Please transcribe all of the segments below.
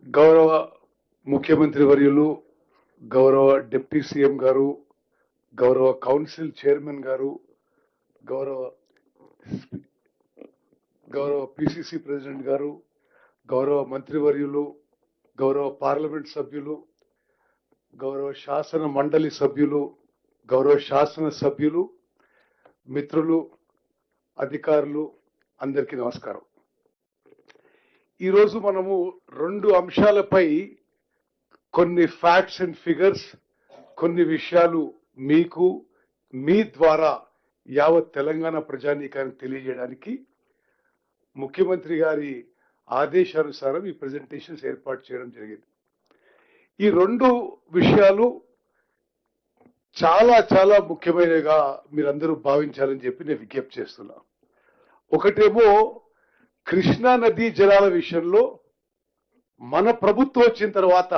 గౌరవ ముఖ్యమంత్రి వర్యులు, గౌరవ డిప్యూటీ సీఎం గారు, గౌరవ కౌన్సిల్ చైర్మన్ గారు, గౌరవ పిసిసి ప్రెసిడెంట్ గారు, గౌరవ మంత్రివర్యులు, గౌరవ పార్లమెంట్ సభ్యులు, గౌరవ శాసన మండలి సభ్యులు, గౌరవ శాసన సభ్యులు, మిత్రులు, అధికారులు అందరికీ నమస్కారం. ఈరోజు మనము రెండు అంశాలపై కొన్ని ఫ్యాక్ట్స్ అండ్ ఫిగర్స్, కొన్ని విషయాలు మీకు మీ ద్వారా యావత్ తెలంగాణ ప్రజానీకానికి తెలియజేయడానికి ముఖ్యమంత్రి గారి ఆదేశానుసారం ఈ ప్రెజెంటేషన్స్ ఏర్పాటు చేయడం జరిగింది. ఈ రెండు విషయాలు చాలా చాలా ముఖ్యమైనవిగా మీరందరూ భావించాలని చెప్పి నేను విజ్ఞప్తి చేస్తున్నా. ఒకటేమో కృష్ణా నదీ జలాల విషయంలో మన ప్రభుత్వం వచ్చిన తర్వాత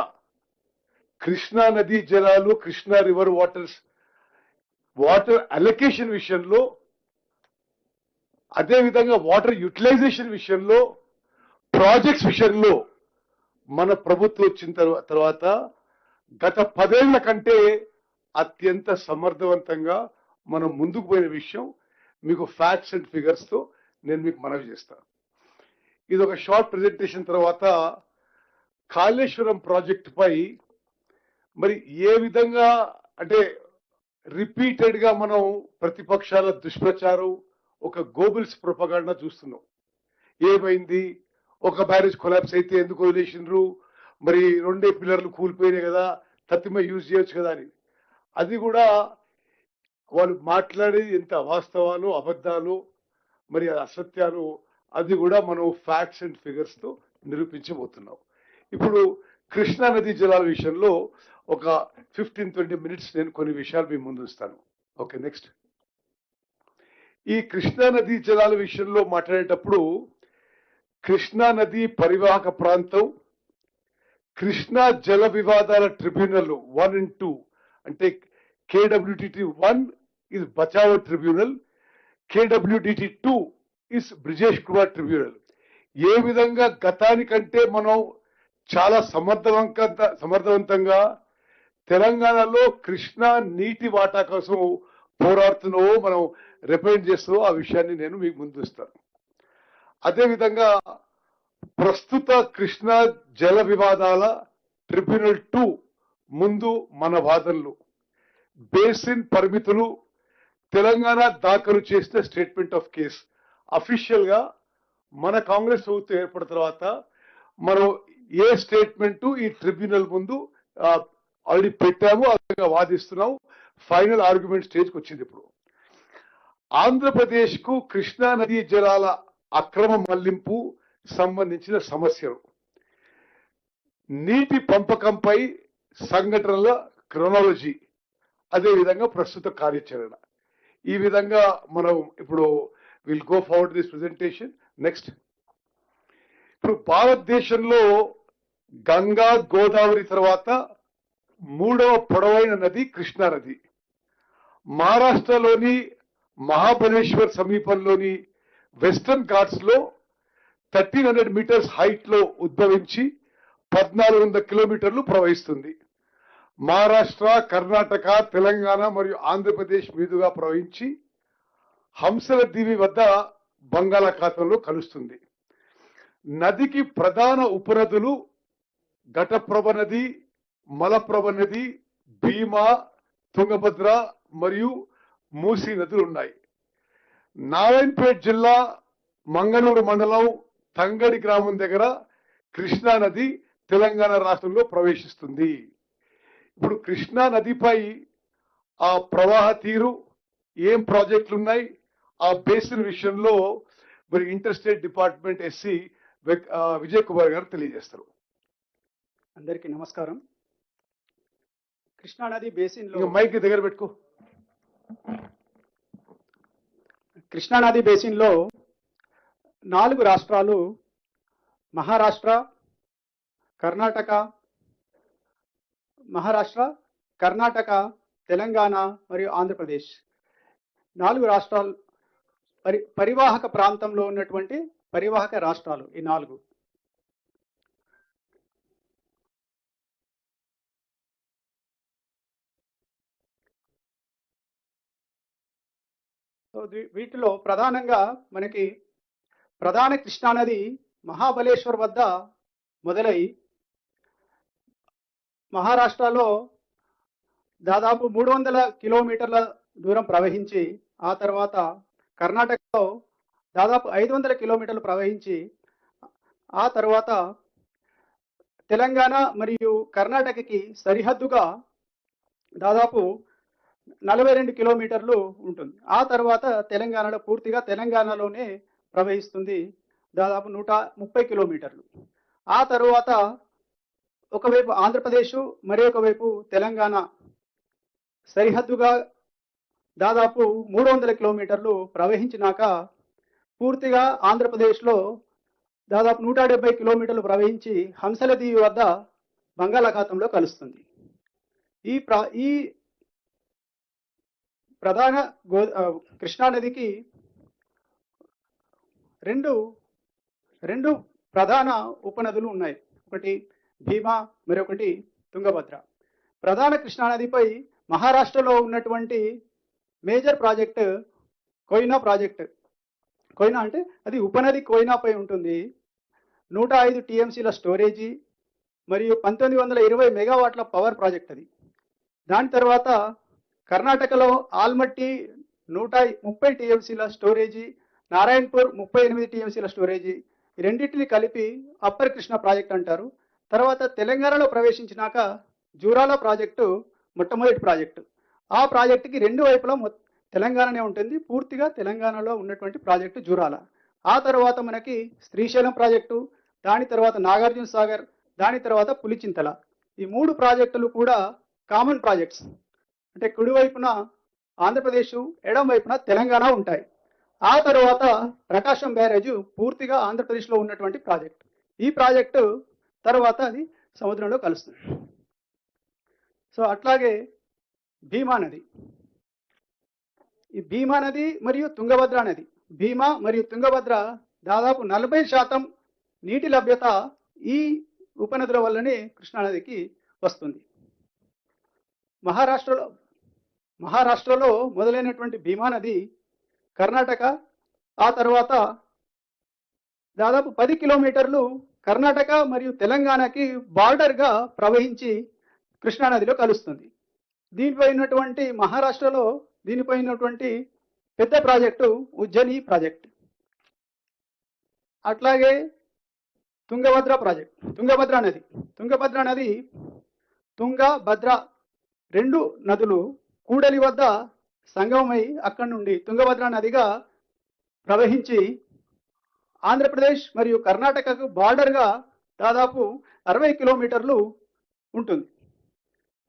కృష్ణా నదీ జలాలు, కృష్ణా రివర్ వాటర్ అలొకేషన్ విషయంలో, అదేవిధంగా వాటర్ యూటిలైజేషన్ విషయంలో, ప్రాజెక్ట్స్ విషయంలో మన ప్రభుత్వం వచ్చిన తర్వాత గత 10 ఏళ్ల కంటే అత్యంత సమర్థవంతంగా మనం ముందుకు పోయిన విషయం మీకు ఫ్యాక్ట్స్ అండ్ ఫిగర్స్ తో నేను మీకు మనవి చేస్తాను. ఇది ఒక షార్ట్ ప్రెజెంటేషన్ తర్వాత కాళేశ్వరం ప్రాజెక్ట్ పై మరి ఏ విధంగా అంటే రిపీటెడ్ గా మనం ప్రతిపక్షాల దుష్ప్రచారం, ఒక గోబుల్స్ ప్రొపగాండా చూస్తున్నాం. ఏమైంది, ఒక బ్యారేజ్ కొలాప్స్ అయితే ఎందుకు వదిలేసిండ్రు, మరి 2 పిల్లర్లు కూలిపోయినాయి కదా, తత్తిమ యూజ్ చేయొచ్చు కదా అని. అది కూడా వాళ్ళు మాట్లాడేది ఎంత వాస్తవాలు, అబద్ధాలు, మరి అసత్యాలు, అది కూడా మనం ఫ్యాక్ట్స్ అండ్ ఫిగర్స్ తో నిరూపించబోతున్నాం. ఇప్పుడు కృష్ణా నదీ జలాల విషయంలో ఒక 15-20 మినిట్స్ నేను కొన్ని విషయాలు మీ ముందు ఉంచుతాను. Okay, next. ఈ కృష్ణా నదీ జలాల విషయంలో మాట్లాడేటప్పుడు కృష్ణా నది పరివాహక ప్రాంతం, కృష్ణా జల వివాదాల ట్రిబ్యునల్ 1 and 2 అంటే KWTT 1 is Bachawat tribunal, KWTT 2 is Brijesh Kumar tribunal. ఏ విధంగా గతానికంటే మనం చాలా సమర్థవంతంగా తెలంగాణలో కృష్ణా నీటి వాటా కోసం పోరాడుతున్నావో మనం రిప్రజెంట్ చేస్తున్నావో ఆ విషయాన్ని నేను మీకు ముందు ఇస్తాను. అదేవిధంగా ప్రస్తుత కృష్ణా జల వివాదాల ట్రిబ్యునల్ 2 ముందు మన వాదనలు, బేసిన్ పరిమితులు, తెలంగాణ దాఖలు చేసిన స్టేట్మెంట్ ఆఫ్ కేస్. అఫీషియల్ గా మన కాంగ్రెస్ ప్రభుత్వం ఏర్పడిన తర్వాత మనం ఏ స్టేట్మెంట్ ఈ ట్రిబ్యునల్ ముందు ఆల్రెడీ పెట్టాము, అలా వాదిస్తున్నాము. ఫైనల్ ఆర్గ్యుమెంట్ స్టేజ్కి వచ్చింది. ఇప్పుడు ఆంధ్రప్రదేశ్ కు కృష్ణా నదీ జలాల అక్రమ మళ్లింపు సంబంధించిన సమస్యలు, నీటి పంపకంపై సంఘటనల క్రోనాలజీ, అదేవిధంగా ప్రస్తుత కార్యాచరణ, ఈ విధంగా మనం ఇప్పుడు will go forward this presentation. Next. ఇప్పుడు భారతదేశంలో గంగా, గోదావరి తర్వాత 3వ పొడవైన నది కృష్ణా నది. మహారాష్ట్రలోని మహాబలేశ్వర్ సమీపంలోని వెస్టర్న్ ఘాట్స్ లో 1300 మీటర్స్ హైట్ లో ఉద్భవించి 1400 కిలోమీటర్లు ప్రవహిస్తుంది. మహారాష్ట్ర, కర్ణాటక, తెలంగాణ మరియు ఆంధ్రప్రదేశ్ మీదుగా ప్రవహించి హంసల దీవి వద్ద బంగాళాఖాతంలో కలుస్తుంది. నదికి ప్రధాన ఉపనదులు ఘటప్రభ నది, మలప్రభ నది, భీమా, తుంగభద్ర మరియు మూసీ నదులు ఉన్నాయి. నారాయణపేట్ జిల్లా మంగళూరు మండలం తంగడి గ్రామం దగ్గర కృష్ణా నది తెలంగాణ రాష్ట్రంలో ప్రవేశిస్తుంది. ఇప్పుడు కృష్ణా నదిపై ఆ ప్రవాహ తీరు, ఏం ప్రాజెక్టులు ఉన్నాయి, ఆ బేసిన్ విషయంలో మరి interstate department SC Vijay Kumar గారు తెలియజేస్తారు. అందరికీ నమస్కారం. కృష్ణానది బేసిన్ లో మైక్ దగ్గర పెట్టుకో. కృష్ణానది బేసిన్ లో 4 రాష్ట్రాలు, మహారాష్ట్ర, కర్ణాటక, తెలంగాణ మరియు ఆంధ్రప్రదేశ్ 4 రాష్ట్రాలు పరివాహక ప్రాంతంలో ఉన్నటువంటి పరివాహక రాష్ట్రాలు. ఈ 4 సో వీటిలో ప్రధానంగా మనకి ప్రధాన కృష్ణానది మహాబలేశ్వర్ వద్ద మొదలై మహారాష్ట్రలో దాదాపు 300 కిలోమీటర్ల దూరం ప్రవహించి ఆ తర్వాత కర్ణాటకలో దాదాపు 500 కిలోమీటర్లు ప్రవహించి ఆ తర్వాత తెలంగాణ మరియు కర్ణాటకకి సరిహద్దుగా దాదాపు 42 కిలోమీటర్లు ఉంటుంది. ఆ తర్వాత తెలంగాణలో పూర్తిగా తెలంగాణలోనే ప్రవహిస్తుంది దాదాపు 130 కిలోమీటర్లు. ఆ తర్వాత ఒకవైపు ఆంధ్రప్రదేశ్ మరి ఒకవైపు తెలంగాణ సరిహద్దుగా దాదాపు 300 కిలోమీటర్లు ప్రవహించినాక పూర్తిగా ఆంధ్రప్రదేశ్లో దాదాపు 170 కిలోమీటర్లు ప్రవహించి హంసలదీవి వద్ద బంగాళాఖాతంలో కలుస్తుంది. ఈ ప్రధాన కృష్ణానదికి రెండు ప్రధాన ఉపనదులు ఉన్నాయి. ఒకటి భీమా, మరొకటి తుంగభద్ర. ప్రధాన కృష్ణానదిపై మహారాష్ట్రలో ఉన్నటువంటి major project Koyna project. Koyna అంటే అది ఉపనది కోయినాపై ఉంటుంది. 105 టీఎంసీల స్టోరేజీ మరియు 1920 మెగావాట్ల పవర్ ప్రాజెక్ట్ అది. దాని తర్వాత కర్ణాటకలో ఆల్మట్టి 130 టీఎంసీల స్టోరేజీ, నారాయణపూర్ 38 టీఎంసీల స్టోరేజీ, ఈ రెండింటిని కలిపి అప్పర్ కృష్ణ ప్రాజెక్ట్ అంటారు. తర్వాత తెలంగాణలో ప్రవేశించినాక జూరాల ప్రాజెక్టు మొట్టమొదటి ప్రాజెక్టు. ఆ ప్రాజెక్టుకి రెండు వైపులా తెలంగాణనే ఉంటుంది. పూర్తిగా తెలంగాణలో ఉన్నటువంటి ప్రాజెక్టు జూరాల. ఆ తర్వాత మనకి శ్రీశైలం ప్రాజెక్టు, దాని తర్వాత నాగార్జున సాగర్, దాని తర్వాత పులిచింతల. ఈ మూడు ప్రాజెక్టులు కూడా కామన్ ప్రాజెక్ట్స్. అంటే కుడివైపున ఆంధ్రప్రదేశ్, ఎడం వైపున తెలంగాణ ఉంటాయి. ఆ తర్వాత ప్రకాశం బ్యారేజ్ పూర్తిగా ఆంధ్రప్రదేశ్లో ఉన్నటువంటి ప్రాజెక్ట్. ఈ ప్రాజెక్టు తర్వాత అది సముద్రంలో కలుస్తుంది. సో అట్లాగే భీమా నది, ఈ భీమా నది మరియు తుంగభద్ర నది, భీమా మరియు తుంగభద్ర దాదాపు 40% నీటి లభ్యత ఈ ఉపనదుల వల్లనే కృష్ణానదికి వస్తుంది. మహారాష్ట్రలో మొదలైనటువంటి భీమా నది కర్ణాటక, ఆ తర్వాత దాదాపు 10 కిలోమీటర్లు కర్ణాటక మరియు తెలంగాణకి బార్డర్గా ప్రవహించి కృష్ణానదిలో కలుస్తుంది. దీనిపై ఉన్నటువంటి మహారాష్ట్రలో దీనిపై ఉన్నటువంటి పెద్ద ప్రాజెక్టు ఉజ్జయిని ప్రాజెక్ట్. అట్లాగే తుంగభద్ర ప్రాజెక్ట్, తుంగభద్ర నది తుంగభద్ర రెండు నదులు కూడలి వద్ద సంగమమై అక్కడి నుండి తుంగభద్ర నదిగా ప్రవహించి ఆంధ్రప్రదేశ్ మరియు కర్ణాటకకు బార్డర్గా దాదాపు 60 కిలోమీటర్లు ఉంటుంది.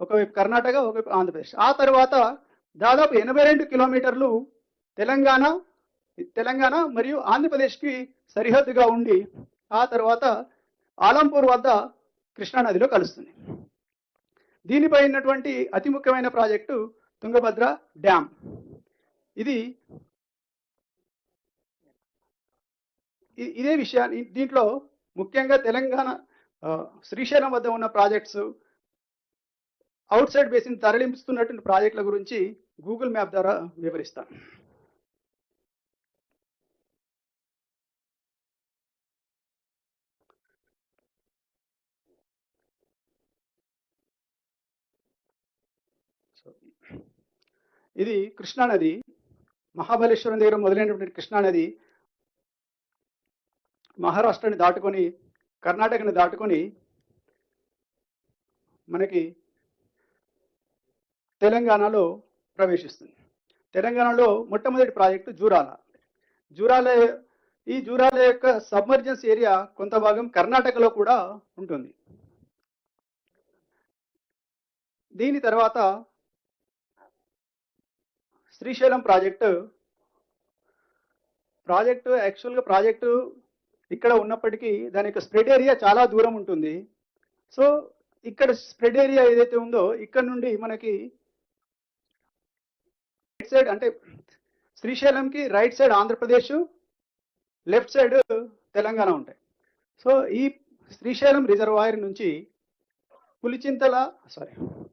ఒకవైపు కర్ణాటక, ఒకవైపు ఆంధ్రప్రదేశ్. ఆ తర్వాత దాదాపు 82 కిలోమీటర్లు తెలంగాణ మరియు ఆంధ్రప్రదేశ్కి సరిహద్దుగా ఉండి ఆ తర్వాత ఆలంపూర్ వద్ద కృష్ణానదిలో కలుస్తుంది. దీనిపై ఉన్నటువంటి అతి ముఖ్యమైన ప్రాజెక్టు తుంగభద్ర డ్యామ్. ఇదే విషయాన్ని దీంట్లో ముఖ్యంగా తెలంగాణ శ్రీశైలం వద్ద ఉన్న ప్రాజెక్ట్స్, అవుట్ సైడ్ బేసిన్ తరలిస్తున్నటువంటి ప్రాజెక్టుల గురించి గూగుల్ మ్యాప్ ద్వారా వివరిస్తాను. ఇది కృష్ణానది, మహాబలేశ్వరం దగ్గర మొదలైనటువంటి కృష్ణానది మహారాష్ట్రని దాటుకొని కర్ణాటకని దాటుకొని మనకి తెలంగాణలో ప్రవేశిస్తుంది. తెలంగాణలో మొట్టమొదటి ప్రాజెక్టు జూరాల యొక్క సబ్మర్జెన్స్ ఏరియా కొంత భాగం కర్ణాటకలో కూడా ఉంటుంది. దీని తర్వాత శ్రీశైలం ప్రాజెక్టు యాక్చువల్గా ప్రాజెక్టు ఇక్కడ ఉన్నప్పటికీ దాని యొక్క స్ప్రెడ్ ఏరియా చాలా దూరం ఉంటుంది. సో ఇక్కడ స్ప్రెడ్ ఏరియా ఏదైతే ఉందో ఇక్కడ నుండి మనకి రైట్ సైడ్ అంటే శ్రీశైలంకి right side Andhra Pradesh, left side Telangana ఉంటాయి. సో ఈ శ్రీశైలం రిజర్వాయర్ నుంచి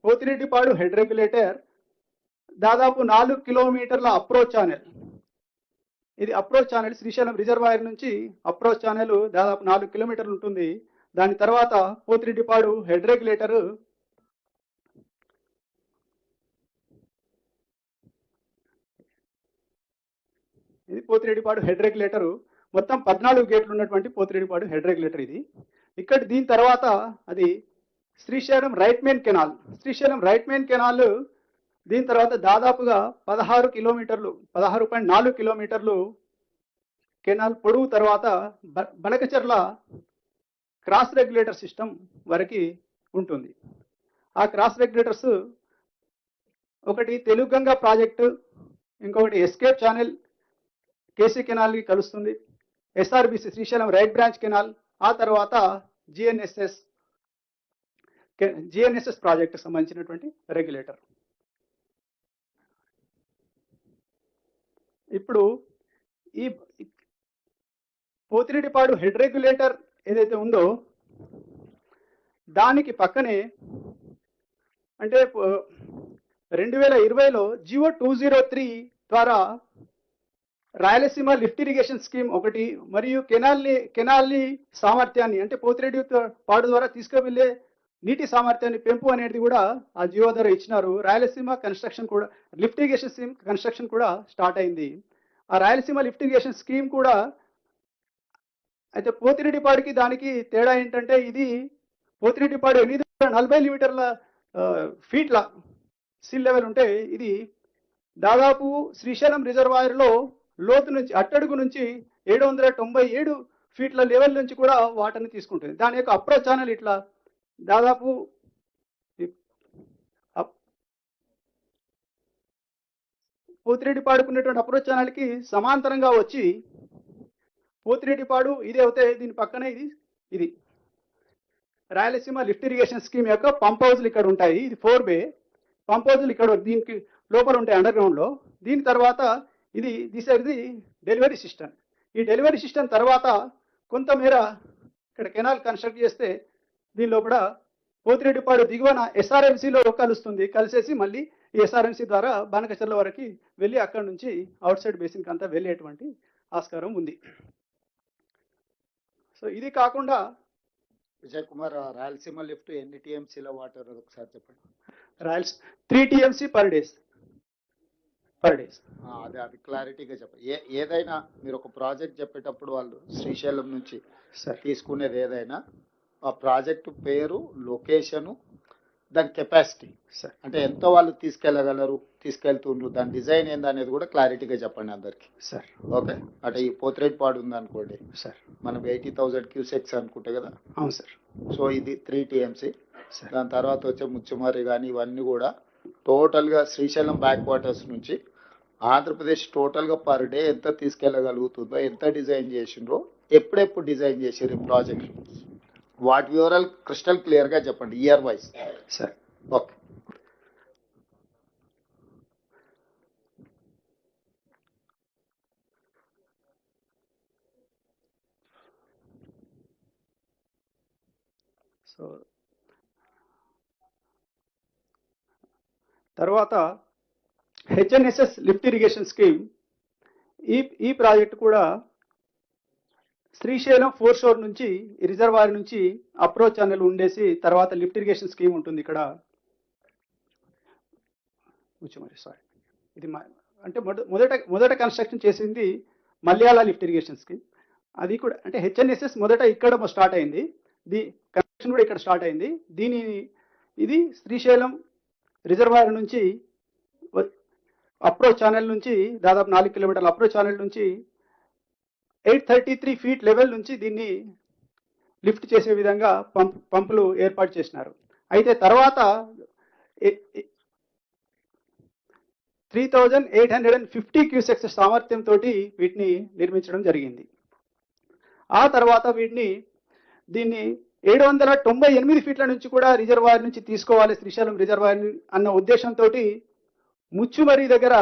పోతిరెడ్డిపాడు హెడ్ రెగ్యులేటర్ దాదాపు 4 కిలోమీటర్ల అప్రోచ్ ఛానల్ ఇది అప్రోచ్ ఛానల్. శ్రీశైలం రిజర్వాయర్ నుంచి అప్రోచ్ ఛానల్ దాదాపు 4 కిలోమీటర్లు ఉంటుంది. దాని తర్వాత పోతిరెడ్డిపాడు హెడ్ రెగ్యులేటర్, ఇది పోతిరెడ్డిపాడు హెడ్ రెగ్యులేటర్. మొత్తం 14 గేట్లు ఉన్నటువంటి పోతిరెడ్డిపాడు హెడ్ రెగ్యులేటర్ ఇది. ఇక్కడ దీని తర్వాత అది Srisailam right main canal. Srisailam right main canal దీని తర్వాత దాదాపుగా 16 కిలోమీటర్లు, 16.4 కిలోమీటర్లు కెనాల్ పొడవు తర్వాత బనకచెర్ల క్రాస్ రెగ్యులేటర్ సిస్టమ్ వరకు ఉంటుంది. ఆ క్రాస్ రెగ్యులేటర్స్ ఒకటి తెలుగంగా ప్రాజెక్టు, ఇంకొకటి ఎస్కేప్ ఛానల్ కేసీ కెనాల్కి కలుస్తుంది, SRBC Srisailam right branch canal, ఆ తర్వాత జిఎన్ఎస్ఎస్ ప్రాజెక్టు సంబంధించినటువంటి రెగ్యులేటర్. ఇప్పుడు ఈ పోతిరెడ్డిపాడు హెడ్ రెగ్యులేటర్ ఏదైతే ఉందో దానికి పక్కనే అంటే 2020లో జియో 203 ద్వారా రాయలసీమ లిఫ్ట్ ఇరిగేషన్ స్కీమ్ ఒకటి, మరియు కెనాల్ని సామర్థ్యాన్ని అంటే పోతిరెడ్డిపాడు ద్వారా తీసుకువెళ్ళే నీటి సామర్థ్యాన్ని పెంపు అనేది కూడా ఆ జియో ద్వారా ఇచ్చినారు. రాయలసీమ కన్స్ట్రక్షన్ కూడా, లిఫ్ట్ ఇరిగేషన్ స్కీమ్ కన్స్ట్రక్షన్ కూడా స్టార్ట్ అయింది. ఆ రాయలసీమ లిఫ్ట్ ఇరిగేషన్ స్కీమ్ కూడా అయితే పోతిరెడ్డిపాడుకి దానికి తేడా ఏంటంటే ఇది పోతిరెడ్డిపాడు 840 మీటర్ల ఫీట్ల సిల్ లెవెల్ ఉంటే ఇది దాదాపు శ్రీశైలం రిజర్వాయర్లో లోతు నుంచి అట్టడుగు నుంచి 797 ఫీట్ల లెవెల్ నుంచి కూడా వాటర్ని తీసుకుంటుంది. దాని యొక్క అప్రోచ్ ఛానల్ ఇట్లా దాదాపు పోతిరెడ్డిపాడుకున్నటువంటి అప్రోచ్ ఛానల్కి సమాంతరంగా వచ్చి పోతిరెడ్డిపాడు ఇది అవుతే దీని పక్కనే ఇది రాయలసీమ లిఫ్ట్ ఇరిగేషన్ స్కీమ్ యొక్క పంప్ హౌస్లు ఇక్కడ ఉంటాయి. ఇది 4 బే పంప్ హౌస్లు ఇక్కడ దీనికి లోపల ఉంటాయి అండర్ గ్రౌండ్లో. దీని తర్వాత దిస్ డెలివరీ సిస్టమ్. ఈ డెలివరీ సిస్టమ్ తర్వాత కొంతమేర ఇక్కడ కెనాల్ కన్స్ట్రక్ట్ చేస్తే దీని లోపల పోతిరెడ్డిపాడు దిగువన ఎస్ఆర్ఎంసీలో కలుస్తుంది. కలిసేసి మళ్ళీ ఈ ఎస్ఆర్ఎంసీ ద్వారా బానకచర్ల వరకు వెళ్ళి అక్కడి నుంచి అవుట్ సైడ్ బేసిన్కి అంతా వెళ్ళేటువంటి ఆస్కారం ఉంది. సో ఇది కాకుండా విజయ్ కుమార్, రాయలసీమ లిఫ్ట్ ఎన్ని టీఎంసీల వాటర్ ఒకసారి చెప్పండి. 3 టీఎంసీ పర్ డే. అది క్లారిటీగా చెప్పండి. ఏదైనా మీరు ఒక ప్రాజెక్ట్ చెప్పేటప్పుడు వాళ్ళు శ్రీశైలం నుంచి తీసుకునేది ఏదైనా ఆ ప్రాజెక్టు పేరు, లొకేషను, దాని కెపాసిటీ, అంటే ఎంతో వాళ్ళు తీసుకెళ్తుండ్రు, దాని డిజైన్ ఏందనేది కూడా క్లారిటీగా చెప్పండి అందరికి. Sir okay. అంటే ఈ పోతిరెడ్డిపాడు ఉంది అనుకోండి సార్, మనం 80,000 క్యూసెక్స్ అనుకుంటే కదా. అవును సార్. సో ఇది 3 టీఎంసీ. దాని తర్వాత వచ్చే ముచ్చుమర్రి కానీ ఇవన్నీ కూడా టోటల్గా శ్రీశైలం బ్యాక్ వాటర్స్ నుంచి ఆంధ్రప్రదేశ్ టోటల్గా పర్ డే ఎంత తీసుకెళ్ళగలుగుతుందో, ఎంత డిజైన్ చేసిండ్రో, ఎప్పుడెప్పుడు డిజైన్ చేసారు ఈ ప్రాజెక్ట్, వాటి వివరాలు క్రిస్టల్ క్లియర్గా చెప్పండి year wise. Sir okay. So తర్వాత హెచ్ఎన్ఎస్ఎస్ లిఫ్ట్ ఇరిగేషన్ స్కీమ్. ఈ ప్రాజెక్ట్ కూడా శ్రీశైలం 4 షోర్ నుంచి రిజర్వాయర్ నుంచి అప్రోచ్ ఛానల్ ఉండేసి తర్వాత లిఫ్ట్ ఇరిగేషన్ స్కీమ్ ఉంటుంది ఇక్కడ. సారీ, ఇది అంటే మొదట కన్స్ట్రక్షన్ చేసింది మల్యాల లిఫ్ట్ ఇరిగేషన్ స్కీమ్. అది కూడా అంటే హెచ్ఎన్ఎస్ఎస్ మొదట ఇక్కడ స్టార్ట్ అయింది, కన్స్ట్రక్షన్ కూడా ఇక్కడ స్టార్ట్ అయింది. ఇది శ్రీశైలం రిజర్వాయర్ నుంచి అప్రోచ్ ఛానల్ నుంచి దాదాపు 4 కిలోమీటర్ల అప్రోచ్ ఛానల్ నుంచి 833 ఫీట్ లెవెల్ నుంచి దీన్ని లిఫ్ట్ చేసే విధంగా పంపులు ఏర్పాటు చేసినారు. అయితే తర్వాత 3850 క్యూసెక్స్ సామర్థ్యంతో వీటిని నిర్మించడం జరిగింది. ఆ తర్వాత దీన్ని 798 ఫీట్ల నుంచి కూడా రిజర్వాయర్ నుంచి తీసుకోవాలి శ్రీశైలం రిజర్వాయర్ అన్న ఉద్దేశంతో ముచ్చుమర్రి దగ్గర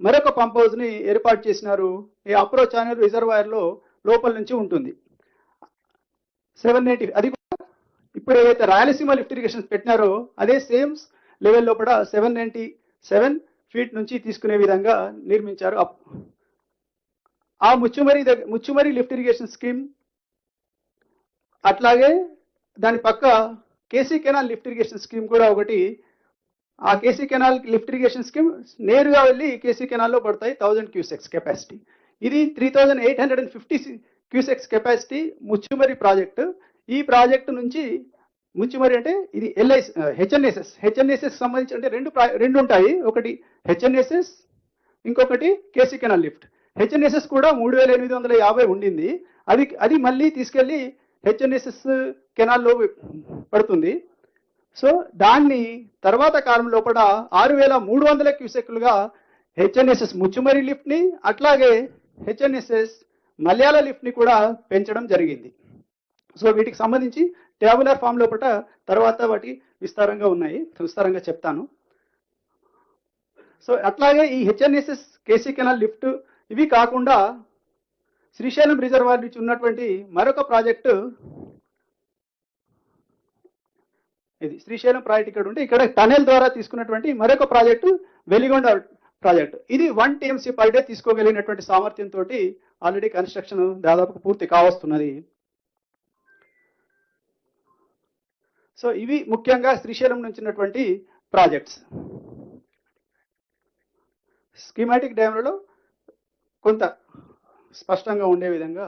మరొక పంప్ హౌస్ ని ఏర్పాటు చేసినారు. ఈ అప్రోచ్ ఛానల్ రిజర్వాయర్ లో లోపల నుంచి ఉంటుంది 790. అది కూడా ఇప్పుడు ఏదైతే రాయలసీమ లిఫ్ట్ ఇరిగేషన్ పెట్టినారో అదే సేమ్ లెవెల్ లోపల 797 ఫీట్ నుంచి తీసుకునే విధంగా నిర్మించారు. ఆ ముచ్చుమరి లిఫ్ట్ ఇరిగేషన్ స్కీమ్, అట్లాగే దాని పక్క KC canal lift irrigation scheme కూడా ఒకటి. ఆ KC canal lift irrigation scheme నేరుగా వెళ్ళి కేసీ కెనాల్లో పడతాయి 1000 క్యూసెక్స్ కెపాసిటీ. ఇది 3850 క్యూసెక్స్ కెపాసిటీ ముచ్చుమరి ప్రాజెక్టు. ఈ ప్రాజెక్టు నుంచి ముచ్చుమరి అంటే ఇది హెచ్ఎన్ఎస్ఎస్ సంబంధించి అంటే రెండు ఉంటాయి. ఒకటి హెచ్ఎన్ఎస్ఎస్, ఇంకొకటి కేసీ కెనాల్ లిఫ్ట్. హెచ్ఎన్ఎస్ఎస్ కూడా 3850 ఉండింది. అది మళ్ళీ తీసుకెళ్ళి హెచ్ఎన్ఎస్ఎస్ కెనాల్లో పడుతుంది. సో దాన్ని తర్వాత కాలం లోపల 6300 క్యూసెక్లుగా హెచ్ఎన్ఎస్ఎస్ ముచ్చుమరి లిఫ్ట్ని, అట్లాగే హెచ్ఎన్ఎస్ఎస్ మలయాళ లిఫ్ట్ని కూడా పెంచడం జరిగింది. సో వీటికి సంబంధించి ట్యాబులర్ ఫామ్ లోపల తర్వాత వాటి విస్తారంగా చెప్తాను. సో అట్లాగే ఈ హెచ్ఎన్ఎస్ఎస్ కేసీ కెనాల్ లిఫ్ట్ ఇవి కాకుండా శ్రీశైలం రిజర్వాయర్ నుంచి ఉన్నటువంటి మరొక ప్రాజెక్టు ఇది. శ్రీశైలం ప్రాజెక్ట్ ఇక్కడ ఉంటే ఇక్కడ టనెల్ ద్వారా తీసుకున్నటువంటి మరొక ప్రాజెక్టు వెలిగొండ ప్రాజెక్టు. ఇది 1 TMC పర్ డే తీసుకోగలిగినటువంటి సామర్థ్యంతో ఆల్రెడీ కన్స్ట్రక్షన్ దాదాపు పూర్తి కావస్తున్నది. సో ఇవి ముఖ్యంగా శ్రీశైలం నుంచి ఉన్నటువంటి ప్రాజెక్ట్స్. స్కీమాటిక్ డయాగ్రామ్లో కొంత స్పష్టంగా ఉండే విధంగా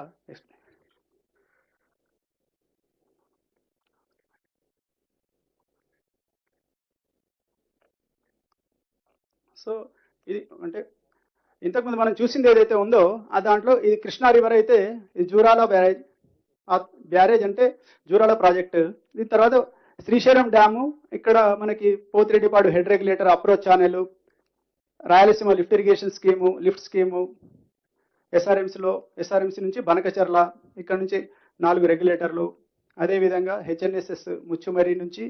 సో ఇది అంటే ఇంతకుముందు మనం చూసింది ఏదైతే ఉందో ఆ దాంట్లో ఇది కృష్ణా రివర్ అయితే ఇది జూరాల బ్యారేజ్. ఆ బ్యారేజ్ అంటే జూరాల ప్రాజెక్టు. దీని తర్వాత శ్రీశైలం డ్యాము, ఇక్కడ మనకి Pothireddypadu head regulator, approach channel, Rayalaseema lift irrigation scheme, lift scheme, SRMC నుంచి బనకచర్ల, ఇక్కడ నుంచి 4 రెగ్యులేటర్లు, అదేవిధంగా హెచ్ఎన్ఎస్ఎస్ ముచ్చుమరి నుంచి,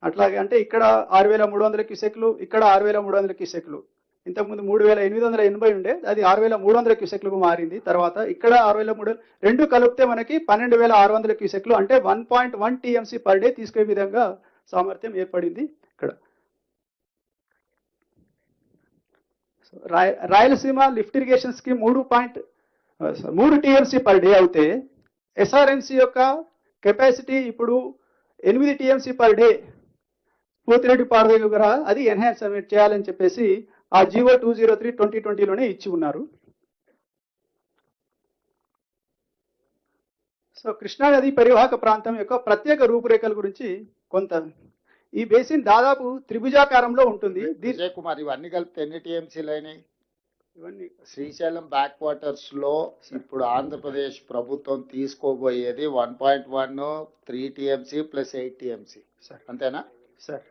అట్లాగే అంటే ఇక్కడ 6300 క్యూసెక్లు, ఇక్కడ 6300 క్యూసెక్లు. ఇంతకుముందు 3880 ఉండే, అది 6300 క్యూసెక్లకు మారింది. తర్వాత ఇక్కడ 6300 రెండు కలిపితే మనకి 12600 క్యూసెక్లు అంటే 1.1 TMC పర్ డే తీసుకునే విధంగా సామర్థ్యం ఏర్పడింది. ఇక్కడ Rayalaseema lift irrigation scheme 3 TMC per day అయితే ఎస్ఆర్ఎంసీ యొక్క కెపాసిటీ ఇప్పుడు 8 TMC పర్ డే పోతిరెడ్డిపాడు దగ్గర అది ఎన్హాన్స్ చేయాలని చెప్పేసి ఆ జీవో 203/2020లోనే ఇచ్చి ఉన్నారు. సో కృష్ణానది పరివాహక ప్రాంతం యొక్క ప్రత్యేక రూపురేఖల గురించి కొంత. ఈ బేసిన్ దాదాపు త్రిభుజాకారంలో ఉంటుంది. విజయ్ కుమార్, ఇవన్నీ కలిపి ఎన్ని టీఎంసీలు అయినాయి? ఇవన్నీ శ్రీశైలం బ్యాక్ వాటర్స్ లో ఇప్పుడు ఆంధ్రప్రదేశ్ ప్రభుత్వం తీసుకోబోయేది 1.1 3 TMC ప్లస్ 8 TMC, అంతేనా sir?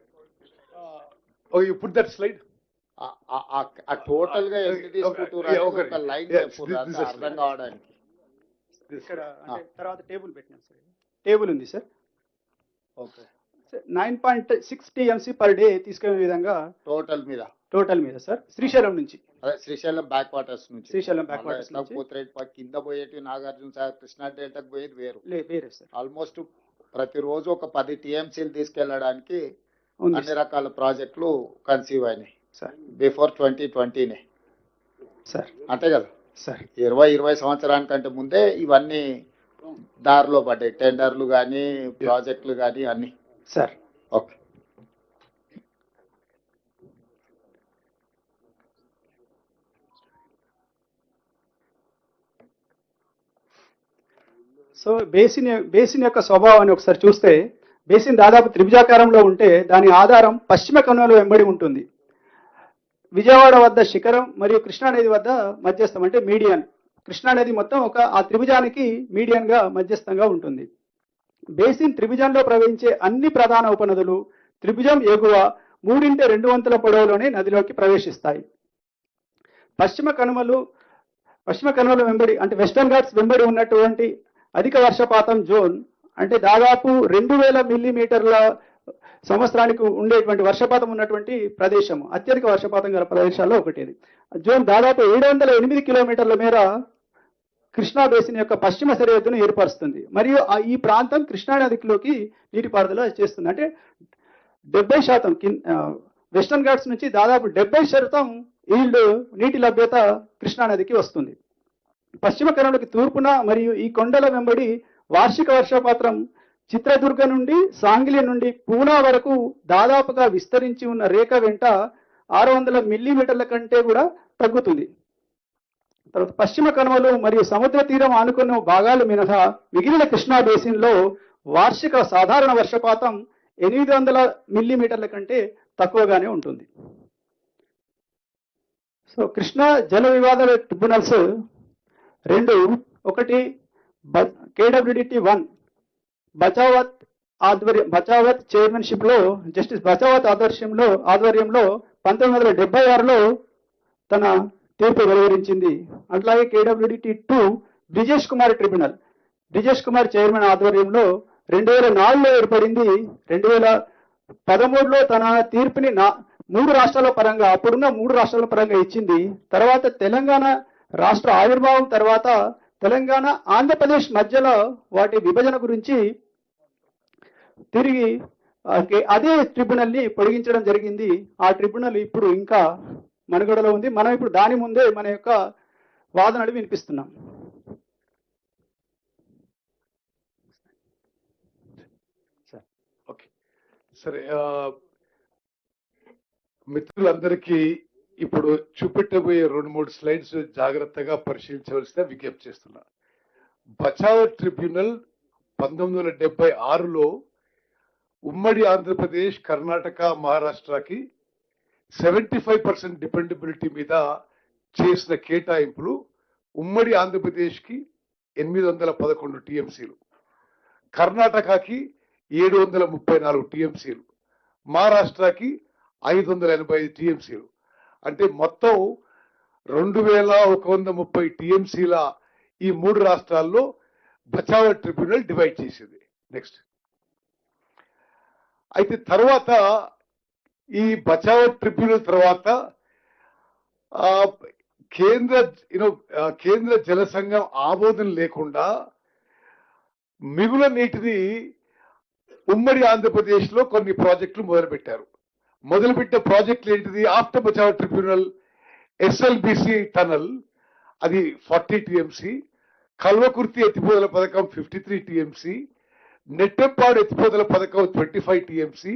You put that slide. Total గా ఎన్ని తీసుకుంటున్నారు ఒక లైన్ చెప్పు అర్థం కావడానికి. ఇక్కడ అంటే తర్వాత టేబుల్ పెట్టినాం సార్. టేబుల్ ఉంది sir. Okay, 9.6 TMC per day తీసుకునే విధంగా టోటల్ మీద సార్. శ్రీశైలం నుంచి, అదే శ్రీశైలం బ్యాక్ వాటర్స్ నుంచి. శ్రీశైలం బ్యాక్ వాటర్స్ నుంచి పోతిరెడ్డి కింద పోయేటి నాగార్జున సాగర్, కృష్ణా డెల్టాకు పోయేది వేరే సార్. ఆల్మోస్ట్ ప్రతిరోజు ఒక 10 TMCలు తీసుకెళ్లడానికి అన్ని రకాల ప్రాజెక్టులు కన్సీవ్ అయినాయి సార్ బిఫోర్ 2020 సార్. అంతే కదా సార్? 20 సంవత్సరానికంటే ముందే ఇవన్నీ దారిలో పడ్డాయి, టెండర్లు కానీ ప్రాజెక్టులు కానీ అన్ని సార్. ఓకే. సో బేసిన్ యొక్క స్వభావాన్ని ఒకసారి చూస్తే, బేసిన్ దాదాపు త్రిభుజాకారంలో ఉంటే దాని ఆధారం పశ్చిమ కనుమల వెంబడి ఉంటుంది. విజయవాడ వద్ద శిఖరం మరియు కృష్ణానది వద్ద మధ్యస్థం అంటే మీడియన్. కృష్ణానది మొత్తం ఆ త్రిభుజానికి మీడియన్ గా మధ్యస్థంగా ఉంటుంది. బేసిన్ త్రిభుజంలో ప్రవహించే అన్ని ప్రధాన ఉపనదులు త్రిభుజం ఎగువ 3/2 వంతుల పొడవులోనే నదిలోకి ప్రవేశిస్తాయి. పశ్చిమ కనుమల వెంబడి అంటే వెస్టర్న్ ఘాట్స్ వెంబడి ఉన్నటువంటి అధిక వర్షపాతం జోన్ అంటే దాదాపు 2000 మిల్లీమీటర్ల సంవత్సరానికి ఉండేటువంటి వర్షపాతం ఉన్నటువంటి ప్రదేశం, అత్యధిక వర్షపాతం గల ప్రదేశాల్లో ఒకటి. జోన్ దాదాపు 708 కిలోమీటర్ల మేర కృష్ణా బేసిన్ యొక్క పశ్చిమ సరిహద్దును ఏర్పరుస్తుంది మరియు ఈ ప్రాంతం కృష్ణానదిలోకి నీటిపారుదల చేస్తుంది. అంటే 70% వెస్టర్న్ ఘాట్స్ నుంచి దాదాపు 70% ఈల్డ్ నీటి లభ్యత కృష్ణానదికి వస్తుంది. పశ్చిమ కనుమలకి తూర్పున మరియు ఈ కొండల వెంబడి వార్షిక వర్షపాతం చిత్రదుర్గ నుండి సాంగ్లీ నుండి పూనా వరకు దాదాపుగా విస్తరించి ఉన్న రేఖ వెంట 600 మిల్లీమీటర్ల కంటే కూడా తగ్గుతుంది. తర్వాత పశ్చిమ కనుమలు మరియు సముద్ర తీరం ఆనుకున్న భాగాలు మినహా మిగిలిన కృష్ణా బేసిన్లో వార్షిక సాధారణ వర్షపాతం 800 మిల్లీమీటర్ల కంటే తక్కువగానే ఉంటుంది. సో కృష్ణా జల వివాదాల ట్రిబ్యునల్స్ రెండు, ఒకటి KWDT 1 బచావత్ చైర్మన్షిప్ లో జస్టిస్ బచావత్ ఆధ్వర్యంలో 1976లో తన తీర్పు వెలువరించింది. అట్లాగే KWDT 2 Brijesh Kumar tribunal, Brijesh Kumar chairman ఆధ్వర్యంలో 2004లో ఏర్పడింది. 2013లో తన తీర్పుని 3 రాష్ట్రాల పరంగా, అప్పుడున్న 3 రాష్ట్రాల పరంగా ఇచ్చింది. తర్వాత తెలంగాణ రాష్ట్ర ఆవిర్భావం తర్వాత తెలంగాణ ఆంధ్రప్రదేశ్ మధ్యలో వాటి విభజన గురించి తిరిగి అదే ట్రిబ్యునల్ ని పొడిగించడం జరిగింది. ఆ ట్రిబ్యునల్ ఇప్పుడు ఇంకా మనుగడలో ఉంది. మనం ఇప్పుడు దాని ముందే మన యొక్క వాదనలు వినిపిస్తున్నాం. ఓకే, సరే. మిత్రులందరికీ ఇప్పుడు చూపెట్టబోయే 2-3 స్లైడ్స్ జాగ్రత్తగా పరిశీలించవలసిన విజ్ఞప్తి చేస్తున్నా. బచావ్ ట్రిబ్యునల్ 1976లో ఉమ్మడి ఆంధ్రప్రదేశ్, కర్ణాటక, మహారాష్ట్రకి 75% డిపెండబిలిటీ మీద చేసిన కేటాయింపులు ఉమ్మడి ఆంధ్రప్రదేశ్కి 811 టీఎంసీలు, కర్ణాటకకి 734 టీఎంసీలు, మహారాష్ట్రకి 585 టీఎంసీలు. అంటే మొత్తం 2130 టీఎంసీల ఈ 3 రాష్ట్రాల్లో బచావ్ ట్రిబ్యునల్ డివైడ్ చేసింది. నెక్స్ట్, అయితే తర్వాత ఈ బచావ్ ట్రిబ్యునల్ తర్వాత కేంద్ర జల సంఘం ఆమోదం లేకుండా మిగుల నీటిని ఉమ్మడి ఆంధ్రప్రదేశ్ లో కొన్ని ప్రాజెక్టులు మొదలుపెట్టారు. మొదలుపెట్టిన ప్రాజెక్టులు ఏంటిది? After Bachao tribunal SLBC tunnel, అది 40 టీఎంసీ, కల్వకుర్తి ఎత్తిపోతల పథకం 53 టీఎంసీ, నెట్టెప్పాడు ఎత్తిపోతల పథకం 25 టీఎంసీ,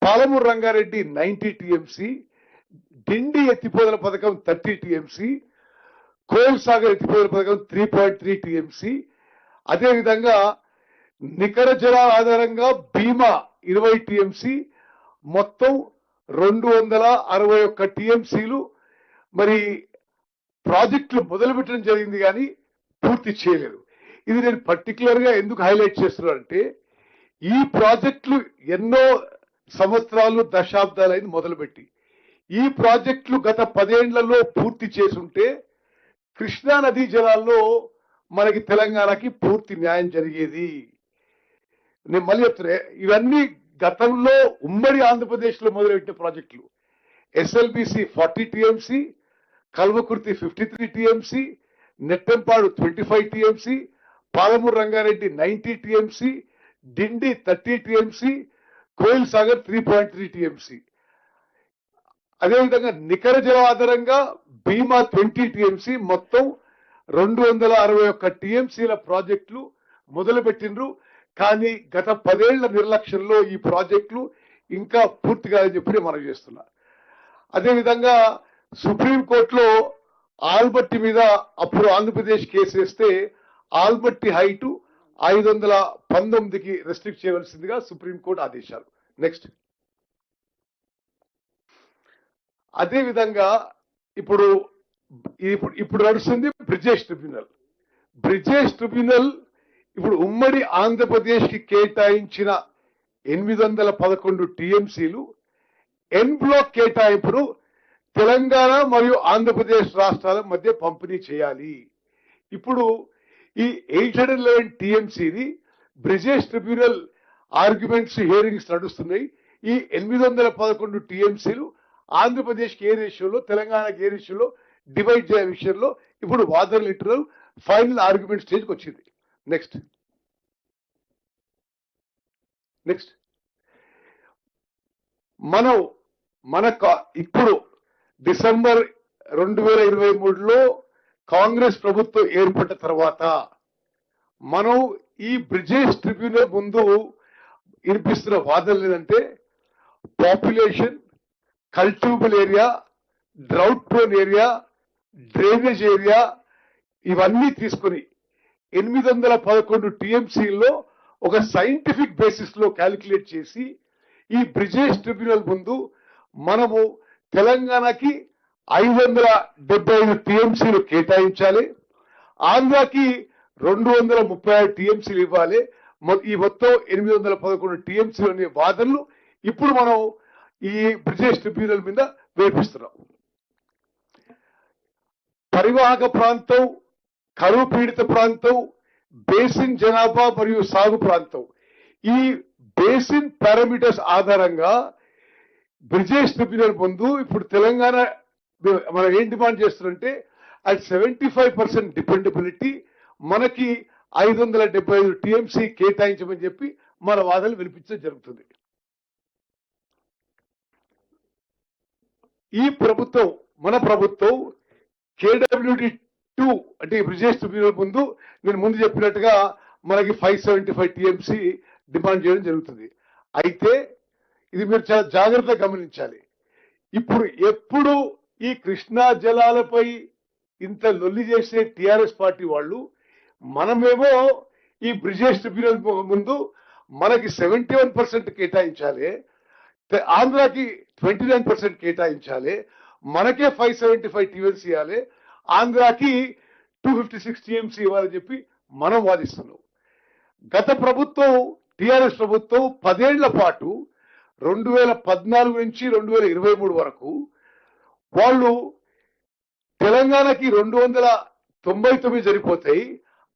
పాలమూరు రంగారెడ్డి 90 టీఎంసీ, డిండి ఎత్తిపోతల పథకం 30 టీఎంసీ, కోల్ సాగర్ ఎత్తిపోతల పథకం 3.3 టీఎంసీ, అదేవిధంగా నికర జల ఆధారంగా భీమా 20 టీఎంసీ, మొత్తం 261 టీఎంసీలు మరి ప్రాజెక్టులు మొదలుపెట్టడం జరిగింది, కానీ పూర్తి చేయలేదు. ఇది నేను పర్టికులర్ గా ఎందుకు హైలైట్ చేస్తున్నానంటే, ఈ ప్రాజెక్టులు ఎన్నో సంవత్సరాలు, దశాబ్దాలైన మొదలుపెట్టి ఈ ప్రాజెక్టులు గత 10 ఏళ్లలో పూర్తి చేసుంటే కృష్ణా నదీ జలాల్లో మనకి తెలంగాణకి పూర్తి న్యాయం జరిగేది. నేను మళ్ళీ చెప్తున్నా, ఇవన్నీ గతంలో ఉమ్మడి ఆంధ్రప్రదేశ్ లో మొదలుపెట్టిన ప్రాజెక్టులు. SLBC 40 TMC, Kalwakurthy 53 TMC, Nettempadu 25 TMC, Palamuru Rangareddy 90 TMC, Dindi 30 TMC, Koil Sagar 3.3 TMC. అదేవిధంగా నికర జల ఆధారంగా భీమా 20 టీఎంసీ, మొత్తం 261 టీఎంసీల ప్రాజెక్టులు మొదలుపెట్టినరు. కానీ గత 10 ఏళ్ల నిర్లక్ష్యంలో ఈ ప్రాజెక్టులు ఇంకా పూర్తి కాదని చెప్పి మనం చేస్తున్నా. అదేవిధంగా సుప్రీంకోర్టులో ఆల్బట్టి మీద అప్పుడు ఆంధ్రప్రదేశ్ కేసు వేస్తే ఆల్బట్టి హైటు 519కి రెస్ట్రిక్ట్ చేయవలసిందిగా సుప్రీంకోర్టు ఆదేశాలు. నెక్స్ట్, అదేవిధంగా ఇప్పుడు నడుస్తుంది బ్రిజేష్ ట్రిబ్యునల్. బ్రిజేష్ ట్రిబ్యునల్ ఇప్పుడు ఉమ్మడి ఆంధ్రప్రదేశ్ కి కేటాయించిన 811 టీఎంసీలు ఎన్ బ్లాక్ కేటాయింపును తెలంగాణ మరియు ఆంధ్రప్రదేశ్ రాష్ట్రాల మధ్య పంపిణీ చేయాలి. ఇప్పుడు ఈ 811 టీఎంసీని బ్రిజేష్ ట్రిబ్యునల్ ఆర్గ్యుమెంట్స్, హియరింగ్స్ నడుస్తున్నాయి. ఈ 811 టీఎంసీలు ఆంధ్రప్రదేశ్కి ఏ రేషియోలో, తెలంగాణకి ఏ రేషియోలో డివైడ్ చేయ విషయంలో ఇప్పుడు వాదనలు ఇంటున్నారు. ఫైనల్ ఆర్గ్యుమెంట్ స్టేజ్కి వచ్చింది. నెక్స్ట్ మనకు ఇప్పుడు డిసెంబర్ 2023లో కాంగ్రెస్ ప్రభుత్వం ఏర్పడ్డ తర్వాత మనం ఈ బ్రిజేష్ ట్రిబ్యునల్ ముందు వినిపిస్తున్న వాదనలు ఏంటంటే population, cultivable area, drought prone area, drainage area ఇవన్నీ తీసుకుని 811 టీఎంసీల్లో ఒక సైంటిఫిక్ బేసిస్ లో క్యాలిక్యులేట్ చేసి ఈ బ్రిజేష్ ట్రిబ్యునల్ ముందు మనము తెలంగాణకి 575 టీఎంసీలు కేటాయించాలి, ఆంధ్రాకి 236 టీఎంసీలు ఇవ్వాలి. ఈ మొత్తం 811 టీఎంసీలు అనే వాదనలు ఇప్పుడు మనం ఈ బ్రిజేష్ ట్రిబ్యునల్ మీద వేపిస్తున్నాం. పరివాహక ప్రాంతం, కరువు పీడిత ప్రాంతం, బేసిన్ జనాభా మరియు సాగు ప్రాంతం, ఈ బేసిన్ పారామీటర్స్ ఆధారంగా బ్రిజేష్ ట్రిబ్యునల్ ముందు ఇప్పుడు తెలంగాణ మనం ఏం డిమాండ్ చేస్తున్నారంటే అట్ 75% డిపెండబిలిటీ మనకి 575 టీఎంసీ కేటాయించమని చెప్పి మన వాదనలు వినిపించడం జరుగుతుంది. ఈ ప్రభుత్వం మన ప్రభుత్వం KWD2 అంటే బ్రిజేష్ ట్రిబ్యునల్ ముందు నేను ముందు చెప్పినట్టుగా మనకి 575 టీఎంసీ డిమాండ్ చేయడం జరుగుతుంది. అయితే ఇది మీరు చాలా జాగ్రత్తగా గమనించాలి. ఎప్పుడు ఈ కృష్ణా జలాలపై ఇంత లొల్లి చేసే టిఆర్ఎస్ పార్టీ వాళ్ళు మనమేమో ఈ బ్రిజేష్ ట్రిబ్యునల్ ముందు మనకి 71% కేటాయించాలి, ఆంధ్రాకి 29% కేటాయించాలి, మనకే 575 టీఎంసీ ఇవ్వాలి, ఆంధ్రాకి 256 టీఎంసీ ఇవ్వాలని చెప్పి మనం వాదిస్తున్నాం. గత ప్రభుత్వం టిఆర్ఎస్ ప్రభుత్వం 10 ఏళ్ల పాటు 2014 నుంచి 2023 వరకు వాళ్ళు తెలంగాణకి 299 సరిపోతాయి,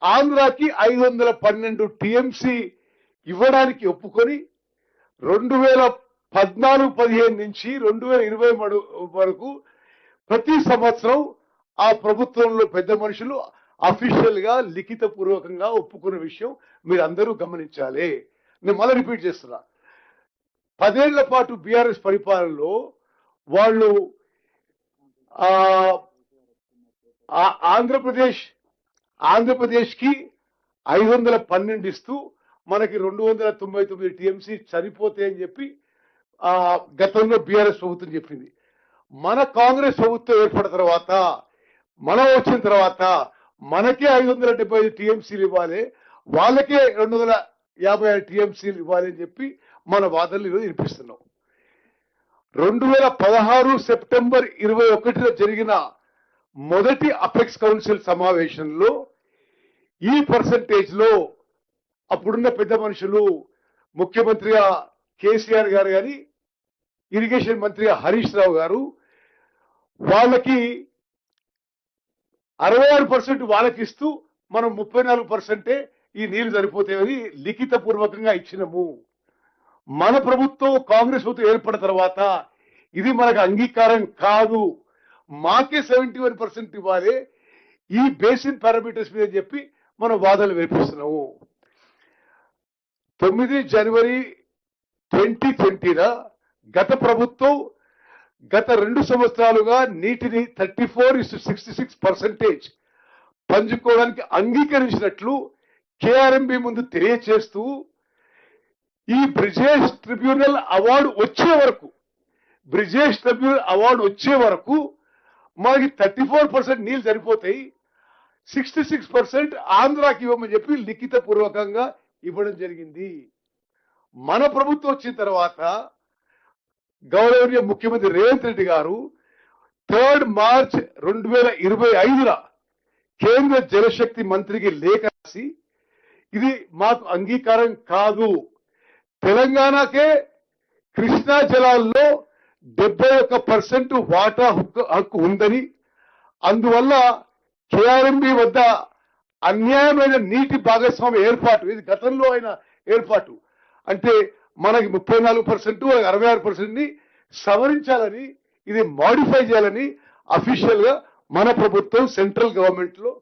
ఆంధ్రాకి 512 టీఎంసీ ఇవ్వడానికి ఒప్పుకొని 2014-15 నుంచి 2023 వరకు ప్రతి సంవత్సరం ఆ ప్రభుత్వంలో పెద్ద మనుషులు అఫీషియల్ గా లిఖిత పూర్వకంగా ఒప్పుకున్న విషయం మీరు అందరూ గమనించాలి. నేను మళ్ళీ రిపీట్ చేస్తున్నా. 10 ఏళ్ల పాటు బీఆర్ఎస్ పరిపాలనలో వాళ్ళు ఆంధ్రప్రదేశ్ కి 512 ఇస్తూ మనకి 299 టీఎంసీ సరిపోతాయని చెప్పి గతంలో బీఆర్ఎస్ ప్రభుత్వం చెప్పింది. మన కాంగ్రెస్ ప్రభుత్వం ఏర్పడిన తర్వాత మనం వచ్చిన తర్వాత మనకే 575 టీఎంసీలు ఇవ్వాలి, వాళ్ళకే 256 టీఎంసీలు ఇవ్వాలి అని చెప్పి మన వాదనలు ఈరోజు వినిపిస్తున్నాం. 2016 సెప్టెంబర్ 21న జరిగిన మొదటి అపెక్స్ కౌన్సిల్ సమావేశంలో ఈ పర్సంటేజ్ లో అప్పుడున్న పెద్ద మనుషులు ముఖ్యమంత్రిగా కేసీఆర్ గారు గాని, ఇరిగేషన్ మంత్రిగా హరీష్ రావు గారు వాళ్ళకి 66% వాళ్ళకి ఇస్తూ మనం 34% ఈ నీళ్లు సరిపోతాయని లిఖిత పూర్వకంగా ఇచ్చినాము. మన ప్రభుత్వం కాంగ్రెస్ ప్రభుత్వం ఏర్పడిన తర్వాత ఇది మనకు అంగీకారం కాదు, మాకే 71% ఇవ్వాలి ఈ బేసిన్ పారామీటర్స్ మీద చెప్పి మనం వాదనలు వినిపిస్తున్నాము. 9 జనవరి 2020 గత ప్రభుత్వం గత 2 సంవత్సరాలుగా నీటిని 34:66% పంచుకోవడానికి అంగీకరించినట్లు కేఆర్ఎంబి ముందు తెలియచేస్తూ ఈ బ్రిజేష్ ట్రిబ్యునల్ అవార్డు వచ్చే వరకు మనకి 34% నీళ్ళు సరిపోతాయి, 66% ఆంధ్రాకి ఇవ్వమని చెప్పి లిఖిత పూర్వకంగా ఇవ్వడం జరిగింది. మన ప్రభుత్వం వచ్చిన తర్వాత గౌరవనీయ ముఖ్యమంత్రి రేవంత్ రెడ్డి గారు 3 మార్చ్ 2025 కేంద్ర జలశక్తి మంత్రికి లేఖ రాసి ఇది మాకు అంగీకారం కాదు, తెలంగాణకే కృష్ణా జలాల్లో 71% వాటా హక్కు ఉందని, అందువల్ల కేఆర్ఎంబి వద్ద అన్యాయమైన నీటి భాగస్వామ్య ఏర్పాటు, ఇది గతంలో అయిన ఏర్పాటు అంటే మనకి 34%, 66% ని సవరించాలని, ఇది మాడిఫై చేయాలని అఫీషియల్ గా మన ప్రభుత్వం సెంట్రల్ గవర్నమెంట్ లో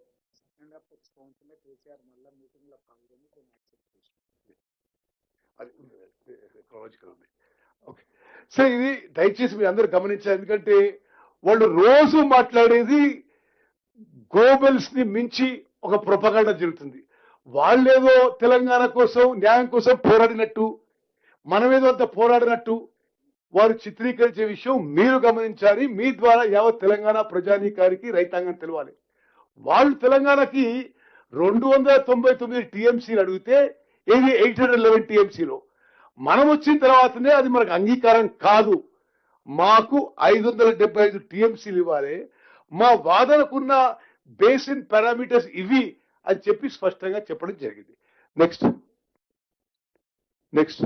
సో ఇది దయచేసి మీరు అందరూ గమనించాలి. ఎందుకంటే వాళ్ళు రోజు మాట్లాడేది గోబెల్స్ ని మించి ఒక ప్రొపగండ జరుగుతుంది. వాళ్ళేదో తెలంగాణ కోసం న్యాయం కోసం పోరాడినట్టు, మనమేదో అంత పోరాడినట్టు వారు చిత్రీకరించే విషయం మీరు గమనించాలి. మీ ద్వారా యావత్ తెలంగాణ ప్రజానీకానికి రైతాంగం తెలవాలి. వాళ్ళు తెలంగాణకి 299 టీఎంసీలు అడిగితే ఇది 811 టీఎంసీలో మనం వచ్చిన తర్వాతనే అది మనకు అంగీకారం కాదు. మాకు 575 టీఎంసీలు ఇవ్వాలి, మా వాదనకున్న బేసిన్ పారామీటర్స్ ఇవి అని చెప్పి స్పష్టంగా చెప్పడం జరిగింది. నెక్స్ట్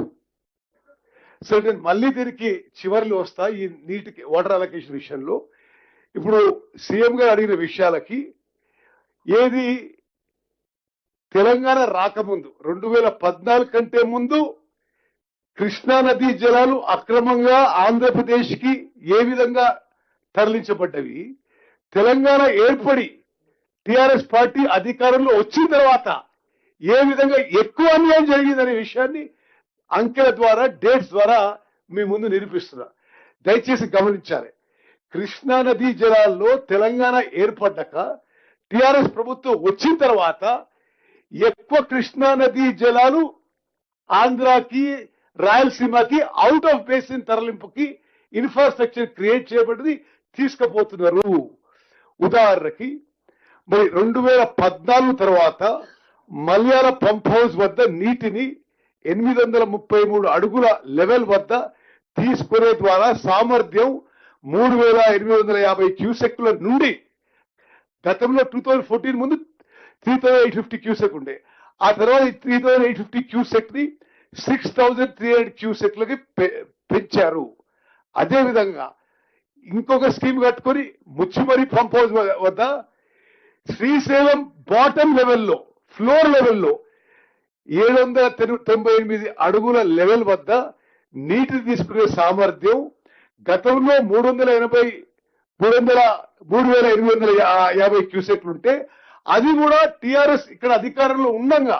సరే, నేను మళ్ళీ దీనికి చివరిలో వస్తా. ఈ నీటికి వాటర్ అలొకేషన్ విషయంలో ఇప్పుడు సీఎం గారు అడిగిన విషయాలకి ఏది తెలంగాణ రాకముందు 2014 కంటే ముందు కృష్ణా నదీ జలాలు అక్రమంగా ఆంధ్రప్రదేశ్ కి ఏ విధంగా తరలించబడ్డవి, తెలంగాణ ఏర్పడి టిఆర్ఎస్ పార్టీ అధికారంలో వచ్చిన తర్వాత ఏ విధంగా ఎక్కువ అన్యాయం జరిగిందనే విషయాన్ని అంకెల ద్వారా డేట్స్ ద్వారా మీ ముందు నిరూపిస్తున్నా. దయచేసి గమనించాలి. కృష్ణా నదీ జలాల్లో తెలంగాణ ఏర్పడ్డాక టిఆర్ఎస్ ప్రభుత్వం వచ్చిన తర్వాత ఎక్కువ కృష్ణా నదీ జలాలు ఆంధ్రాకి రాయలసీమకి అవుట్ ఆఫ్ బేసిన్ తరలింపుకి ఇన్ఫ్రాస్ట్రక్చర్ క్రియేట్ చేయబడింది, తీసుకుపోతున్నారు. ఉదాహరణకి మరి 2014 తర్వాత మల్యాల పంప్ హౌస్ వద్ద నీటిని 833 అడుగుల లెవెల్ వద్ద తీసుకునే ద్వారా సామర్థ్యం 3850 క్యూసెక్ల నుండి గతంలో 2014 ముందు 3850 క్యూసెక్ ఉండే, ఆ తర్వాత 3850 క్యూసెక్ ని 6300 క్యూసెక్లకి పెంచారు. అదేవిధంగా ఇంకొక స్కీమ్ కట్టుకొని ముచ్చిమరి పంప్ హౌస్ వద్ద శ్రీశైలం బాటమ్ లెవెల్లో ఫ్లోర్ లెవెల్లో 798 అడుగుల లెవెల్ వద్ద నీటిని తీసుకునే సామర్థ్యం గతంలో 3850 క్యూసెక్లు ఉంటే అది కూడా టిఆర్ఎస్ ఇక్కడ అధికారంలో ఉండగా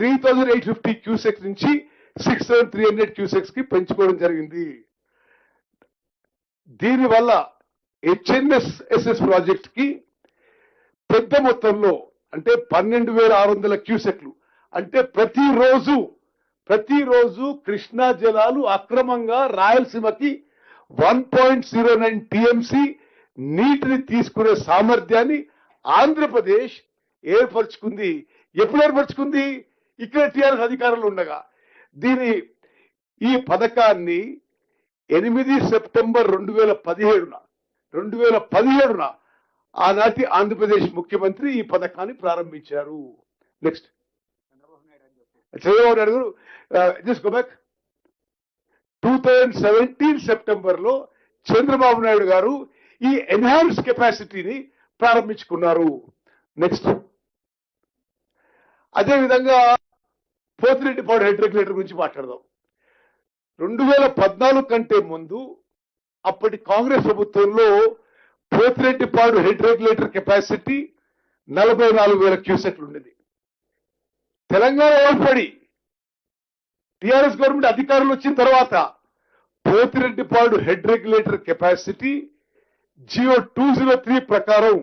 3850 క్యూసెక్స్ నుంచి 6300 క్యూసెక్స్ కి పెంచుకోవడం జరిగింది. దీనివల్ల హెచ్ఎన్ఎస్ఎస్ఎస్ ప్రాజెక్ట్ కి పెద్ద మొత్తంలో అంటే 12600 క్యూసెక్లు అంటే ప్రతిరోజు కృష్ణా జలాలు అక్రమంగా రాయలసీమకి 1.09 టీఎంసీ నీటిని తీసుకునే సామర్థ్యాన్ని ఆంధ్రప్రదేశ్ ఏర్పరచుకుంది. ఎప్పుడు ఏర్పరచుకుంది? ఇక్కడ టిఆర్ఎస్ అధికారంలో ఉండగా. ఈ పథకాన్ని 8 సెప్టెంబర్ 2017 ఆనాటి ఆంధ్రప్రదేశ్ ముఖ్యమంత్రి ఈ పథకాన్ని ప్రారంభించారు. నెక్స్ట్ చంద్రబాబు నాయుడు గారు జస్ట్ గో బ్యాక్ 2017 సెప్టెంబర్ లో చంద్రబాబు నాయుడు గారు ఈ ఎన్హాన్స్ కెపాసిటీని ప్రారంభించుకున్నారు. నెక్స్ట్ అదేవిధంగా పోతిరెడ్డిపాడు హెడ్ రెగ్యులేటర్ గురించి మాట్లాడదాం. 2014 కంటే ముందు అప్పటి కాంగ్రెస్ ప్రభుత్వంలో పోతిరెడ్డిపాడు హెడ్ రెగ్యులేటర్ కెపాసిటీ 44,000 క్యూసెక్లు ఉండేది. తెలంగాణ ఏర్పడి టిఆర్ఎస్ గవర్నమెంట్ అధికారంలో వచ్చిన తర్వాత Pothireddypadu head regulator capacity GO 203 ప్రకారం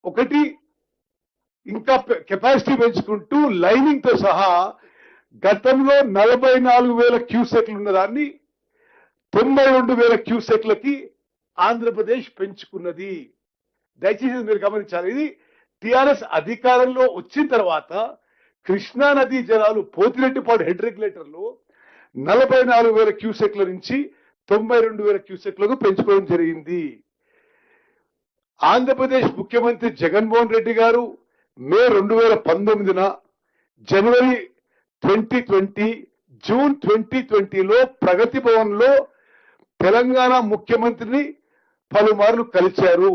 ఒకటి ఇంకా కెపాసిటీ పెంచుకుంటూ లైనింగ్ తో సహా గతంలో 44,000 క్యూసెక్లు ఉన్నదాన్ని 92,000 క్యూసెక్లకి ఆంధ్రప్రదేశ్ పెంచుకున్నది. దయచేసి మీరు గమనించాలి. ఇది టిఆర్ఎస్ అధికారంలో వచ్చిన తర్వాత కృష్ణా నదీ జలాలు పోతిరెడ్డిపాడు హెడ్ రెగ్యులేటర్ లో 44,000 క్యూసెక్ల నుంచి 92,000 క్యూసెక్లకు పెంచుకోవడం జరిగింది. ఆంధ్రప్రదేశ్ ముఖ్యమంత్రి జగన్మోహన్ రెడ్డి గారు మే 2019 జనవరి 2020 జూన్ 2020లో ప్రగతి భవన్ లో తెలంగాణ ముఖ్యమంత్రిని పలుమార్లు కలిశారు.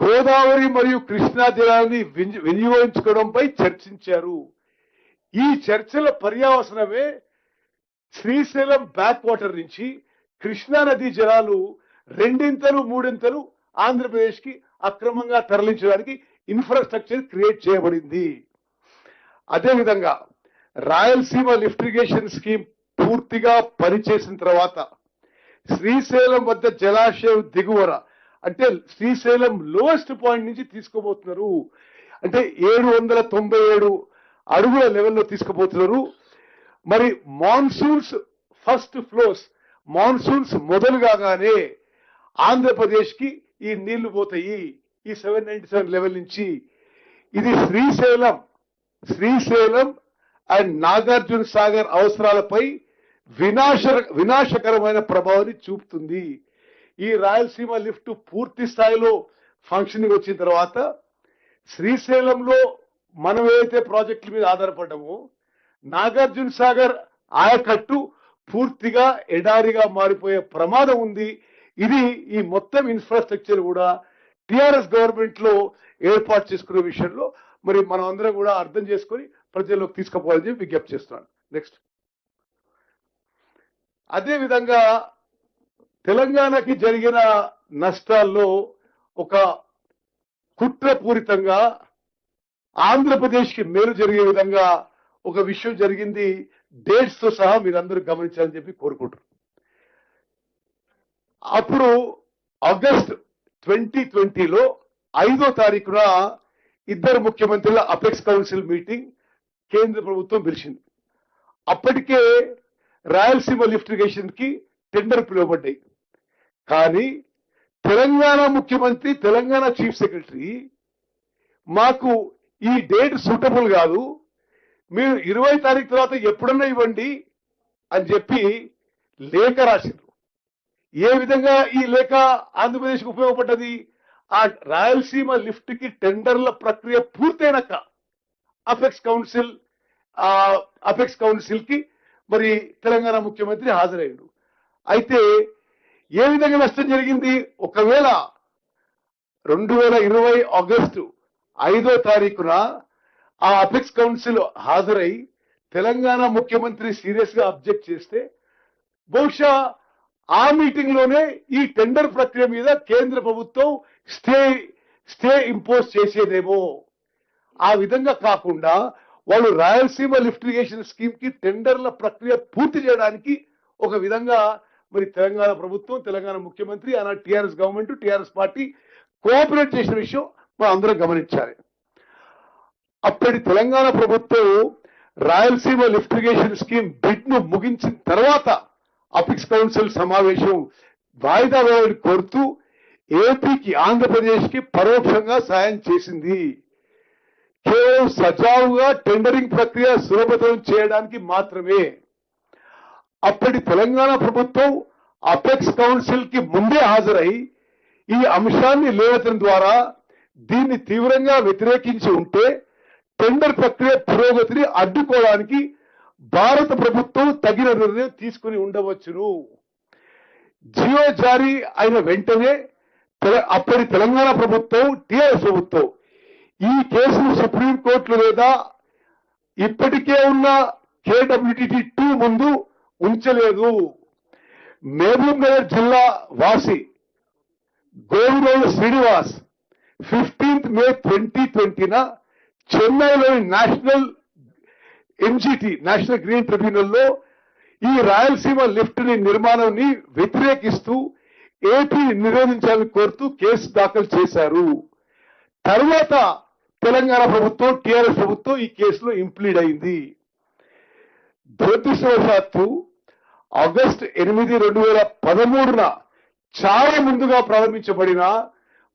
గోదావరి మరియు కృష్ణా జలాన్ని వినియోగించుకోవడంపై చర్చించారు. ఈ చర్చల పర్యవసనమే శ్రీశైలం బ్యాక్ వాటర్ నుంచి కృష్ణా నదీ జలాలు 2-3 ఆంధ్రప్రదేశ్ కి అక్రమంగా తరలించడానికి ఇన్ఫ్రాస్ట్రక్చర్ క్రియేట్ చేయబడింది. అదేవిధంగా రాయలసీమ లిఫ్ట్ ఇరిగేషన్ స్కీమ్ పూర్తిగా పనిచేసిన తర్వాత శ్రీశైలం వద్ద జలాశయం దిగువన అంటే శ్రీశైలం లోయెస్ట్ పాయింట్ నుంచి తీసుకోబోతున్నారు. అంటే 797 అడుగుల లెవెల్లో తీసుకుపోతున్నారు. మరి మాన్సూన్స్ ఫస్ట్ ఫ్లోస్, మాన్సూన్స్ మొదలు కాగానే ఆంధ్రప్రదేశ్ కి ఈ నీళ్లు పోతాయి. ఈ 797 లెవెల్ నుంచి ఇది శ్రీశైలం అండ్ నాగార్జున సాగర్ అవసరాలపై వినాశకరమైన ప్రభావాన్ని చూపుతుంది. ఈ రాయలసీమ లిఫ్ట్ పూర్తి స్థాయిలో ఫంక్షనింగ్ వచ్చిన తర్వాత శ్రీశైలంలో మనం ఏదైతే ప్రాజెక్టుల మీద ఆధారపడ్డామో నాగార్జున సాగర్ ఆయకట్టు పూర్తిగా ఎడారిగా మారిపోయే ప్రమాదం ఉంది. ఇది ఈ మొత్తం ఇన్ఫ్రాస్ట్రక్చర్ కూడా టిఆర్ఎస్ గవర్నమెంట్ లో ఏర్పాటు చేసుకునే విషయంలో మరి మనం అందరం కూడా అర్థం చేసుకొని ప్రజల్లోకి తీసుకుపోవాలని చెప్పి విజ్ఞప్తి చేస్తున్నాను. నెక్స్ట్, అదే విధంగా తెలంగాణకి జరిగిన నష్టాల్లో ఒక కుట్రపూరితంగా ఆంధ్రప్రదేశ్ కి మేలు జరిగే విధంగా ఒక విషయం జరిగింది. డేట్స్ తో సహా మీరందరూ గమనించాలని చెప్పి కోరుకుంటున్నారు. అప్పుడు ఆగస్ట్ 2020లో 5వ తారీఖున ఇద్దరు ముఖ్యమంత్రుల అపెక్స్ కౌన్సిల్ మీటింగ్ కేంద్ర ప్రభుత్వం పిలిచింది. అప్పటికే రాయలసీమ లిఫ్ట్ ఇరిగేషన్ కి టెండర్ పిలువబడ్డాయి. కానీ తెలంగాణ ముఖ్యమంత్రి, తెలంగాణ చీఫ్ సెక్రటరీ మాకు ఈ డేట్ సూటబుల్ కాదు, మీరు 20 తారీఖు తర్వాత ఎప్పుడన్నా ఇవ్వండి అని చెప్పి లేఖ రాశారు. ఏ విధంగా ఈ లేఖ ఆంధ్రప్రదేశ్కి ఉపయోగపడ్డది? ఆ రాయలసీమ లిఫ్ట్ కి టెండర్ల ప్రక్రియ పూర్తయినాక అపెక్స్ కౌన్సిల్ కి మరి తెలంగాణ ముఖ్యమంత్రి హాజరయ్యాడు. అయితే ఏ విధంగా నష్టం జరిగింది? ఒకవేళ 2020 ఆగస్టు 5వ తారీఖున ఆ అపెక్స్ కౌన్సిల్ హాజరై తెలంగాణ ముఖ్యమంత్రి సీరియస్ గా అబ్జెక్ట్ చేస్తే బహుశా ఆ మీటింగ్ లోనే ఈ టెండర్ ప్రక్రియ మీద కేంద్ర ప్రభుత్వం స్టే ఇంపోజ్ చేసేదేమో. ఆ విధంగా కాకుండా వాళ్ళు రాయలసీమ లిఫ్ట్ ఇరిగేషన్ స్కీమ్ కి టెండర్ల ప్రక్రియ పూర్తి చేయడానికి ఒక విధంగా మరి తెలంగాణ ప్రభుత్వం, తెలంగాణ ముఖ్యమంత్రి, ఆనాడు TRS government, TRS party cooperate చేసిన విషయం మనం అందరం గమనించాలి. అప్పటి తెలంగాణ ప్రభుత్వం Rayalaseema lift irrigation scheme bid ను ముగించిన తర్వాత అపెక్స్ కౌన్సిల్ సమావేశం వాయిదా వేయాలని కోరుతూ ఏపీకి, ఆంధ్రప్రదేశ్ కి పరోక్షంగా సాయం చేసింది. కేవలం సజావుగా టెండరింగ్ ప్రక్రియ సులభతరం చేయడానికి మాత్రమే. అప్పటి తెలంగాణ ప్రభుత్వం అపెక్స్ కౌన్సిల్ కి ముందే హాజరై ఈ అంశాన్ని లేవనెత్తడం ద్వారా దీన్ని తీవ్రంగా వ్యతిరేకించి ఉంటే టెండర్ ప్రక్రియ పురోగతిని అడ్డుకోవడానికి భారత ప్రభుత్వం తగిన నిర్ణయం తీసుకుని ఉండవచ్చును. జియో జారీ అయిన వెంటనే అప్పటి తెలంగాణ ప్రభుత్వం, టిఆర్ఎస్ ప్రభుత్వం ఈ కేసును సుప్రీంకోర్టులో లేదా ఇప్పటికే ఉన్న KWTT 2 ముందు ఉంచలేదు. మహబూబ్ నగర్ జిల్లా వాసి గోవిరోలు శ్రీనివాస్ 15th మే 2020న చెన్నైలోని నేషనల్ గ్రీన్ ట్రిబ్యునల్లో ఈ రాయలసీమ లిఫ్ట్ నిర్మాణాన్ని వ్యతిరేకిస్తూ ఏపీ నిరోధించాలని కోరుతూ కేసు దాఖలు చేశారు. తర్వాత తెలంగాణ ప్రభుత్వం, టిఆర్ఎస్ ప్రభుత్వం ఈ కేసులో ఇంప్లీడ్ అయింది. దురదృష్టవశాత్తు ఆగస్టు 8, 2013న చాలా ముందుగా ప్రారంభించబడిన,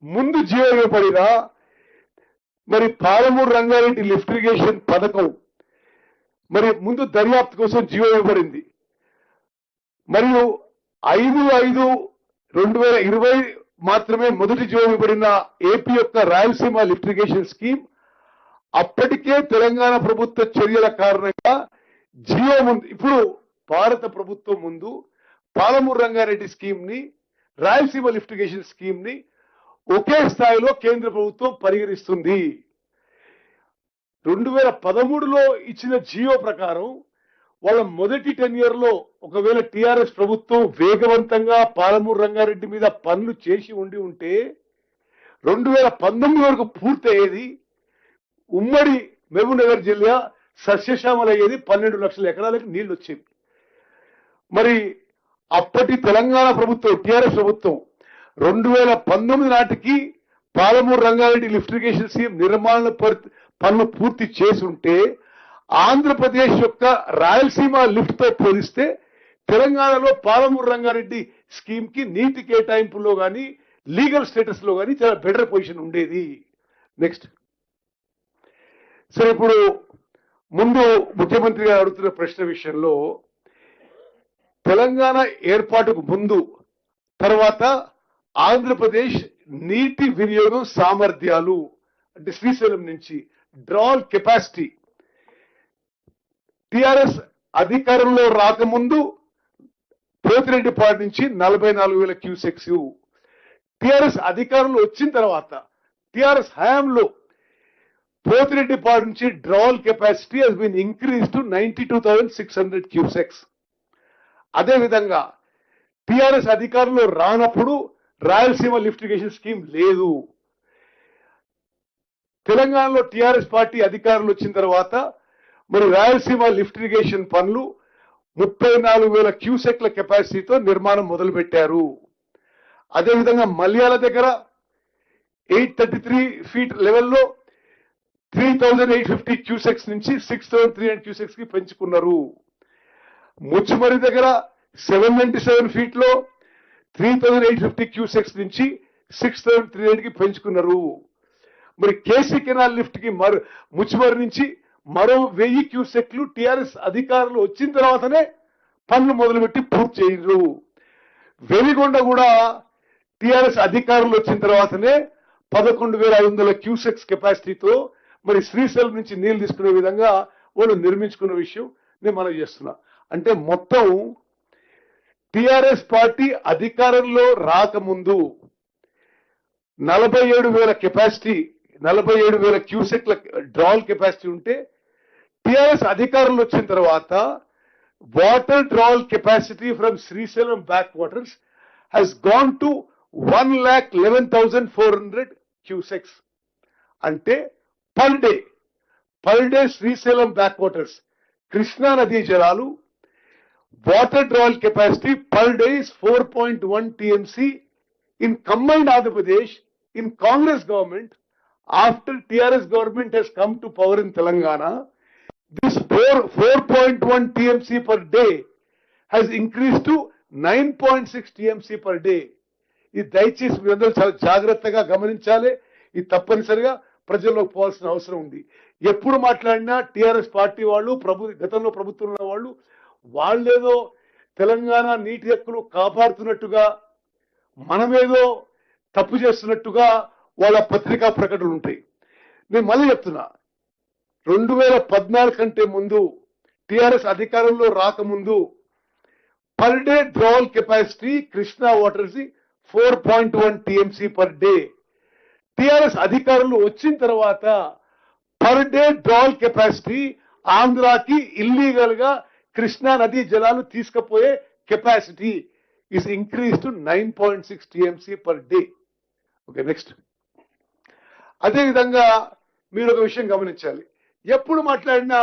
ముందు జియో ఇవ్వబడిన మరి పాలమూరు రంగారెడ్డి లిఫ్ట్ ఇరిగేషన్ పథకం మరి ముందు దర్యాప్తు కోసం జియో ఇవ్వబడింది. మరియు 5/5/2020 మాత్రమే మొదటి జియో ఇవ్వబడిన ఏపీ యొక్క రాయలసీమ లిఫ్ట్ ఇరిగేషన్ స్కీమ్ అప్పటికే తెలంగాణ ప్రభుత్వ చర్యల కారణంగా జియో ముందు, ఇప్పుడు భారత ప్రభుత్వం ముందు పాలమూరు రంగారెడ్డి స్కీమ్ ని, రాయలసీమ లిఫ్ట్ ఇరిగేషన్ స్కీమ్ ని ఒకే స్థాయిలో కేంద్ర ప్రభుత్వం పరిగణిస్తుంది. 2013లో ఇచ్చిన జియో ప్రకారం వాళ్ళ మొదటి 10 years లో ఒకవేళ టిఆర్ఎస్ ప్రభుత్వం వేగవంతంగా పాలమూరు రంగారెడ్డి మీద పనులు చేసి ఉంటే 2019 వరకు పూర్తయ్యేది. ఉమ్మడి మహబూబ్ నగర్ జిల్లా సస్యశ్యామలయ్యేది, 12 లక్షల ఎకరాలకు నీళ్లు వచ్చేవి. మరి అప్పటి తెలంగాణ ప్రభుత్వం, టిఆర్ఎస్ ప్రభుత్వం 2019 నాటికి Palamuru Rangareddy lift irrigation scheme నిర్మాణ పనులు పూర్తి చేసి ఉంటే ఆంధ్రప్రదేశ్ యొక్క రాయలసీమ లిఫ్ట్ తో పోలిస్తే తెలంగాణలో పాలమూరు రంగారెడ్డి స్కీమ్ కి నీటి కేటాయింపులో కానీ లీగల్ స్టేటస్ లో కానీ చాలా బెటర్ పొజిషన్ ఉండేది. నెక్స్ట్ సరే, ఇప్పుడు ముందు ముఖ్యమంత్రి గారు అడుగుతున్న ప్రశ్న విషయంలో తెలంగాణ ఏర్పాటుకు ముందు తర్వాత ఆంధ్రప్రదేశ్ నీటి వినియోగం సామర్థ్యాలు అంటే శ్రీశైలం నుంచి డ్రాల్ కెపాసిటీ టిఆర్ఎస్ అధికారంలో రాకముందు పోతిరెడ్డిపాడు నుంచి 44,000 క్యూసెక్స్, టిఆర్ఎస్ అధికారంలో వచ్చిన తర్వాత టిఆర్ఎస్ హయాంలో పోతిరెడ్డిపాడు నుంచి drawal capacity has been increase to 92,600 cusecs. అదేవిధంగా టిఆర్ఎస్ అధికారంలో రానప్పుడు రాయలసీమ లిఫ్ట్ ఇరిగేషన్ స్కీమ్ లేదు. తెలంగాణలో టిఆర్ఎస్ పార్టీ అధికారంలో వచ్చిన తర్వాత మరి రాయలసీమ లిఫ్ట్ ఇరిగేషన్ పనులు 34,000 క్యూసెక్ల కెపాసిటీతో నిర్మాణం మొదలుపెట్టారు. అదేవిధంగా మల్యాల దగ్గర 833 ఫీట్ లెవెల్లో 3,850 క్యూసెక్స్ నుంచి 6,300 క్యూసెక్స్ కి పెంచుకున్నారు. ముచ్చుమరి దగ్గర 797 ఫీట్ లో 3,850 క్యూసెక్స్ నుంచి 6,300 కి పెంచుకున్నారు. మరి కేసీ కెనాల్ లిఫ్ట్ కి ముచ్చుమరి నుంచి మరో 1000 క్యూసెక్లు టిఆర్ఎస్ అధికారులు వచ్చిన తర్వాతనే పనులు మొదలుపెట్టి పూర్తి చేయరు. వెలిగొండ కూడా టిఆర్ఎస్ అధికారులు వచ్చిన తర్వాతనే 11,500 క్యూసెక్స్ కెపాసిటీతో మరి శ్రీశైలం నుంచి నీళ్లు తీసుకునే విధంగా వాళ్ళు నిర్మించుకున్న విషయం నేను మనం చేస్తున్నా. అంటే మొత్తం టిఆర్ఎస్ పార్టీ అధికారంలో రాకముందు 47,000 కెపాసిటీ 47,000 క్యూసెక్ల డ్రాల్ కెపాసిటీ ఉంటే టిఆర్ఎస్ అధికారంలో వచ్చిన తర్వాత water drawal capacity from Srisailam back waters has gone to 1,11,400 cusecs. అంటే per day Srisailam back waters Krishna నదీ జలాలు water drawal capacity per day is 4.1 TMC in combined Andhra Pradesh in Congress government. After TRS government has come to power in Telangana, this 4.1 TMC per day has increased to 9.6 TMC per day. ఇది దయచేసి మీరందరూ చాలా జాగ్రత్తగా గమనించాలి. ఇది తప్పనిసరిగా ప్రజల్లోకి పోవాల్సిన అవసరం ఉంది. ఎప్పుడు మాట్లాడినా టిఆర్ఎస్ పార్టీ వాళ్ళు గతంలో ప్రభుత్వంలో ఉన్న వాళ్ళు వాళ్ళేదో తెలంగాణ నీటి హక్కులు కాపాడుతున్నట్టుగా మనమేదో తప్పు చేస్తున్నట్టుగా వాళ్ళ పత్రికా ప్రకటనలు ఉంటాయి. నేను మళ్ళీ చెప్తున్నా, 2014 కంటే ముందు టిఆర్ఎస్ అధికారంలో రాకముందు per day drawal capacity Krishna waters 4.1 TMC per day. TRS అధికారంలో వచ్చిన తర్వాత పర్ డే డ్రాల్ కెపాసిటీ ఆంధ్రాకి ఇల్లీగల్ గా కృష్ణా నదీ జలాలు తీసుకుపోయే capacity is increased to 9.6 TMC per day. Okay, next. అదేవిధంగా మీరు ఒక విషయం గమనించాలి. ఎప్పుడు మాట్లాడినా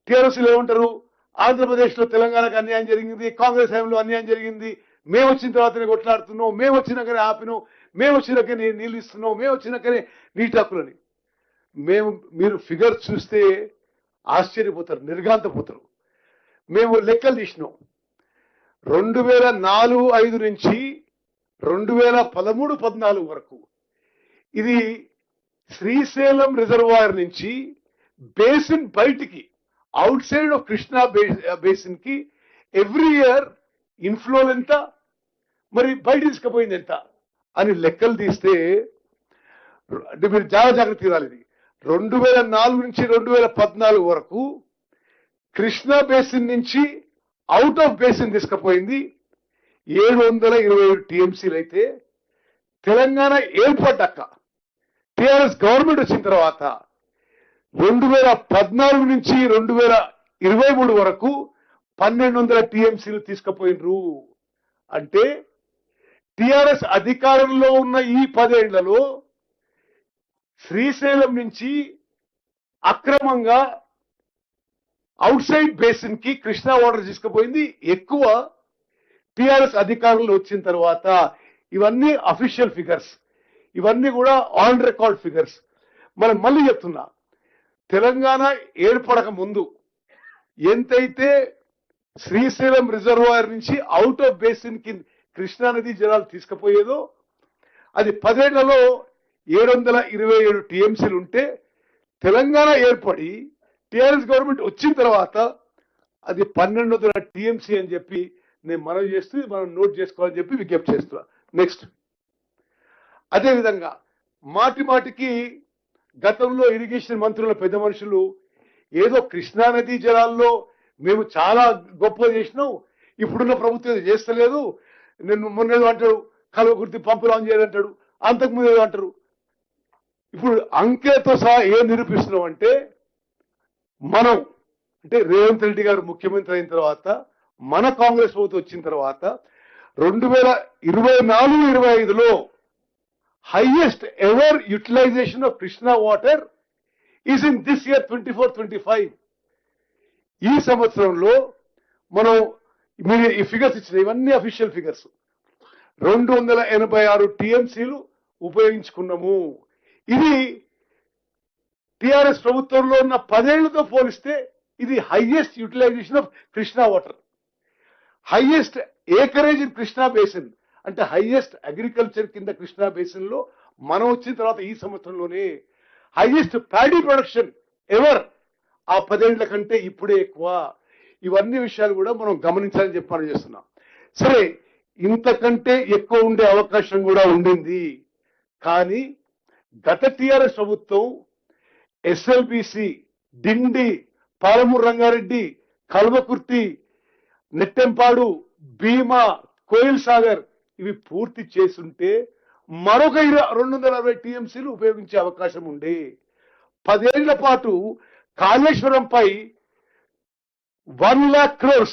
టీఆర్ఎస్లు ఏమంటారు, ఆంధ్రప్రదేశ్లో తెలంగాణకు అన్యాయం జరిగింది, కాంగ్రెస్ హయాంలో అన్యాయం జరిగింది, మేము వచ్చిన తర్వాతనే కొట్లాడుతున్నాం, మేము వచ్చినాకనే ఆపినాం, మేము వచ్చినాకనే నీళ్ళు ఇస్తున్నాం, మేము వచ్చినాకనే నీటి హక్కులని. మీరు ఫిగర్స్ చూస్తే ఆశ్చర్యపోతారు, నిర్ఘాంతపోతారు. మేము లెక్కలు తీసినాం. 2004-05 నుంచి 2013-14 వరకు ఇది శ్రీశైలం రిజర్వాయర్ నుంచి బేసిన్ బయటికి out side of Krishna basin కి ఎవ్రీ ఇయర్ ఇన్ఫ్లో ఎంత, మరి బయట తీసుకుపోయింది ఎంత అని లెక్కలు తీస్తే అంటే మీరు జాగ్రత్త తీరాలి. ఇది 2004 నుంచి 2014 వరకు కృష్ణా బేసిన్ నుంచి అవుట్ ఆఫ్ బేసిన్ తీసుకుపోయింది 727 టీఎంసీలు అయితే తెలంగాణ ఏర్పడ్డాక టిఆర్ఎస్ గవర్నమెంట్ వచ్చిన తర్వాత 2014 నుంచి 2023 వరకు 1,200 టీఎంసీలు తీసుకుపోయినరు. అంటే టిఆర్ఎస్ అధికారంలో ఉన్న ఈ 10 ఏళ్లలో శ్రీశైలం నుంచి అక్రమంగా అవుట్ సైడ్ బేసిన్ కి కృష్ణా వాటర్ తీసుకుపోయింది ఎక్కువ టిఆర్ఎస్ అధికారంలో వచ్చిన తర్వాత. ఇవన్నీ అఫీషియల్ ఫిగర్స్, ఇవన్నీ కూడా ఆన్ రికార్డ్ ఫిగర్స్. మనం మళ్ళీ చెప్తున్నా, తెలంగాణ ఏర్పడక ముందు ఎంతైతే శ్రీశైలం రిజర్వాయర్ నుంచి అవుట్ ఆఫ్ బేసిన్ కి కృష్ణానది జలాలు తీసుకుపోయేదో అది 10 ఏళ్లలో 727 టీఎంసీలు ఉంటే, తెలంగాణ ఏర్పడి టిఆర్ఎస్ గవర్నమెంట్ వచ్చిన తర్వాత అది 1200 టీఎంసీ అని చెప్పి నేను మనవి చేస్తూ మనం నోట్ చేసుకోవాలని చెప్పి విజ్ఞప్తి చేస్తున్నా. నెక్స్ట్, అదేవిధంగా మాటి మాటికి గతంలో ఇరిగేషన్ మంత్రుల పెద్ద మనుషులు ఏదో కృష్ణానదీ జలాల్లో మేము చాలా గొప్ప చేసినాం, ఇప్పుడున్న ప్రభుత్వం ఇది చేస్తలేదు, నేను మొన్న అంటాడు కల్వకుర్తి పంపులు ఆన్ చేయాలంటాడు, అంతకుముందు ఏదో అంటారు. ఇప్పుడు అంకెలతో సహా ఏం నిరూపిస్తున్నాం అంటే, మనం అంటే రేవంత్ రెడ్డి గారు ముఖ్యమంత్రి అయిన తర్వాత, మన కాంగ్రెస్ ప్రభుత్వం వచ్చిన తర్వాత 2024-25లో highest ever utilisation of Krishna water is in this year 24-25. ఈ సంవత్సరంలో మనం మీరు ఈ ఫిగర్స్ ఇచ్చిన ఇవన్నీ అఫీషియల్ ఫిగర్స్, 286 టీఎంసీలు ఉపయోగించుకున్నాము. ఇది టిఆర్ఎస్ ప్రభుత్వంలో ఉన్న 10 ఏళ్లతో పోలిస్తే ఇది highest utilization of Krishna water, highest acreage in Krishna basin, అంటే హైయెస్ట్ అగ్రికల్చర్ కింద కృష్ణా బేసిన్ లో మనం వచ్చిన తర్వాత ఈ సంవత్సరంలోనే హైయెస్ట్ ప్యాడీ ప్రొడక్షన్ ఎవర్, ఆ 10 ఏళ్ల కంటే ఇప్పుడే ఎక్కువ. ఇవన్నీ విషయాలు కూడా మనం గమనించాలని చెప్పి చేస్తున్నాం. సరే, ఇంతకంటే ఎక్కువ ఉండే అవకాశం కూడా ఉండింది, కానీ గత టిఆర్ఎస్ ప్రభుత్వం ఎస్ఎల్బిసి, డిండి, పాలమూరు రంగారెడ్డి, కల్వకుర్తి, నెట్టెంపాడు, భీమా, కోయిల్ సాగర్ ఇవి పూర్తి చేసుంటే మరొక 260 టీఎంసీలు ఉపయోగించే అవకాశం ఉండే. 10 ఏళ్ల పాటు కాళేశ్వరంపై 1 lakh crores,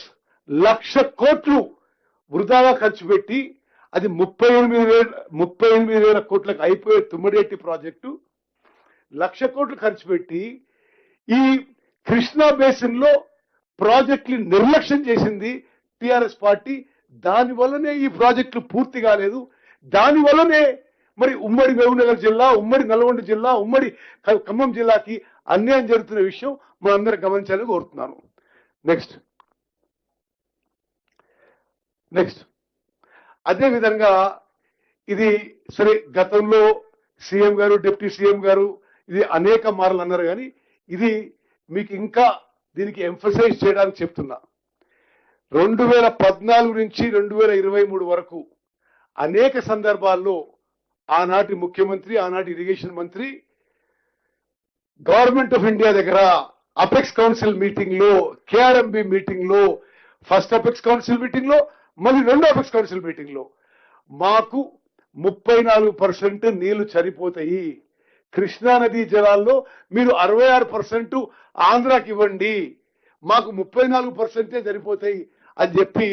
1,00,000 కోట్లు వృధాగా ఖర్చు పెట్టి అది 38,000 కోట్లకు అయిపోయే తుమ్మడేటి ప్రాజెక్టు 1,00,000 కోట్లు ఖర్చు పెట్టి ఈ కృష్ణా బేసిన్ లో ప్రాజెక్టులు నిర్లక్ష్యం చేసింది టిఆర్ఎస్ పార్టీ. దానివల్లనే ఈ ప్రాజెక్టులు పూర్తి కాలేదు. దానివల్లనే మరి ఉమ్మడి మహబూబ్నగర్ జిల్లా, ఉమ్మడి నల్గొండ జిల్లా, ఉమ్మడి ఖమ్మం జిల్లాకి అన్యాయం జరుగుతున్న విషయం మనందరం గమనించాలని కోరుతున్నాను. నెక్స్ట్ అదే విధంగా ఇది సరే, గతంలో సీఎం గారు, డిప్యూటీ సీఎం గారు ఇది అనేక మార్లు అన్నారు, కానీ ఇది మీకు ఇంకా దీనికి ఎంఫసైజ్ చేయడానికి చెప్తున్నా. 2014 నుంచి 2023 వరకు అనేక సందర్భాల్లో ఆనాటి ముఖ్యమంత్రి, ఆనాటి ఇరిగేషన్ మంత్రి గవర్నమెంట్ ఆఫ్ ఇండియా దగ్గర అపెక్స్ కౌన్సిల్ మీటింగ్ లో, కేఆర్ఎంబి మీటింగ్ లో, ఫస్ట్ అపెక్స్ కౌన్సిల్ మీటింగ్ లో, మళ్ళీ రెండో అపెక్స్ కౌన్సిల్ మీటింగ్ లో మాకు 34% నీళ్లు సరిపోతాయి, కృష్ణానదీ జలాల్లో మీరు 66% ఆంధ్రాకి ఇవ్వండి, మాకు 34% సరిపోతాయి అని చెప్పి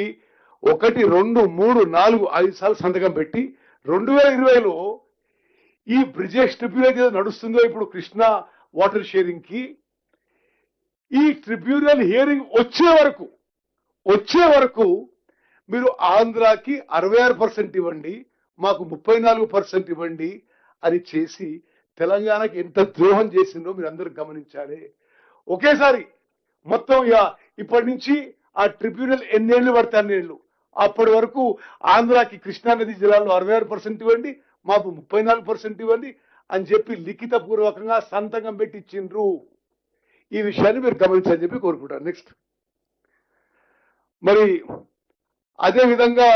1, 2, 3, 4, 5 సార్లు సంతకం పెట్టి 2020లో ఈ బ్రిజేష్ ట్రిబ్యునల్ ఏదో నడుస్తుందో ఇప్పుడు కృష్ణా వాటర్ షేరింగ్ కి, ఈ ట్రిబ్యునల్ హియరింగ్ వచ్చే వరకు మీరు ఆంధ్రాకి 66% ఇవ్వండి, మాకు 34% ఇవ్వండి అని చేసి తెలంగాణకి ఎంత ద్రోహం చేసిందో మీరు అందరూ గమనించాలి. ఒకేసారి మొత్తం ఇప్పటి నుంచి ఆ ట్రిబ్యునల్ ఎన్నేళ్లు పడితే అన్నేళ్లు, అప్పటి వరకు ఆంధ్రాకి కృష్ణానది జిల్లాలో 66% ఇవ్వండి, మాకు 34% ఇవ్వండి అని చెప్పి లిఖిత పూర్వకంగా సంతకం పెట్టి ఇచ్చిండ్రు. ఈ విషయాన్ని మీరు గమనించాలని చెప్పి కోరుకుంటారు. నెక్స్ట్, మరి అదే విధంగా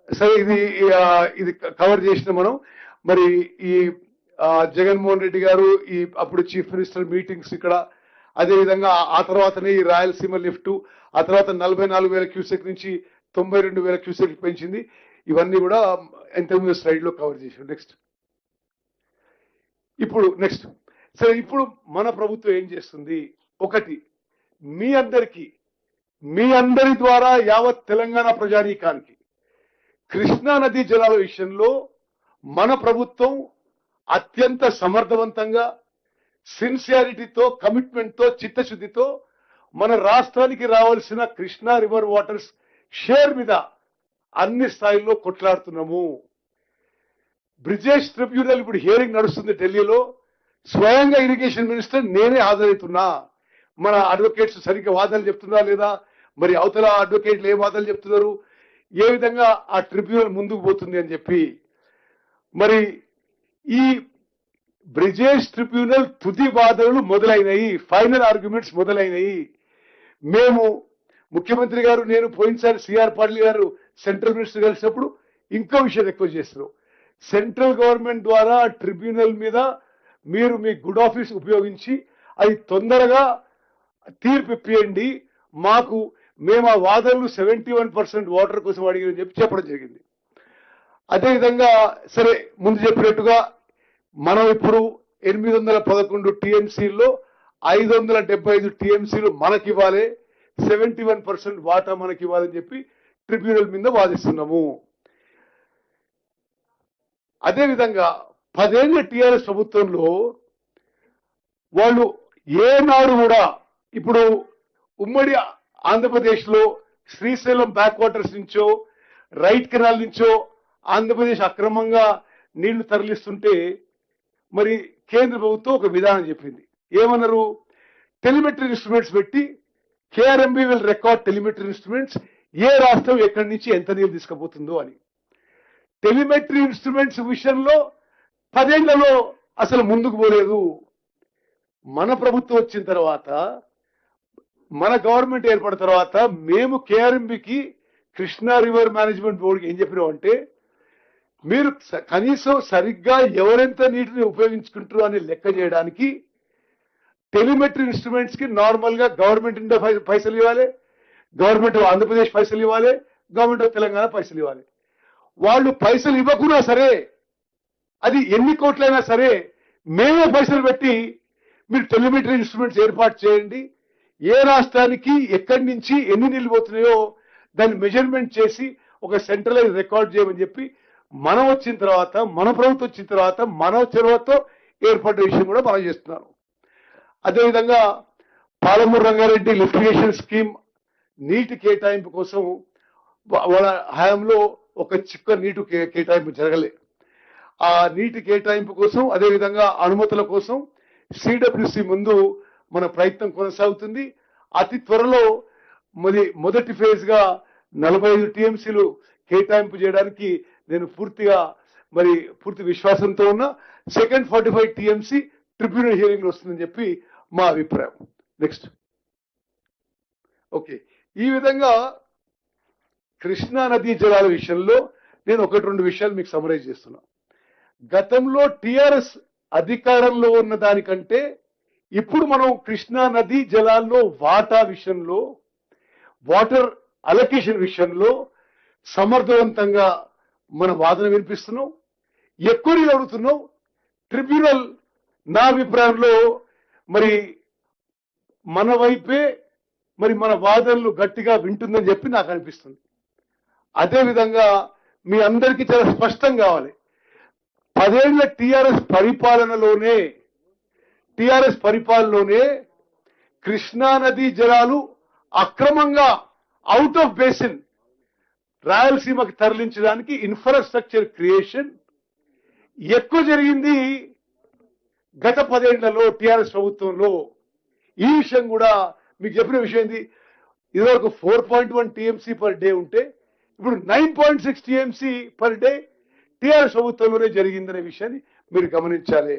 సరే ఇది కవర్ చేసిన మనం మరి ఈ జగన్మోహన్ రెడ్డి గారు ఈ అప్పుడు చీఫ్ మినిస్టర్ మీటింగ్స్ ఇక్కడ, అదే విధంగా ఆ తర్వాతనే ఈ రాయలసీమ లిఫ్ట్, ఆ తర్వాత 44,000 క్యూసెక్ నుంచి 92,000 క్యూసెక్ పెంచింది. ఇవన్నీ కూడా ఇంతకుముందు స్లైడ్ లో కవర్ చేశాం. నెక్స్ట్ సరే, ఇప్పుడు మన ప్రభుత్వం ఏం చేస్తుంది? ఒకటి, మీ అందరి ద్వారా యావత్ తెలంగాణ ప్రజానీకానికి కృష్ణా నదీ జలాల విషయంలో మన ప్రభుత్వం అత్యంత సమర్థవంతంగా, సిన్సియారిటీతో, కమిట్మెంట్ తో, చిత్తశుద్ధితో మన రాష్ట్రానికి రావాల్సిన కృష్ణా రివర్ వాటర్స్ షేర్ మీద అన్ని స్థాయిల్లో కొట్లాడుతున్నాము. బ్రిజేష్ ట్రిబ్యునల్ ఇప్పుడు హియరింగ్ నడుస్తుంది ఢిల్లీలో. స్వయంగా ఇరిగేషన్ మినిస్టర్ నేనే హాజరవుతున్నా. మన అడ్వకేట్స్ సరిగ్గా వాదనలు చెప్తున్నా లేదా, మరి అవతల అడ్వకేట్లు ఏ వాదనలు చెప్తున్నారు, ఏ విధంగా ఆ ట్రిబ్యునల్ ముందుకు పోతుంది అని చెప్పి. మరి ఈ బ్రిజేష్ ట్రిబ్యునల్ తుది వాదనలు మొదలైనవి, ఫైనల్ ఆర్గ్యుమెంట్స్ మొదలైనవి. మేము ముఖ్యమంత్రి గారు, నేను పోయినసారి సిఆర్ పాటిల్ గారు సెంట్రల్ మినిస్టర్ కలిసినప్పుడు ఇంకో విషయం రిక్వెస్ట్ చేస్తున్నాం. సెంట్రల్ గవర్నమెంట్ ద్వారా ట్రిబ్యునల్ మీద మీరు మీ గుడ్ ఆఫీస్ ఉపయోగించి అది తొందరగా తీర్పు ఇప్పియండి మాకు. మేము ఆ వాదనలు 71% వాటర్ కోసం అడిగినని చెప్పి చెప్పడం జరిగింది. అదేవిధంగా సరే ముందు చెప్పినట్టుగా మనం ఇప్పుడు 811 టీఎంసీల్లో 575 టీఎంసీలు మనకి ఇవ్వాలి, 71% వాటా మనకి ఇవ్వాలని చెప్పి ట్రిబ్యునల్ మీద వాదిస్తున్నాము. అదేవిధంగా 10 ఏళ్ల టీఆర్ఎస్ ప్రభుత్వంలో వాళ్ళు ఏనాడు కూడా ఇప్పుడు ఉమ్మడి ఆంధ్రప్రదేశ్లో శ్రీశైలం బ్యాక్ వాటర్స్ నుంచో రైట్ కెనాల్ నుంచో ఆంధ్రప్రదేశ్ అక్రమంగా నీళ్లు తరలిస్తుంటే మరి కేంద్ర ప్రభుత్వం ఒక విధానం చెప్పింది. ఏమన్నారు? టెలిమెట్రీ ఇన్స్ట్రుమెంట్స్ పెట్టి KRMB will record telemetry instruments, ఏ రాష్ట్రం ఎక్కడి నుంచి ఎంత నీళ్ళు తీసుకుపోతుందో అని. టెలిమెట్రీ ఇన్స్ట్రుమెంట్స్ విషయంలో 10 ఏళ్లలో అసలు ముందుకు పోలేదు. మన ప్రభుత్వం వచ్చిన తర్వాత, మన గవర్నమెంట్ ఏర్పడిన తర్వాత మేము కేఆర్ఎంబికి, కృష్ణా రివర్ మేనేజ్మెంట్ బోర్డుకి ఏం చెప్పినామంటే, మీరు కనీసం సరిగ్గా ఎవరెంత నీటిని ఉపయోగించుకుంటారో అని లెక్క చేయడానికి టెలిమెట్రీ ఇన్స్ట్రుమెంట్స్ కి నార్మల్ గా గవర్నమెంట్ ఇండియా పైసలు ఇవ్వాలి, గవర్నమెంట్ ఆఫ్ ఆంధ్రప్రదేశ్ పైసలు ఇవ్వాలి, గవర్నమెంట్ ఆఫ్ తెలంగాణ పైసలు ఇవ్వాలి. వాళ్ళు పైసలు ఇవ్వకున్నా సరే, అది ఎన్ని కోట్లైనా సరే మేమే పైసలు పెట్టి మీరు టెలిమెట్రీ ఇన్స్ట్రుమెంట్స్ ఏర్పాటు చేయండి, ఏ రాష్ట్రానికి ఎక్కడి నుంచి ఎన్ని నీళ్లు పోతున్నాయో దాన్ని మెజర్మెంట్ చేసి ఒక సెంట్రలైజ్ రికార్డ్ చేయమని చెప్పి మనం వచ్చిన తర్వాత, మన ప్రభుత్వం వచ్చిన తర్వాత మన చొరవతో ఏర్పడ్డ విషయం కూడా మనం చేస్తున్నాను. అదేవిధంగా పాలమూరు రంగారెడ్డి లిఫ్టిగేషన్ స్కీమ్ నీటి కేటాయింపు కోసం వాళ్ళ హయాంలో ఒక చిక్క నీటి కేటాయింపు జరగలే. ఆ నీటి కేటాయింపు కోసం, అదేవిధంగా అనుమతుల కోసం సిడబ్ల్యూసి ముందు మన ప్రయత్నం కొనసాగుతుంది. అతి త్వరలో మొదటి ఫేజ్ గా 45 టీఎంసీలు కేటాయింపు చేయడానికి నేను పూర్తి విశ్వాసంతో ఉన్న. సెకండ్ 45 టీఎంసీ ట్రిబ్యునల్ హియరింగ్ వస్తుందని చెప్పి మా అభిప్రాయం. నెక్స్ట్. ఓకే, ఈ విధంగా కృష్ణా నదీ జలాల విషయంలో నేను 1-2 విషయాలు మీకు సమరైజ్ చేస్తున్నా. గతంలో టిఆర్ఎస్ అధికారంలో ఉన్న దానికంటే ఇప్పుడు మనం కృష్ణా నదీ జలాల్లో వాటా విషయంలో, వాటర్ అలొకేషన్ విషయంలో సమర్థవంతంగా మన వాదన వినిపిస్తున్నాం, ఎక్కువ నీళ్ళు అడుగుతున్నాం. ట్రిబ్యునల్ నా అభిప్రాయంలో మన వైపే మన వాదనలు గట్టిగా వింటుందని చెప్పి నాకు అనిపిస్తుంది. అదేవిధంగా మీ అందరికీ చాలా స్పష్టం కావాలి, 10 ఏళ్ల టిఆర్ఎస్ పరిపాలనలోనే కృష్ణా నదీ జలాలు అక్రమంగా అవుట్ ఆఫ్ బేసిన్ రాయలసీమకి తరలించడానికి ఇన్ఫ్రాస్ట్రక్చర్ క్రియేషన్ ఎక్కువ జరిగింది గత 10 ఏళ్లలో టిఆర్ఎస్ ప్రభుత్వంలో. ఈ విషయం కూడా మీకు చెప్పిన విషయం ఏంది, ఇదివరకు 4.1 టీఎంసీ పర్ డే ఉంటే ఇప్పుడు 9.6 టీఎంసీ పర్ డే టిఆర్ఎస్ ప్రభుత్వంలోనే జరిగిందనే విషయాన్ని మీరు గమనించాలి.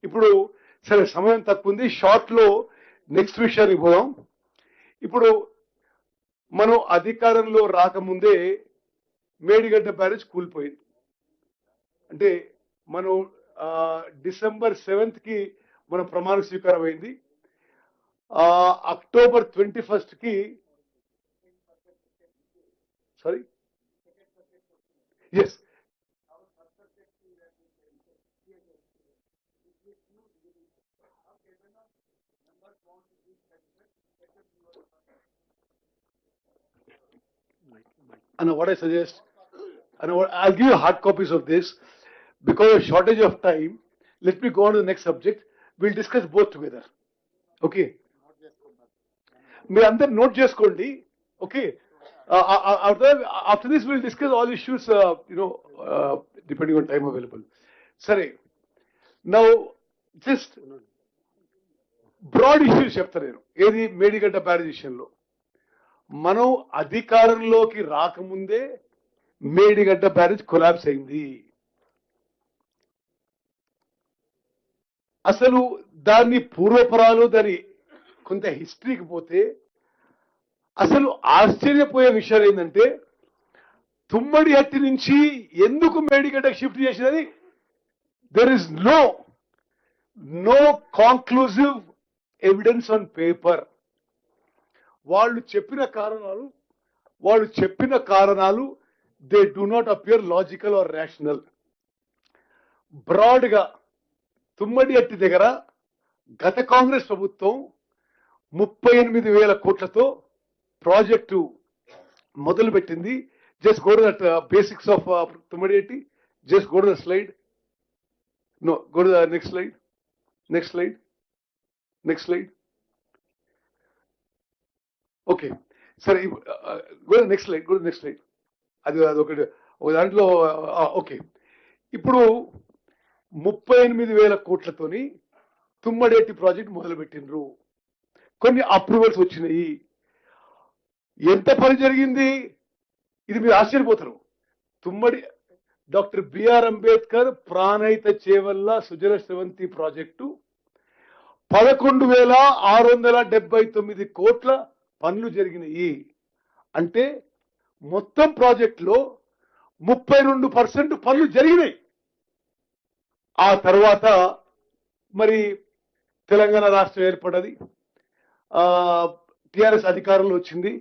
ఇప్పుడు సరే సమయం తక్కువ ఉంది, షార్ట్ లో నెక్స్ట్ విషయానికి పోదాం. ఇప్పుడు మనం అధికారంలో రాకముందే మేడిగడ్డ బ్యారేజ్ కూలిపోయింది. అంటే మనం December 7th కి మన ప్రమాణ స్వీకారం అయింది. October 21st కి sorry yes and what I suggest, and I'll give you hard copies of this because of shortage of time. Let me go on to the next subject. We'll discuss both together. Okay. మీరు అందరు note చేసుకోండి. Okay, after this we'll discuss all issues depending on time available. సరే, now just broad issues చెప్తా నేను. ఏది Medigadda barrage విషయంలో మనం అధికారంలోకి రాకముందే మేడిగడ్డ బ్యారేజ్ కొలాప్స్ అయింది. అసలు దాన్ని పూర్వపురాలు, దాని కొంత హిస్టరీకి పోతే అసలు ఆశ్చర్యపోయే విషయం ఏంటంటే తుమ్మడి హట్టి నుంచి ఎందుకు మేడిగడ్డకు షిఫ్ట్ చేసినది there is no conclusive evidence on paper. వాళ్ళు చెప్పిన కారణాలు they do not appear logical or rational. Broad గా తుమ్మడి హట్టి దగ్గర గత కాంగ్రెస్ ప్రభుత్వం 38,000 కోట్లతో ప్రాజెక్టు మొదలు పెట్టింది. Just go to that basics of Tummidi Hatti. Just go to the slide. No, go to the next slide. Okay, సరే, గో టు నెక్స్ట్ స్లైడ్. అదొకటి ఒక దాంట్లో. ఓకే, ఇప్పుడు 38,000 కోట్లతోని తుమ్మడేటి ప్రాజెక్ట్ మొదలు పెట్టిండ్రు. కొన్ని అప్రూవల్స్ వచ్చినాయి. ఎంత పని జరిగింది ఇది మీరు ఆశ్చర్యపోతారు. Doctor BR Ambedkar Pranahita Chevella Sujala Sravanthi project 11,679 కోట్ల పనులు జరిగినాయి. అంటే మొత్తం ప్రాజెక్టులో 32% పనులు జరిగినాయి. ఆ తర్వాత మరి తెలంగాణ రాష్ట్రం ఏర్పడ్డది. టిఆర్ఎస్ అధికారంలో వచ్చింది.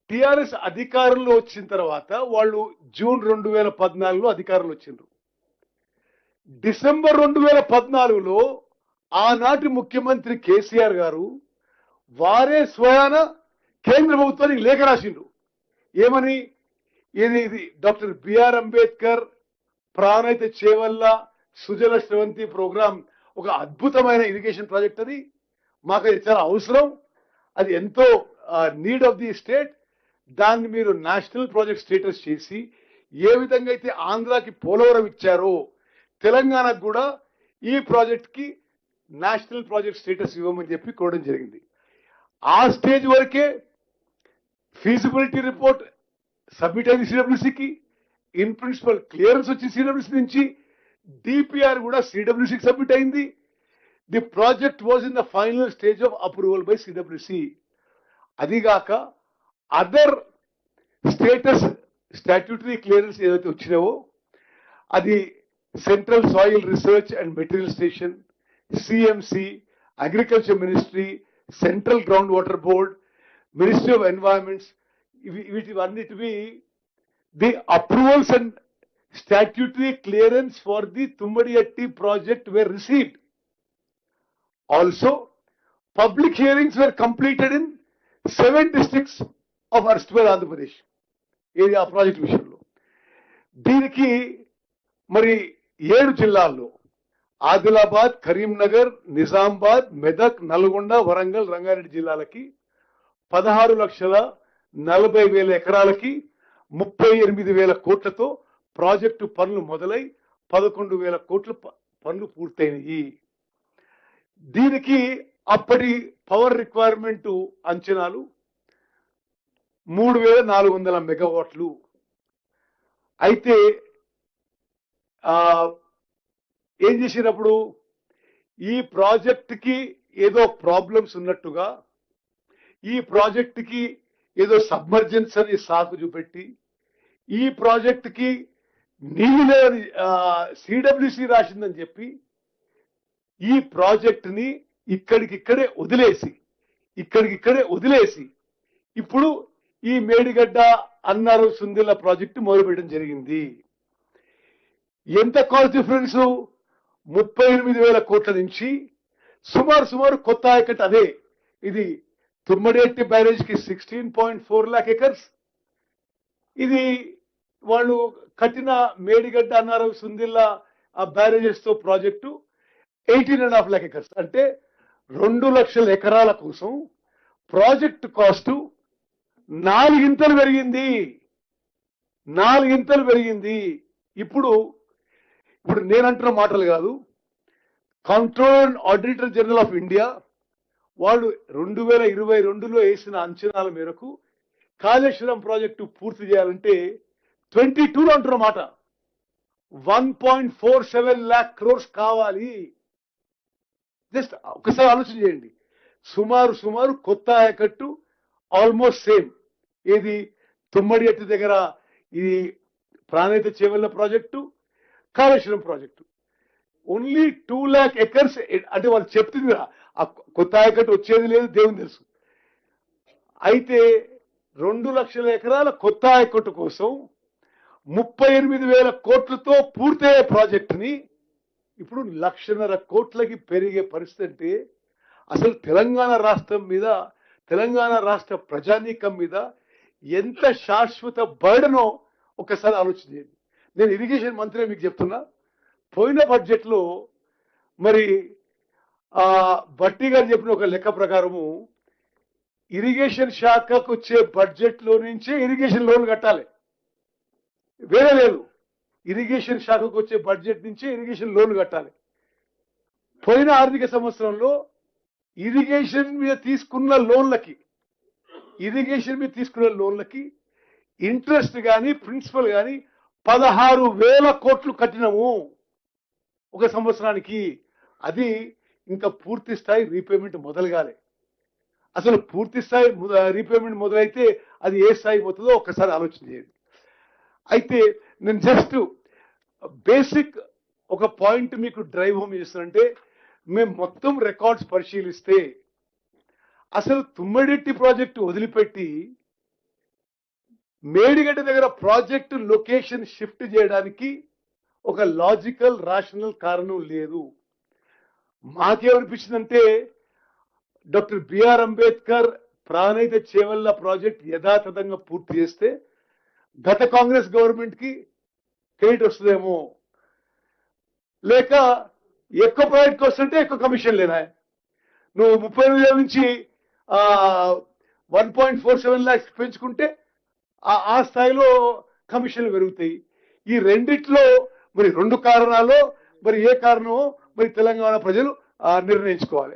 టిఆర్ఎస్ అధికారంలో వచ్చిన తర్వాత వాళ్ళు జూన్ 2014లో అధికారంలో వచ్చిండ్రు. డిసెంబర్ 2014లో ఆనాటి ముఖ్యమంత్రి కేసీఆర్ గారు వారే స్వయాన కేంద్ర ప్రభుత్వానికి లేఖ రాసిండ్రు. ఏమని? ఇది doctor BR Ambedkar Pranahita Chevella Sujala Sravanthi programme ఒక అద్భుతమైన ఇరిగేషన్ ప్రాజెక్ట్. అది మాకు అది చాలా అవసరం. అది ఎంతో నీడ్ ఆఫ్ ది స్టేట్. దాన్ని మీరు నేషనల్ ప్రాజెక్ట్ స్టేటస్ చేసి ఏ విధంగా అయితే ఆంధ్రాకి పోలవరం ఇచ్చారో తెలంగాణకు కూడా ఈ ప్రాజెక్ట్ కి నేషనల్ ప్రాజెక్ట్ స్టేటస్ ఇవ్వమని చెప్పి కోరడం జరిగింది. ఆ స్టేజ్ వరకే ఫీజిబిలిటీ రిపోర్ట్ సబ్మిట్ అయింది సిడబ్ల్యూసీకి. ఇన్ ప్రిన్సిపల్ క్లియరెన్స్ వచ్చి సిడబ్ల్యూసీ నుంచి డిపిఆర్ కూడా సిడబ్ల్యూసీకి సబ్మిట్ అయింది. The project was in the final stage of approval by CWC. అదిగాక అదర్ స్టేటస్ స్టాట్యూటరీ క్లియరెన్స్ ఏదైతే వచ్చినావో అది central soil research and material station, CMC, agriculture ministry, central ground water board, ministry of environments, వీటివన్నిటివి the approvals and statutory clearance for the Tummadihatti project were received. Also, public hearings were completed in 7 districts of erstwhile Andhra Pradesh. ఏది ఆ project విషయంలో. దీనికి మరి 7 జిల్లాల్లో ఆదిలాబాద్, కరీంనగర్, నిజామాబాద్, మెదక్, నల్గొండ, వరంగల్, రంగారెడ్డి జిల్లాలకి 16,40,000 ఎకరాలకి 38,000 కోట్లతో ప్రాజెక్టు పనులు మొదలై 11,000 కోట్ల పనులు పూర్తయినాయి. దీనికి అప్పటి పవర్ రిక్వైర్మెంట్ అంచనాలు 3,400 మెగావాట్లు. అయితే ఏం చేసినప్పుడు ఈ ప్రాజెక్టుకి ఏదో ప్రాబ్లమ్స్ ఉన్నట్టుగా ఈ ప్రాజెక్టుకి ఏదో సబ్మర్జెన్స్ అని సాకు చూపెట్టి ఈ ప్రాజెక్టుకి నీళ్లు లేని సిడబ్ల్యూసి రాసిందని చెప్పి ఈ ప్రాజెక్టుని ఇక్కడికిక్కడే వదిలేసి ఇప్పుడు ఈ మేడిగడ్డ అన్నారు సుందిల్ల ప్రాజెక్టు మొదలుపెట్టడం జరిగింది. ఎంత కాస్ట్ డిఫరెన్స్? 38,000 కోట్ల నుంచి సుమారు కొత్త ఆయకట్టు అదే. ఇది తుమ్మడేటి బ్యారేజ్ కి 16.4 lakh acres. ఇది వాళ్ళు కట్టిన మేడిగడ్డ అన్నారు సుందిల్ల ఆ బ్యారేజెస్ తో ప్రాజెక్టు 18.5 lakh acres. అంటే 2 లక్షల ఎకరాల కోసం ప్రాజెక్టు కాస్ట్ 4 ఇంతలు పెరిగింది. ఇప్పుడు ఇప్పుడు నేనంటున్న మాటలు కాదు, controller and auditor general of India వాళ్ళు 2022లో వేసిన అంచనాల మేరకు కాళేశ్వరం ప్రాజెక్టు పూర్తి చేయాలంటే 22లో అంటున్న మాట 1.47 lakh crores కావాలి. జస్ట్ ఒకసారి ఆలోచన చేయండి. సుమారు కొత్త ఆయకట్టు ఆల్మోస్ట్ సేమ్. ఏది తుమ్మడి ఎట్టు దగ్గర ఇది Pranahita Chevella project, Kaleshwaram project only 2 lakh acres. అంటే వాళ్ళు చెప్తుంది ఆ కొత్త ఆయకట్టు వచ్చేది లేదు, దేవుని తెలుసు. అయితే 2 లక్షల ఎకరాల కొత్త ఆయకట్టు కోసం 38,000 కోట్లతో పూర్తయ్యే ప్రాజెక్టుని ఇప్పుడు 1,50,000 కోట్లకి పెరిగే పరిస్థితి అంటే అసలు తెలంగాణ రాష్ట్రం మీద, తెలంగాణ రాష్ట్ర ప్రజానీకం మీద ఎంత శాశ్వత బర్డనో ఒకసారి ఆలోచన చేయండి. నేను ఇరిగేషన్ మంత్రి మీకు చెప్తున్నా, పోయిన బడ్జెట్లో మరి భట్టి గారు చెప్పిన ఒక లెక్క ప్రకారము ఇరిగేషన్ శాఖకు వచ్చే బడ్జెట్లో నుంచే ఇరిగేషన్ లోన్ కట్టాలి, వేరే లేదు. ఇరిగేషన్ శాఖకు వచ్చే బడ్జెట్ నుంచే ఇరిగేషన్ లోన్ కట్టాలి. పోయిన ఆర్థిక సంవత్సరంలో ఇరిగేషన్ మీద తీసుకున్న లోన్లకి ఇంట్రెస్ట్ కానీ ప్రిన్సిపల్ కానీ 16,000 కోట్లు కట్టినము ఒక సంవత్సరానికి. అది ఇంకా పూర్తి స్థాయి రీపేమెంట్ మొదలుగాలే. అసలు పూర్తి స్థాయి రీపేమెంట్ మొదలైతే అది ఏ స్థాయి పోతుందో ఒక్కసారి ఆలోచన చేయండి. అయితే నేను జస్ట్ బేసిక్ ఒక పాయింట్ మీకు డ్రైవ్ హోమ్ చేస్తానంటే, మేము మొత్తం రికార్డ్స్ పరిశీలిస్తే అసలు తుమ్మడిట్టి ప్రాజెక్టు వదిలిపెట్టి మేడిగడ్డ దగ్గర ప్రాజెక్టు లొకేషన్ షిఫ్ట్ చేయడానికి ఒక లాజికల్ రాషనల్ కారణం లేదు. మాకేమనిపించిందంటే doctor BR Ambedkar Pranahita Chevella project యథాతథంగా పూర్తి చేస్తే గత కాంగ్రెస్ గవర్నమెంట్ కి క్రెడిట్ వస్తుందేమో, లేక ఎక్కువ ప్రాజెక్ట్ వస్తుంటే ఎక్కువ కమిషన్ లేనా. నువ్వు 38,000 నుంచి 1.47 lakhs పెంచుకుంటే ఆ స్థాయిలో కమిషన్లు పెరుగుతాయి. ఈ రెండిట్లో మరి 2 కారణాలు, మరి ఏ కారణమో మరి తెలంగాణ ప్రజలు నిర్ణయించుకోవాలి.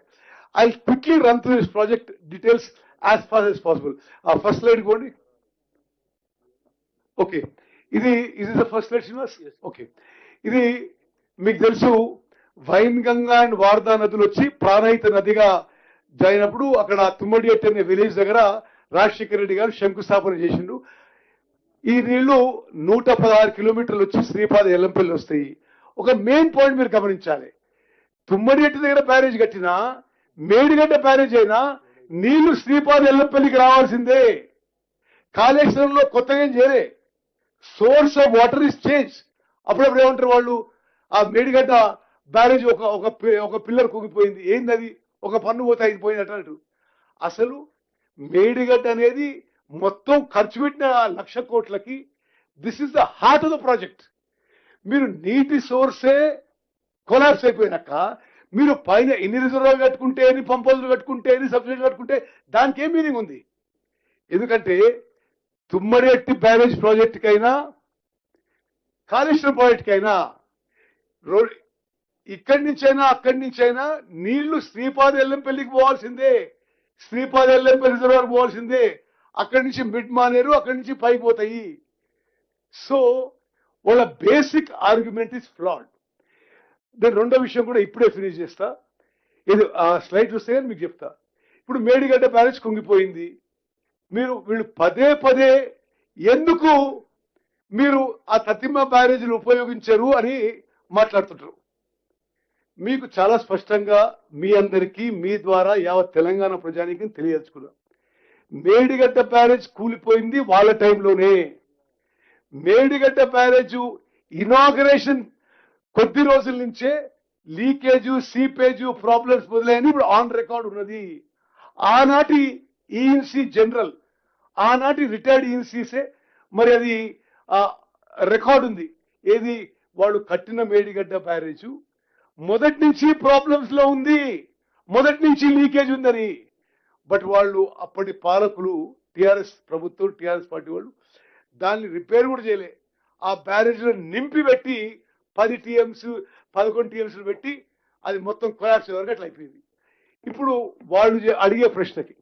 I quickly run through this project details as fast as possible. First slide పోండి. ఓకే, ఇది the first slide Srinivas. Okay, ఇది మీకు తెలుసు వైన్ గంగా అండ్ వార్దా నదులు వచ్చి ప్రాణహిత నదిగా జాయినప్పుడు అక్కడ తుమ్మడియట్ అనే విలేజ్ దగ్గర రాజశేఖర రెడ్డి గారు శంకుస్థాపన చేసిండు. ఈ నీళ్లు 116 కిలోమీటర్లు వచ్చి శ్రీపాద ఎల్లంపల్లి వస్తాయి. ఒక మెయిన్ పాయింట్ మీరు గమనించాలి, తుమ్మడియట్ దగ్గర బ్యారేజ్ కట్టినా మేడిగడ్డ బ్యారేజ్ అయినా నీళ్లు శ్రీపాద ఎల్లంపల్లికి రావాల్సిందే. కాళేశ్వరంలో కొత్తగా ఏం చేయలే. Source of water is change. అప్పుడప్పుడు ఏమంటారు వాళ్ళు, ఆ మేడిగడ్డ బ్యారేజ్ ఒక పిల్లర్ కుంగిపోయింది, ఏంది అది, ఒక పన్ను పోతే అయిపోయింది అంటారు. అసలు మేడిగడ్డ అనేది మొత్తం ఖర్చు పెట్టిన 1,00,000 కోట్లకి this is the heart of the project. మీరు నీటి సోర్సే కొలాప్స్ అయిపోయినాక మీరు పైన ఎన్ని రిజర్వాయర్ కట్టుకుంటే, ఎన్ని పంపులు కట్టుకుంటే, ఎన్ని సబ్సిడీలు కట్టుకుంటే దానికి ఏం మీనింగ్ ఉంది? ఎందుకంటే తుమ్మడియట్టి బ్యారేజ్ ప్రాజెక్టుకైనా కాళేశ్వరం ప్రాజెక్టుకైనా ఇక్కడి నుంచైనా అక్కడి నుంచైనా నీళ్లు శ్రీపాద ఎల్లంపల్లికి పోవాల్సిందే, శ్రీపాద ఎల్లంపల్లి రిజర్వాయర్ పోవాల్సిందే. అక్కడి నుంచి మిడ్ మానేరు, అక్కడి నుంచి పైకి పోతాయి. సో వాళ్ళ బేసిక్ ఆర్గ్యుమెంట్ ఇస్ ఫ్లాడ్. నేను రెండో విషయం కూడా ఇప్పుడే ఫినిష్ చేస్తా. ఇది ఆ స్లైడ్ చూస్తే మీకు చెప్తా. ఇప్పుడు మేడిగడ్డ బ్యారేజ్ కుంగిపోయింది. వీళ్ళు పదే ఎందుకు మీరు ఆ తతిమ్మ బ్యారేజీలు ఉపయోగించరు అని మాట్లాడుతుంటారు. మీకు చాలా స్పష్టంగా మీ అందరికీ మీ ద్వారా యావత్ తెలంగాణ ప్రజానికి తెలియజేసుకున్నాం. మేడిగడ్డ బ్యారేజ్ కూలిపోయింది వాళ్ళ టైంలోనే. మేడిగడ్డ బ్యారేజ్ ఇనాగరేషన్ కొద్ది రోజుల నుంచే లీకేజు, సీపేజు ప్రాబ్లమ్స్ మొదలైన ఇప్పుడు ఆన్ రికార్డ్ ఉన్నది. ఆనాటి ఈఎన్సీ జనరల్, ఆనాటి రిటైర్డ్ ఈఎన్సీసే మరి అది రికార్డు ఉంది. ఏది, వాళ్ళు కట్టిన మేడిగడ్డ బ్యారేజ్ మొదటి నుంచి ప్రాబ్లమ్స్ లో ఉంది, మొదటి నుంచి లీకేజ్ ఉందని. బట్ వాళ్ళు అప్పటి పాలకులు టిఆర్ఎస్ ప్రభుత్వం, టిఆర్ఎస్ పార్టీ వాళ్ళు దాన్ని రిపేర్ కూడా చేయలే. ఆ బ్యారేజ్ లో నింపి పెట్టి 10 టీఎంస్ 11 టీఎంసీలు పెట్టి అది మొత్తం కొలాప్స్ వరకు అట్లా అయిపోయింది. ఇప్పుడు వాళ్ళు అడిగే ప్రశ్నకి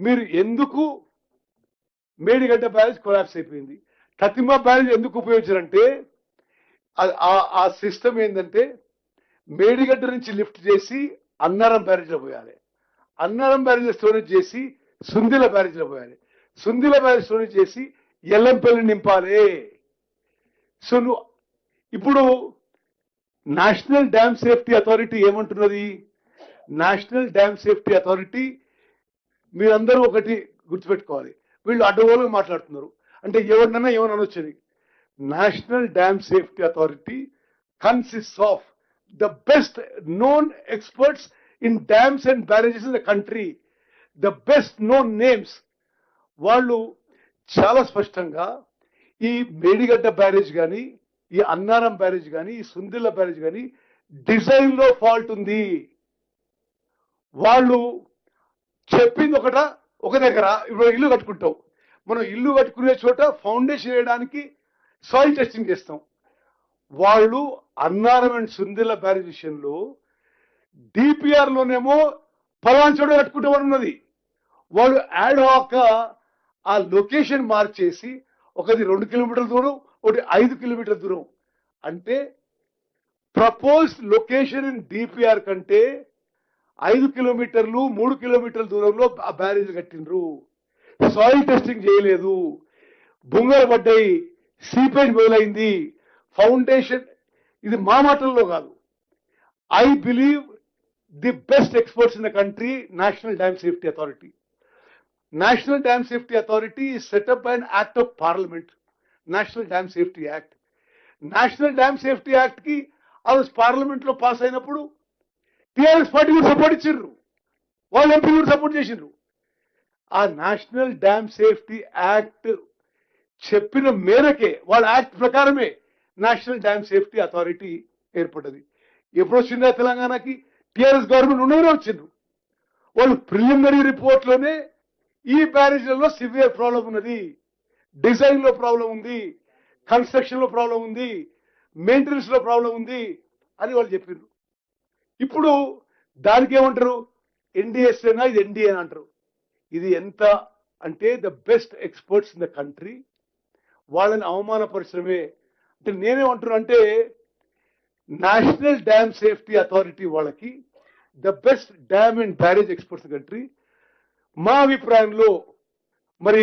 మీరు ఎందుకు మేడిగడ్డ బ్యారేజ్ కొలాప్స్ అయిపోయింది, కతిమా బ్యారేజ్ ఎందుకు ఉపయోగించారంటే ఆ సిస్టమ్ ఏంటంటే మేడిగడ్డ నుంచి లిఫ్ట్ చేసి అన్నారం బ్యారేజ్లో పోయాలి, అన్నారం బ్యారేజ్ స్టోరేజ్ చేసి సుందిల బ్యారేజ్లో పోయాలి, సుందిల బ్యారేజ్ స్టోరేజ్ చేసి ఎల్లంపల్లి నింపాలి. సో ఇప్పుడు నేషనల్ డ్యామ్ సేఫ్టీ అథారిటీ ఏమంటున్నది? నేషనల్ డ్యామ్ సేఫ్టీ అథారిటీ మీరందరూ ఒకటి గుర్తుపెట్టుకోవాలి, వీళ్ళు అడ్డగోలుగా మాట్లాడుతున్నారు. అంటే ఎవరినన్నా ఏమని అనొచ్చని. National dam safety authority consist of the best known experts in dams and barrages in the country, the best known names. వాళ్ళు చాలా స్పష్టంగా ఈ మేడిగడ్డ బ్యారేజ్ కానీ, ఈ అన్నారం బ్యారేజ్ కానీ, ఈ సుందిల్ల బ్యారేజ్ కానీ డిజైన్ లో ఫాల్ట్ ఉంది. వాళ్ళు చెప్పింది ఒక దగ్గర. ఇప్పుడు ఇల్లు కట్టుకుంటాం, మనం ఇల్లు కట్టుకునే చోట ఫౌండేషన్ వేయడానికి సాయిల్ టెస్టింగ్ చేస్తాం. వాళ్ళు అన్నారం అండ్ సుందిల్ల బ్యారేజ్ విషయంలో డిపిఆర్ లోనేమో ఫలానా చోట కట్టుకుంటామని ఉన్నది. వాళ్ళు యాడ్ హాక్ ఆ లొకేషన్ మార్చేసి ఒకది 2 కిలోమీటర్ల దూరం, ఒకటి 5 కిలోమీటర్ల దూరం. అంటే ప్రపోజ్డ్ లొకేషన్ ఇన్ డిపిఆర్ కంటే 5 కిలోమీటర్లు 3 కిలోమీటర్ల దూరంలో ఆ బ్యారేజ్ కట్టిండ్రు. సాయిల్ టెస్టింగ్ చేయలేదు, బుంగలు పడ్డాయి, సీపేజ్ మొదలైంది, ఫౌండేషన్. ఇది మా మాటల్లో కాదు. I believe the best experts in the country, national dam safety authority. National dam safety authority is set up by an act of parliament, national dam safety act. National dam safety act కి ఆ రోజు parliament లో pass అయినప్పుడు TRS party కూడా support ఇచ్చిండ్రు, వాళ్ళు MP కూడా support చేసిండ్రు. ఆ నేషనల్ డ్యామ్ సేఫ్టీ యాక్ట్ చెప్పిన మేరకే, వాళ్ళ యాక్ట్ ప్రకారమే నేషనల్ డ్యామ్ సేఫ్టీ అథారిటీ ఏర్పడ్డది. ఎప్పుడు వచ్చిందా తెలంగాణకి? టీఆర్ఎస్ గవర్నమెంట్ ఉండగానే వచ్చిండ్రు. వాళ్ళు ప్రిలిమినరీ రిపోర్ట్ లోనే ఈ బ్యారేజ్లలో సివియర్ ప్రాబ్లం ఉన్నది, డిజైన్ లో ప్రాబ్లం ఉంది, కన్స్ట్రక్షన్ లో ప్రాబ్లం ఉంది, మెయింటెనెన్స్ లో ప్రాబ్లం ఉంది అని వాళ్ళు చెప్పిండ్రు. ఇప్పుడు దానికి ఏమంటారు? ఎన్డిఎస్ఏనా, ఇది ఎన్డీఏ అంటారు. ఇది ఎంత అంటే the best experts in the country వాళ్ళని అవమానపరిచడమే. అంటే నేనేమంటున్నా అంటే నేషనల్ డ్యామ్ సేఫ్టీ అథారిటీ వాళ్ళకి the best dam and barrage experts country. మా అభిప్రాయంలో, మరి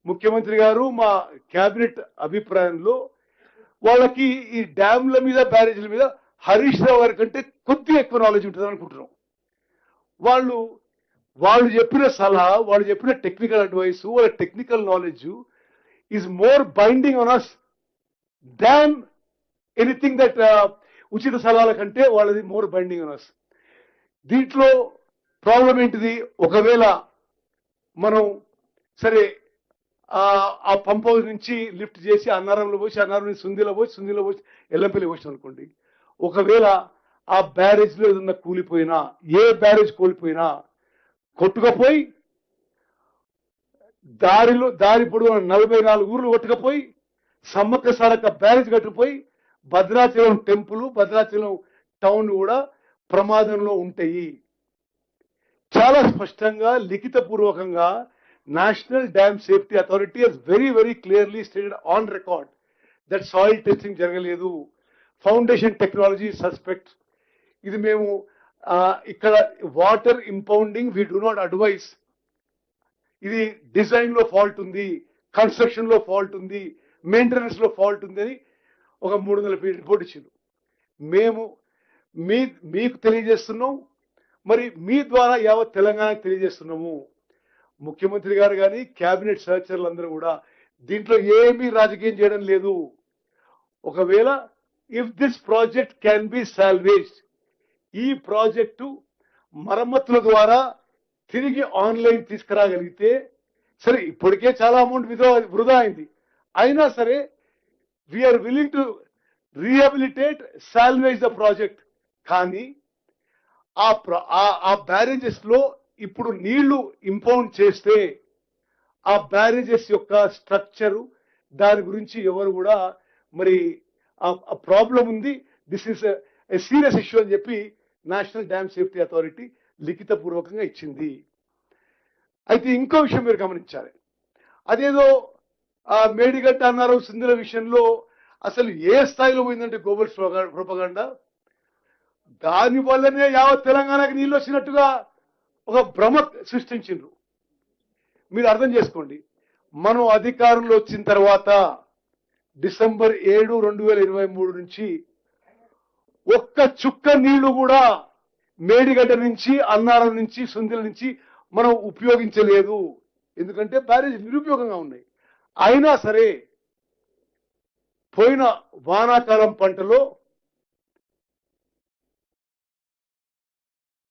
ముఖ్యమంత్రి గారు మా కేబినెట్ అభిప్రాయంలో వాళ్ళకి ఈ డ్యామ్ల మీద బ్యారేజ్ల మీద హరీష్ రావు గారి కంటే కొద్దిగా ఎక్కువ నాలెడ్జ్ ఉంటుంది అనుకుంటున్నాం. వాళ్ళు చెప్పిన సలహా, వాళ్ళు చెప్పిన టెక్నికల్ అడ్వైస్, వాళ్ళ technical knowledge is more binding on us than anything that ఉచిత సలహాల కంటే వాళ్ళది మోర్ బైండింగ్ ఆన్ అస్. దీంట్లో ప్రాబ్లం ఏంటిది? ఒకవేళ మనం సరే ఆ పంప్ హౌస్ నుంచి లిఫ్ట్ చేసి అన్నారంలో పోసి, అన్నారం నుంచి సుందిలో పోసి ఎల్లంపల్లి పోసి అనుకోండి, ఒకవేళ ఆ బ్యారేజ్ లో ఏదన్నా కూలిపోయినా, ఏ బ్యారేజ్ కూలిపోయినా కొట్టుకపోయి దారి పొడవు 44 ఊర్లు కొట్టుకపోయి సమ్మక్క సారక్క బ్యారేజ్ కట్టుకుపోయి భద్రాచలం టెంపుల్, భద్రాచలం టౌన్ కూడా ప్రమాదంలో ఉంటాయి. చాలా స్పష్టంగా లిఖిత పూర్వకంగా national dam safety authority has very clearly stated on record that soil testing జరగలేదు, ఫౌండేషన్ టెక్నాలజీ సస్పెక్ట్. ఇది మేము ఇక్కడ water impounding we do not advise. ఇది డిజైన్ లో ఫాల్ట్ ఉంది, కన్స్ట్రక్షన్ లో ఫాల్ట్ ఉంది, మెయింటెనెన్స్ లో ఫాల్ట్ ఉంది అని ఒక 300 పేజీ రిపోర్ట్ ఇచ్చింది. మేము మీకు తెలియజేస్తున్నాం, మరి మీ ద్వారా యావత్ తెలంగాణకు తెలియజేస్తున్నాము. ముఖ్యమంత్రి గారు కానీ కేబినెట్ సహచరులు అందరూ కూడా దీంట్లో ఏమీ రాజకీయం చేయడం లేదు. ఒకవేళ if this project can be salvaged, ఈ ప్రాజెక్టు మరమ్మతుల ద్వారా తిరిగి ఆన్లైన్ తీసుకురాగలిగితే, సరే ఇప్పటికే చాలా అమౌంట్ వృధా అయింది, అయినా సరే we're willing to rehabilitate, salvage the project. కానీ ఆ బ్యారేజెస్ లో ఇప్పుడు నీళ్లు ఇంపౌండ్ చేస్తే ఆ బ్యారేజెస్ యొక్క స్ట్రక్చరు, దాని గురించి ఎవరు కూడా మరి ఆ ప్రాబ్లం ఉంది, this is a serious issue అని చెప్పి నేషనల్ డ్యామ్ సేఫ్టీ అథారిటీ లిఖితపూర్వకంగా ఇచ్చింది. అయితే ఇంకో విషయం మీరు గమనించాలి, అదేదో ఆ మేడిగడ్డ అన్నారు సింధుల విషయంలో అసలు ఏ స్థాయిలో పోయిందంటే గ్లోబల్ ప్రొపగండా, దాని వల్లనే యావత్ తెలంగాణకి నీళ్ళు వచ్చినట్టుగా ఒక భ్రమ సృష్టించిండ్రు. మీరు అర్థం చేసుకోండి, మనం అధికారంలో వచ్చిన తర్వాత డిసెంబర్ 7, 2023 నుంచి ఒక్క చుక్క నీళ్లు కూడా మేడిగడ్డ నుంచి, అన్నారం నుంచి, సుందిల నుంచి మనం ఉపయోగించలేదు. ఎందుకంటే బ్యారేజ్ నిరుపయోగంగా ఉన్నాయి. అయినా సరే పోయిన వానాకాలం పంటలో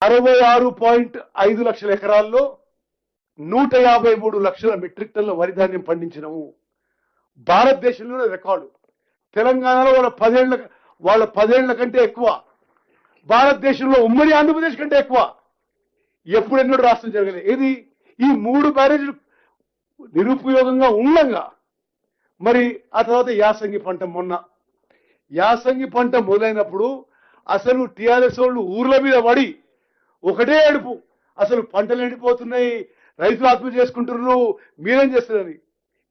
66.5 లక్షల ఎకరాల్లో 153 లక్షల మెట్రిక్ టన్నుల వరి ధాన్యం పండించినము. భారతదేశంలోనే రికార్డు. తెలంగాణలో వాళ్ళ 10 ఏళ్ల కంటే ఎక్కువ, భారతదేశంలో ఉమ్మడి ఆంధ్రప్రదేశ్ కంటే ఎక్కువ ఎప్పుడెన్నడూ రాష్ట్రం జరగలేదు. ఇది ఈ 3 బ్యారేజీలు నిరుపయోగంగా ఉండగా మరి ఆ తర్వాత యాసంగి పంట, మొన్న యాసంగి పంట మొదలైనప్పుడు అసలు టిఆర్ఎస్ వాళ్ళు ఊర్ల మీద పడి ఒకటే ఏడుపు, అసలు పంటలు ఎండిపోతున్నాయి, రైతులు ఆత్మహత్య చేసుకుంటున్నారు, మీరేం చేస్తారని.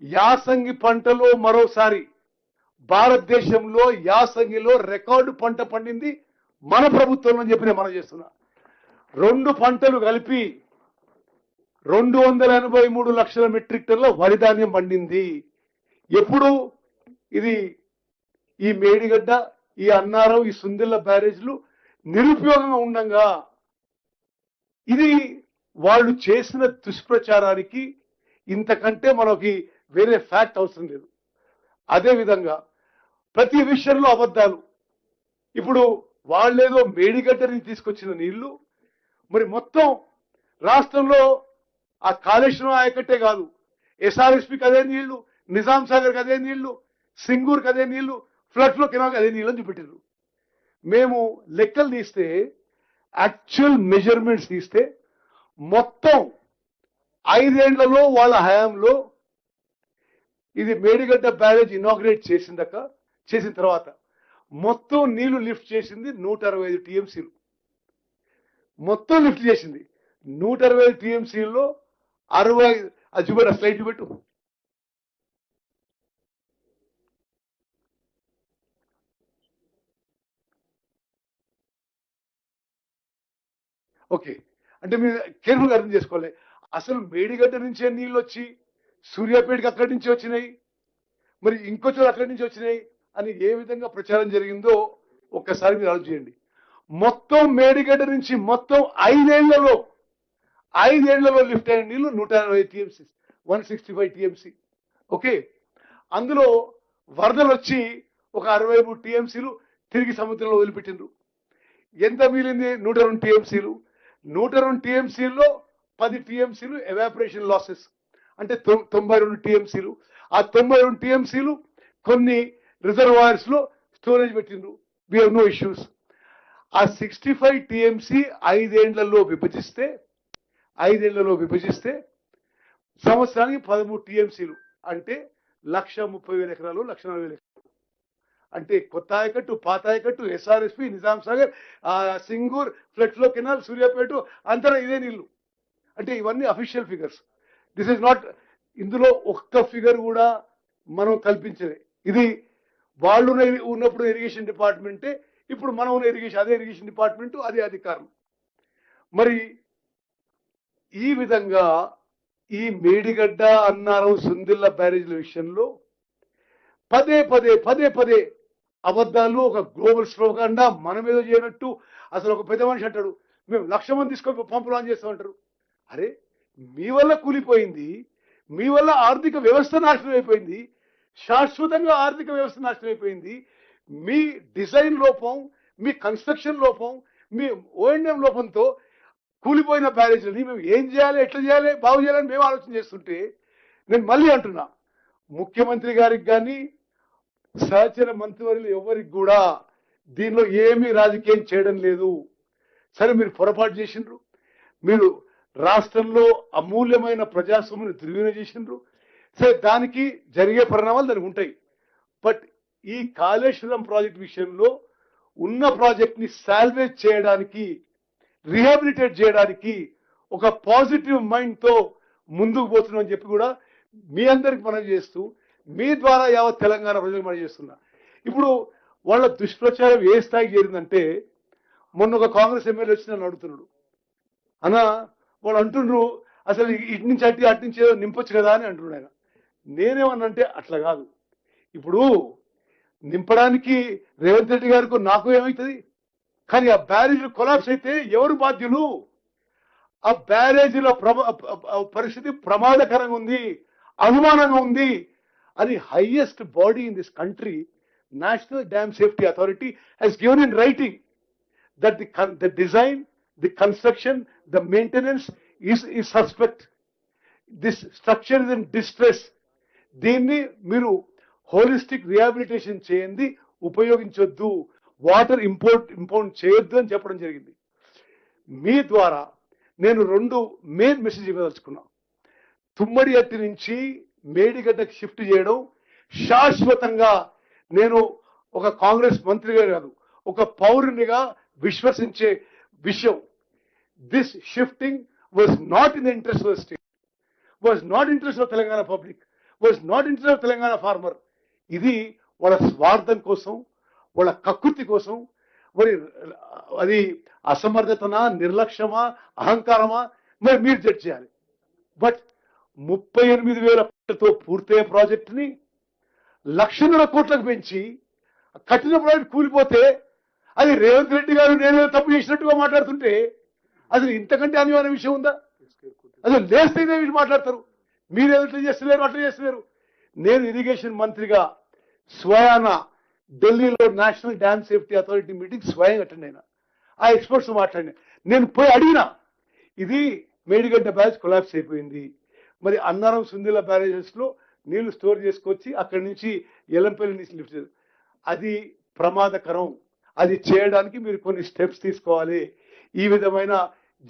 యాసంగి పంటలో మరోసారి భారతదేశంలో యాసంగిలో రికార్డు పంట పండింది మన ప్రభుత్వంలో అని చెప్పి నేను మనం చేస్తున్నా. 2 పంటలు కలిపి 283 లక్షల మెట్రిక్ టన్నుల వరి ధాన్యం పండింది. ఎప్పుడు ఇది ఈ మేడిగడ్డ, ఈ అన్నారం, ఈ సుందిళ్ళ బ్యారేజ్లు నిరుపయోగంగా ఉండగా, ఇది వాళ్ళు చేసిన దుష్ప్రచారానికి ఇంతకంటే మనకి వేరే ఫ్యాక్ట్ అవసరం లేదు. అదేవిధంగా ప్రతి విషయంలో అబద్ధాలు. ఇప్పుడు వాళ్ళేదో మేడిగడ్డని తీసుకొచ్చిన నీళ్లు మరి మొత్తం రాష్ట్రంలో ఆ కాళేశ్వరం ఆయకట్టే కాదు, ఎస్ఆర్ఎస్పికి అదే నీళ్లు, నిజాం సాగర్కి అదే నీళ్లు, సింగూర్కి అదే నీళ్లు, ఫ్లడ్ ఫ్లో కెనాల్కి అదే నీళ్ళు అని చూపెట్టారు. మేము లెక్కలు తీస్తే, యాక్చువల్ మెజర్మెంట్స్ తీస్తే మొత్తం 5 ఏళ్లలో వాళ్ళ హయాంలో ఇది మేడిగడ్డ బ్యారేజ్ ఇనాగ్రేట్ చేసిన తర్వాత మొత్తం నీళ్లు లిఫ్ట్ చేసింది 165 టీఎంసీలు. మొత్తం లిఫ్ట్ చేసింది 165 టీఎంసీల్లో 60 అది చూపెట్టు, స్లైడ్ చూపెట్టు. ఓకే, అంటే మీరు కేర్ఫుల్గా అర్థం చేసుకోవాలి. అసలు మేడిగడ్డ నుంచే నీళ్ళు వచ్చి సూర్యాపేటకి అక్కడి నుంచి వచ్చినాయి, మరి ఇంకో చోట అక్కడి నుంచి వచ్చినాయి అని ఏ విధంగా ప్రచారం జరిగిందో ఒక్కసారి మీరు ఆలోచించండి. మొత్తం మేడిగడ్డ నుంచి మొత్తం 5 ఏళ్లలో లిఫ్ట్ అయిన నీళ్లు 160 టీఎంసీ, 165 టీఎంసీ. ఓకే, అందులో వరదలు వచ్చి ఒక 63 టీఎంసీలు తిరిగి సముద్రంలో వదిలిపెట్టిండ్రు. ఎంత మిగిలింది? 102 టీఎంసీలు. 102 టీఎంసీల్లో 10 టీఎంసీలు ఎవాపరేషన్ లాసెస్, అంటే 92 టీఎంసీలు. ఆ 92 టీఎంసీలు కొన్ని రిజర్వాయర్స్ లో స్టోరేజ్ పెట్టిండ్రు. We have no issues. ఆ 65 టీఎంసీ 5 ఏళ్లలో విభజిస్తే సంవత్సరానికి 13 టీఎంసీలు, అంటే 1,30,000 ఎకరాలు, 1,40,000 ఎకరాలు. అంటే కొత్త ఆయకట్టు, పాత ఆయకట్టు, SRSP, Nizam Sagar, Singur, flood flow canal, Suryapet అంతా ఇదే నీళ్లు. అంటే ఇవన్నీ official figures. This is not, ఇందులో ఒక్క ఫిగర్ కూడా మనం కల్పించలే. ఇది వాళ్ళు ఉన్నప్పుడు ఇరిగేషన్ డిపార్ట్మెంటే, ఇప్పుడు మనం ఉన్న అదే ఇరిగేషన్ డిపార్ట్మెంట్, అదే అధికారం. మరి ఈ విధంగా ఈ మేడిగడ్డ, అన్నారం, సుందిళ్ళ బ్యారేజ్ల విషయంలో పదే పదే అబద్ధాలు, ఒక గ్లోబల్ ప్రొపగండా, మనం ఏదో చేయనట్టు. అసలు ఒక పెద్ద మనిషి అంటాడు, మేము 1,00,000 మంది తీసుకొని పంపులు ఆన్ చేస్తామంటారు. అరే, మీ వల్ల కూలిపోయింది, మీ వల్ల ఆర్థిక వ్యవస్థ నాశనం అయిపోయింది, శాశ్వతంగా ఆర్థిక వ్యవస్థ నాశనం అయిపోయింది. మీ డిజైన్ లోపం, మీ కన్స్ట్రక్షన్ లోపం, మీ ఓఎండ్ఎం లోపంతో కూలిపోయిన బ్యారేజ్లని మేము ఏం చేయాలి, ఎట్లా చేయాలి, బాగు చేయాలని మేము ఆలోచన చేస్తుంటే, నేను మళ్ళీ అంటున్నా, ముఖ్యమంత్రి గారికి కానీ సహచర మంత్రివర్యులు ఎవరికి కూడా దీనిలో ఏమీ రాజకీయం చేయడం లేదు. సరే, మీరు పొరపాటు చేసిండ్రు, మీరు రాష్ట్రంలో అమూల్యమైన ప్రజాస్వామ్యాన్ని దుర్వినియోగం చేసిండ్రు. సరే, దానికి జరిగే పరిణామాలు దానికి ఉంటాయి. బట్ ఈ కాళేశ్వరం ప్రాజెక్ట్ విషయంలో ఉన్న ప్రాజెక్ట్ ని సాల్వేజ్ చేయడానికి, రీహాబిలిటేట్ చేయడానికి ఒక పాజిటివ్ మైండ్ తో ముందుకు పోతున్నాం అని చెప్పి కూడా మీ అందరికి మనం చేస్తూ, మీ ద్వారా యావత్ తెలంగాణ ప్రజలకు మనం చేస్తున్నా. ఇప్పుడు వాళ్ళ దుష్ప్రచారం ఏ స్థాయికి చేరిందంటే, మొన్న ఒక కాంగ్రెస్ ఎమ్మెల్యే వచ్చి నన్ను అడుగుతున్నాడు, అన్నా వాళ్ళు అంటుండ్రు అసలు ఇటు నుంచి అటు నుంచి ఏదో నింపొచ్చు కదా అని అంటున్నాడు ఆయన. నేనేమన్నంటే అట్లా కాదు, ఇప్పుడు నింపడానికి రేవంత్ రెడ్డి గారికి నాకు ఏమవుతుంది, కానీ ఆ బ్యారేజీలు కొలాప్స్ అయితే ఎవరు బాధ్యులు? ఆ బ్యారేజీల పరిస్థితి ప్రమాదకరంగా ఉంది, అనుమానంగా ఉంది అని highest body in this country, national dam safety authority, he's given in writing that the design, the construction, the maintenance is suspect. This structure is in distress. దీన్ని మీరు హోలిస్టిక్ రిహాబిలిటేషన్ చేయండి, ఉపయోగించొద్దు, వాటర్ ఇంపోర్ట్ చేయొద్దు అని చెప్పడం జరిగింది. మీ ద్వారా నేను 2 main message ఇవ్వదలుచుకున్నా. తుమ్మడి అట్టి నుంచి మేడిగడ్డకి షిఫ్ట్ చేయడం శాశ్వతంగా నేను ఒక కాంగ్రెస్ మంత్రిగా కాదు, ఒక పౌరునిగా విశ్వసించే విషయం. This shifting was not in the interest of the state, was not interest of Telangana public, was not interest of Telangana farmer. ఇది వాళ్ళ స్వార్థం కోసం, వాళ్ళ కకృతి కోసం. మరి అది అసమర్థతనా, నిర్లక్ష్యమా, అహంకారమా, మరి మీరు జడ్జ్ చేయాలి. బట్ 38,000 కోట్లతో పూర్తయ్యే ప్రాజెక్టుని 1,00,000 కోట్లకు పెంచి కట్టిన ప్రాజెక్ట్ కూలిపోతే అది రేవంత్ రెడ్డి గారు నేనే తప్పు చేసినట్టుగా మాట్లాడుతుంటే అసలు ఇంతకంటే అనివార్య విషయం ఉందా? అసలు లేస్తే ఇదే మాట్లాడతారు. మీరు ఎట్లా చేస్తలేరు, అట్లా చేస్తలేరు. నేను ఇరిగేషన్ మంత్రిగా స్వయాన ఢిల్లీలో national dam safety authority meeting స్వయంగా అటెండ్ అయినా, ఆ ఎక్స్పర్ట్స్ మాట్లాడినా. నేను పోయి అడిగినా, ఇది మేడిగడ్డ బ్యారేజ్ కొలాప్స్ అయిపోయింది, మరి అన్నారం సుందిల బ్యారేజెస్ లో నీళ్లు స్టోర్ చేసుకొచ్చి అక్కడి నుంచి ఎల్లంపల్లి నుంచి లిఫ్ట్ చేయాలి. అది ప్రమాదకరం, అది చేయడానికి మీరు కొన్ని స్టెప్స్ తీసుకోవాలి. ఈ విధమైన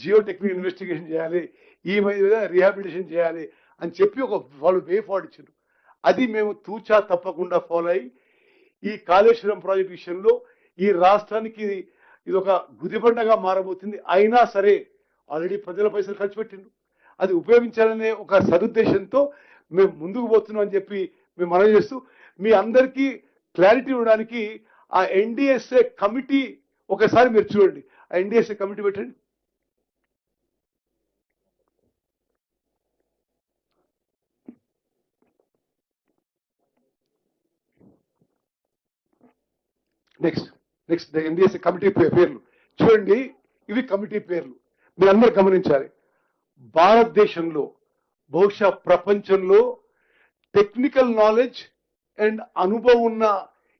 జియో టెక్నికల్ ఇన్వెస్టిగేషన్ చేయాలి, ఈ విధంగా రిహాబిలిటేషన్ చేయాలి అని చెప్పి వాళ్ళు వే ఫార్వర్డ్ ఇచ్చారు. అది మేము తూచా తప్పకుండా ఫాలో అయ్యి ఈ కాళేశ్వరం ప్రాజెక్ట్ విషయంలో ఈ రాష్ట్రానికి ఇది ఒక గుదిబండగా మారబోతుంది. అయినా సరే ఆల్రెడీ ప్రజల పైసలు ఖర్చు పెట్టిండు, అది ఉపయోగించాలనే ఒక సదుద్దేశంతో మేము ముందుకు పోతున్నాం అని చెప్పి మేము మనవి చేస్తూ, మీ అందరికీ క్లారిటీ ఇవ్వడానికి ఆ ఎన్డీఎస్ఏ కమిటీ ఒకసారి మీరు చూడండి. ఆ ఎన్డీఎస్ఏ కమిటీ పెట్టండి. నెక్స్ట్ ఎన్డీఎస్ఏ కమిటీ పేర్లు చూడండి. ఇవి కమిటీ పేర్లు, మీరందరూ గమనించాలి. భారతదేశంలో, బహుశా ప్రపంచంలో టెక్నికల్ నాలెడ్జ్ అండ్ అనుభవం ఉన్న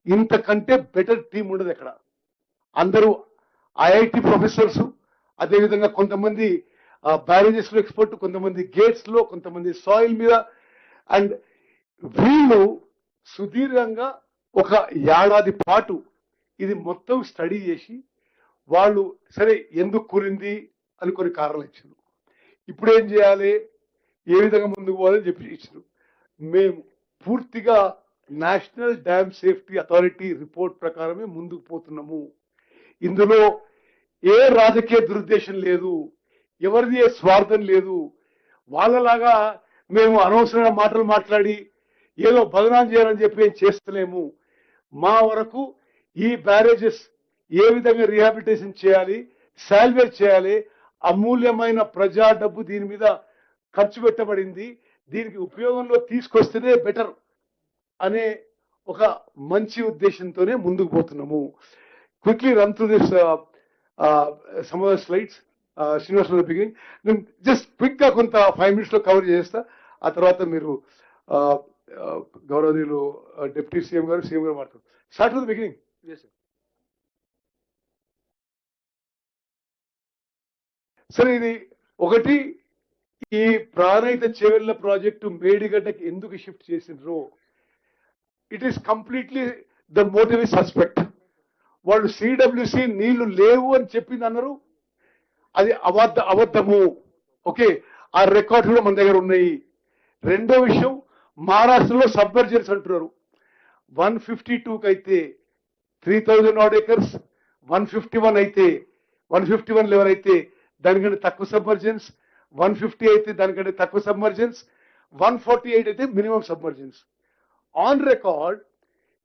ఇంతకంటే బెటర్ టీం ఉండదు ఎక్కడ. అందరూ ఐఐటి ప్రొఫెసర్స్, అదేవిధంగా కొంతమంది బ్యారేజెస్ లో ఎక్స్పర్ట్, కొంతమంది గేట్స్ లో, కొంతమంది సాయిల్ మీద. అండ్ వీళ్ళు సుదీర్ఘంగా ఒక ఏడాది పాటు ఇది మొత్తం స్టడీ చేసి వాళ్ళు సరే ఎందుకు కూలింది అని కొన్ని కారణాలు ఇచ్చారు. ఇప్పుడు ఏం చేయాలి, ఏ విధంగా ముందుకు పోవాలని చెప్పి ఇచ్చారు. మేము పూర్తిగా national dam safety authority report ప్రకారమే ముందుకు పోతున్నాము. ఇందులో ఏ రాజకీయ దురుద్దేశం లేదు, ఎవరిది ఏ స్వార్థం లేదు. వాళ్ళలాగా మేము అనవసరమైన మాటలు మాట్లాడి ఏదో బదనాం చేయాలని చెప్పి ఏం చేస్తలేము. మా వరకు ఈ బ్యారేజెస్ ఏ విధంగా రీహాబిలిటేషన్ చేయాలి, సాల్వేజ్ చేయాలి, అమూల్యమైన ప్రజా డబ్బు దీని మీద ఖర్చు పెట్టబడింది, దీనికి ఉపయోగంలో తీసుకొస్తేనే బెటర్ అనే ఒక మంచి ఉద్దేశంతోనే ముందుకు పోతున్నాము. Quickly run through this some of the slides. Srinivas beginning నేను జస్ట్ క్విక్ గా కొంత 5 minutes లో కవర్ చేస్తా. ఆ తర్వాత మీరు గౌరవనీయులు డిప్యూటీ సీఎం గారు మాట్లాడు. Start with the beginning. సరే, ఇది ఒకటి, ఈ ప్రాణహిత చేవెళ్ల ప్రాజెక్టు మేడిగడ్డకి ఎందుకు షిఫ్ట్ చేసిండ్రు? It is completely the motive is suspect. వాళ్ళు సిడబ్ల్యూసి నీళ్లు లేవు అని చెప్పింది అన్నారు, అది అబద్ధము. ఓకే, ఆ రికార్డు కూడా మన దగ్గర ఉన్నాయి. రెండో విషయం, మహారాష్ట్రలో సబ్మర్జర్స్ అంటున్నారు. 152కి అయితే 3000 odd acres, 151 అయితే 151 లెవెల్ అయితే దానికంటే తక్కువ సబ్మర్జెన్స్, 150 అయితే దానికంటే తక్కువ సబ్మర్జెన్స్, 148 అయితే minimum submergence. On record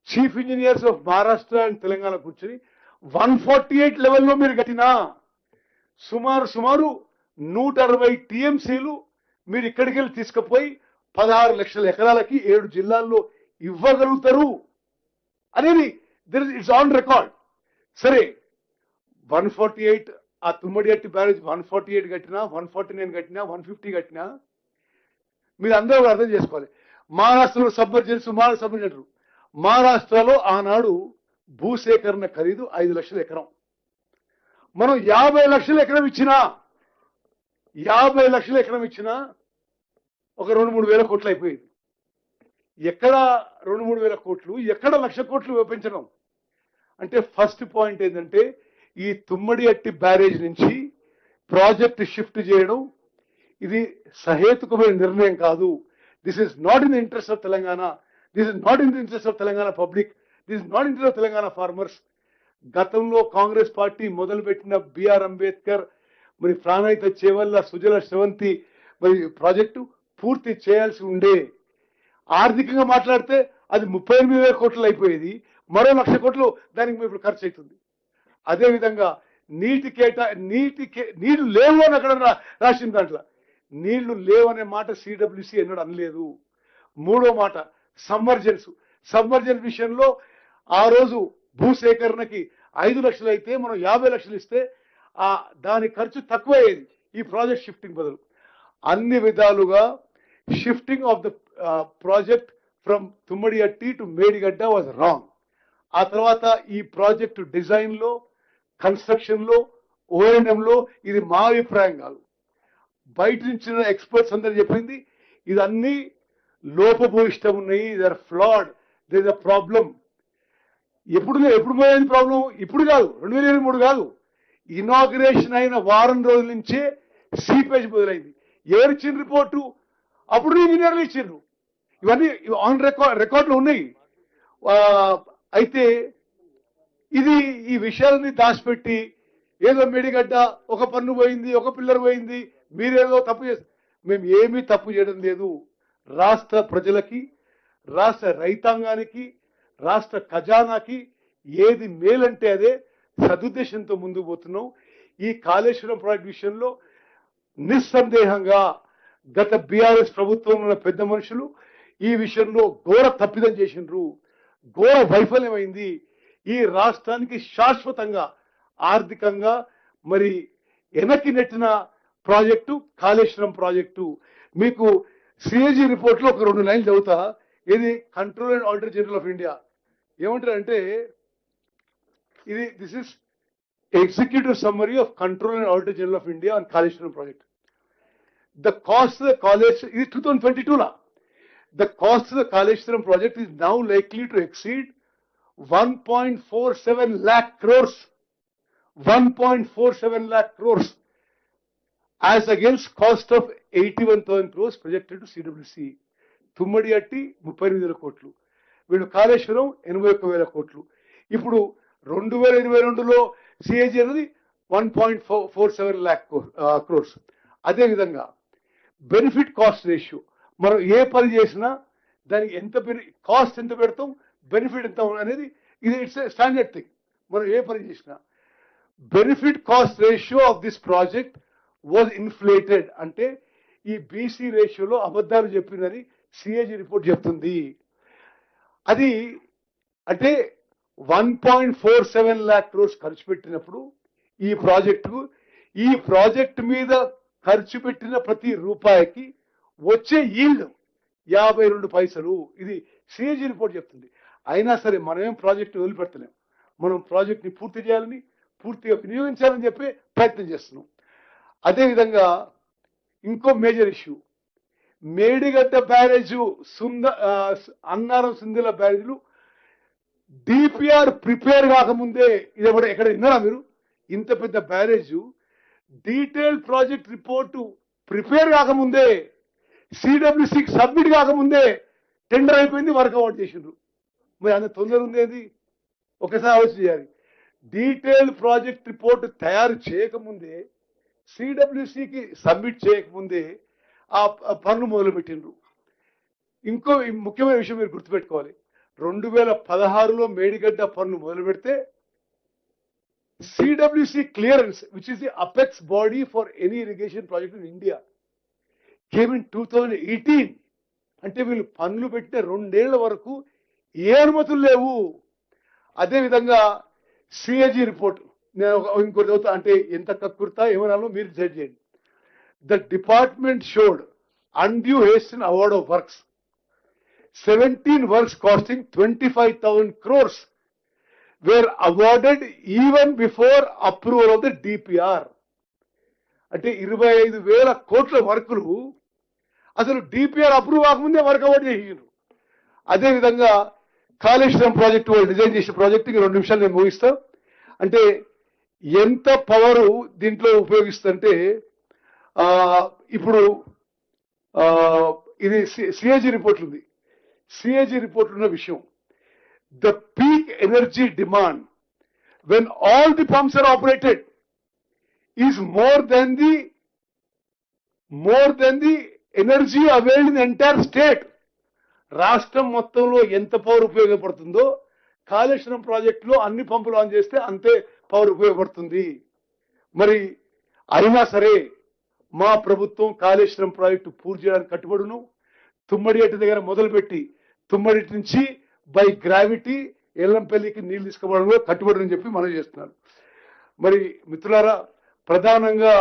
chief engineers of Maharashtra and Telangana కూర్చొని 148 లెవెల్లో మీరు కట్టినా సుమారు 160 టీఎంసీలు మీరు ఇక్కడికి వెళ్ళి తీసుకుపోయి 16 లక్షల ఎకరాలకి 7 జిల్లాల్లో ఇవ్వగలుగుతారు అనేది ఇట్స్ ఆన్ రికార్డ్. సరే 148 ఆ తుమ్మడిహట్టి బ్యారేజ్ 148 కట్టినా, 149 కట్టినా, 150 కట్టినా మీరు అందరూ అర్థం చేసుకోవాలి. మహారాష్ట్రలో సబ్మర్జెన్స్ అంటారు. మహారాష్ట్రలో ఆనాడు భూసేకరణ ఖరీదు 5 లక్షల ఎకరం. మనం 50 లక్షల ఎకరం ఇచ్చినా 50 లక్షల ఎకరం ఇచ్చినా ఒక 2-3 వేల కోట్లు అయిపోయింది. ఎక్కడ 2-3 వేల కోట్లు, ఎక్కడ 1,00,000 కోట్లు పెంచడం అంటే ఫస్ట్ పాయింట్ ఏంటంటే ఈ తుమ్మడిహట్టి బ్యారేజ్ నుంచి ప్రాజెక్ట్ షిఫ్ట్ చేయడం ఇది సహేతుకమైన నిర్ణయం కాదు. This is not in the interest of Telangana, this is not in the interest of Telangana public, this is not in interest of Telangana farmers. గతంలో కాంగ్రెస్ పార్టీ మొదలుపెట్టిన బిఆర్ అంబేద్కర్ మరి ప్రాణహిత చేవల్ల సుజల శ్రవంతి మరి ప్రాజెక్టు పూర్తి చేయాల్సి ఉండే. ఆర్థికంగా మాట్లాడితే అది 38,000 కోట్లు అయిపోయేది, మరో 1,00,000 కోట్లు దానికి ఇప్పుడు ఖర్చు అవుతుంది. అదేవిధంగా నీళ్లు లేవు అని అక్కడ రాసిన దాంట్లో నీళ్లు లేవు అనే మాట సిడబ్ల్యూసి ఎన్నడూ అనలేదు. మూడో మాట సమ్మర్జెన్స్ విషయంలో ఆ రోజు భూసేకరణకి 5 లక్షలు అయితే మనం 50 లక్షలు ఇస్తే దాని ఖర్చు తక్కువ అయ్యేది ఈ ప్రాజెక్ట్ షిఫ్టింగ్ బదులు. అన్ని విధాలుగా shifting of the project from Tummidihatti to Medigadda was wrong. ఆ తర్వాత ఈ ప్రాజెక్టు డిజైన్ లో, కన్స్ట్రక్షన్ లో, ఓఎన్ఎం లో ఇది మా అభిప్రాయం కాదు, బయట నుంచి ఎక్స్పర్ట్స్ అందరూ చెప్పింది ఇదన్నీ లోపభూయిష్టం ఉన్నాయి, they are flawed, they is a problem. ఎప్పుడు పోయేది ప్రాబ్లం? ఇప్పుడు కాదు, 2023 కాదు, ఇనాగ్రేషన్ అయిన వారం రోజుల నుంచే సీపేజ్ మొదలైంది. ఎవరిచ్చిన రిపోర్టు? అప్పుడు ఇంజనీర్లు ఇచ్చిండ్రు. ఇవన్నీ ఆన్ రికార్డులు ఉన్నాయి. అయితే ఈ విషయాలని దాచిపెట్టి ఏదో మేడిగడ్డ ఒక పన్ను పోయింది, ఒక పిల్లర్ పోయింది, మీరేదో తప్పు చేస్తారు. మేము ఏమీ తప్పు చేయడం లేదు. రాష్ట్ర ప్రజలకి, రాష్ట్ర రైతాంగానికి, రాష్ట్ర ఖజానాకి ఏది మేలంటే అదే సదుద్దేశంతో ముందుకు పోతున్నాం. ఈ కాళేశ్వరం ప్రాజెక్ట్ విషయంలో నిస్సందేహంగా గత బీఆర్ఎస్ ప్రభుత్వంలో పెద్ద మనుషులు ఈ విషయంలో ఘోర తప్పిదం చేసిండ్రు, ఘోర వైఫల్యమైంది. ఈ రాష్ట్రానికి శాశ్వతంగా ఆర్థికంగా మరి వెనక్కి నెట్టిన ప్రాజెక్టు కాళేశ్వరం ప్రాజెక్టు. మీకు సిఏజీ రిపోర్ట్ లో ఒక 2 లైన్లు చదువుతా. ఇది control and auditor general of India ఏమంటారంటే, this is executive summary of control and auditor general of India on Kaleshwaram project. The cost of the Kaleshwaram, ఇది 2022 లా, the cost of the Kaleshwaram project is now likely to exceed 1.47 lakh crores. 1.47 lakh crores as against cost of 81,000 crores projected to CWC. Tummidihatti 38,000 కోట్లు, వీళ్ళు కాళేశ్వరం 81,000 కోట్లు. ఇప్పుడు 2022లో CAG అనేది 1.47 lakh crores. అదేవిధంగా benefit cost ratio, మనం ఏ పని చేసినా దానికి ఎంత కాస్ట్ ఎంత పెడతాం, బెనిఫిట్ ఎంత అనేది ఇది ఇట్స్ స్టాండర్డ్ థింగ్. మనం ఏ పని చేసినా benefit cost ratio of this project was inflated. అంటే ఈ బీసీ రేషియోలో అబద్ధాలు చెప్పిందని సిఏజీ రిపోర్ట్ చెప్తుంది. అది అంటే 1.47 lakh crores ఖర్చు పెట్టినప్పుడు ఈ ప్రాజెక్టు మీద ఖర్చు పెట్టిన ప్రతి రూపాయికి వచ్చే ఈల్డ్ 52 పైసలు. ఇది సిఏజీ రిపోర్ట్ చెప్తుంది. అయినా సరే మనమేం ప్రాజెక్టు వదిలిపెడతలేం. మనం ప్రాజెక్ట్ని పూర్తి చేయాలని, పూర్తిగా వినియోగించాలని చెప్పి ప్రయత్నం చేస్తున్నాం. అదేవిధంగా ఇంకో major issue, Medigadda barrage, Annaram Sundilla బ్యారేజ్లు డిపిఆర్ ప్రిపేర్ కాకముందే, ఇది ఎక్కడ విన్నారా మీరు? ఇంత పెద్ద barrage detail project report prepare కాకముందే, సిడబ్ల్యూసికి సబ్మిట్ కాకముందే టెండర్ అయిపోయింది, వర్క్ అవుట్ చేసిండ్రు. మరి అంత తొందర ఉంది ఏది? ఒకసారి ఆలోచన చేయాలి. డీటెయిల్డ్ ప్రాజెక్ట్ రిపోర్ట్ తయారు చేయకముందే, సిడబ్ల్యూసికి సబ్మిట్ చేయకముందే ఆ పనులు మొదలుపెట్టిండ్రు. ఇంకో ముఖ్యమైన విషయం మీరు గుర్తుపెట్టుకోవాలి. 2016లో మేడిగడ్డ పనులు మొదలు పెడితే CWC clearance, which is the apex body for any irrigation project in India, came in 2018. అంటే వీళ్ళు పనులు పెట్టిన 2 ఏళ్ల వరకు ఏ అనుమతులు లేవు. అదేవిధంగా సిఏజీ రిపోర్ట్, నేను ఇంకోటి చదువుతా, అంటే ఎంత కక్కుర్తా ఏమనాలో మీరు డిసైడ్ చేయండి. The department showed undue haste in award of works. 17 works costing 25,000 crores were awarded even before approval of the DPR. అంటే 25,000 కోట్ల వర్కులు అసలు డిపిఆర్ అప్రూవ్ కాకముందే వర్క్ అవార్డ్ చేసిండ్రు. అదేవిధంగా కాళేశ్వరం ప్రాజెక్టు వాళ్ళు డిజైన్ చేసిన ప్రాజెక్టుకి 2 నిమిషాలు నేను ముగిస్తా. అంటే ఎంత పవర్ దీంట్లో ఉపయోగిస్తుంటే, ఇప్పుడు ఇది సిఏజీ రిపోర్ట్ ఉంది. సిఏజీ రిపోర్ట్ ఉన్న విషయం, the peak energy demand when all the pumps are operated is more than the energy availed in entire state. రాష్ట్రం మొత్తంలో ఎంత పవర్ ఉపయోగపడుతుందో కాళేశ్వరం ప్రాజెక్టులో అన్ని పంపులు ఆన్ చేస్తే అంతే పవర్ ఉపయోగపడుతుంది. మరి అయినా సరే మా ప్రభుత్వం కాళేశ్వరం ప్రాజెక్టు పూర్తి చేయడానికి కట్టుబడును. తుమ్మడిగట్టు దగ్గర మొదలుపెట్టి తుమ్మడిటి నుంచి బై గ్రావిటీ ఎల్లంపల్లికి నీళ్లు తీసుకోవడంలో కట్టుబడుని చెప్పి మనం చేస్తున్నాను. మరి మిత్రులారా, ప్రధానంగా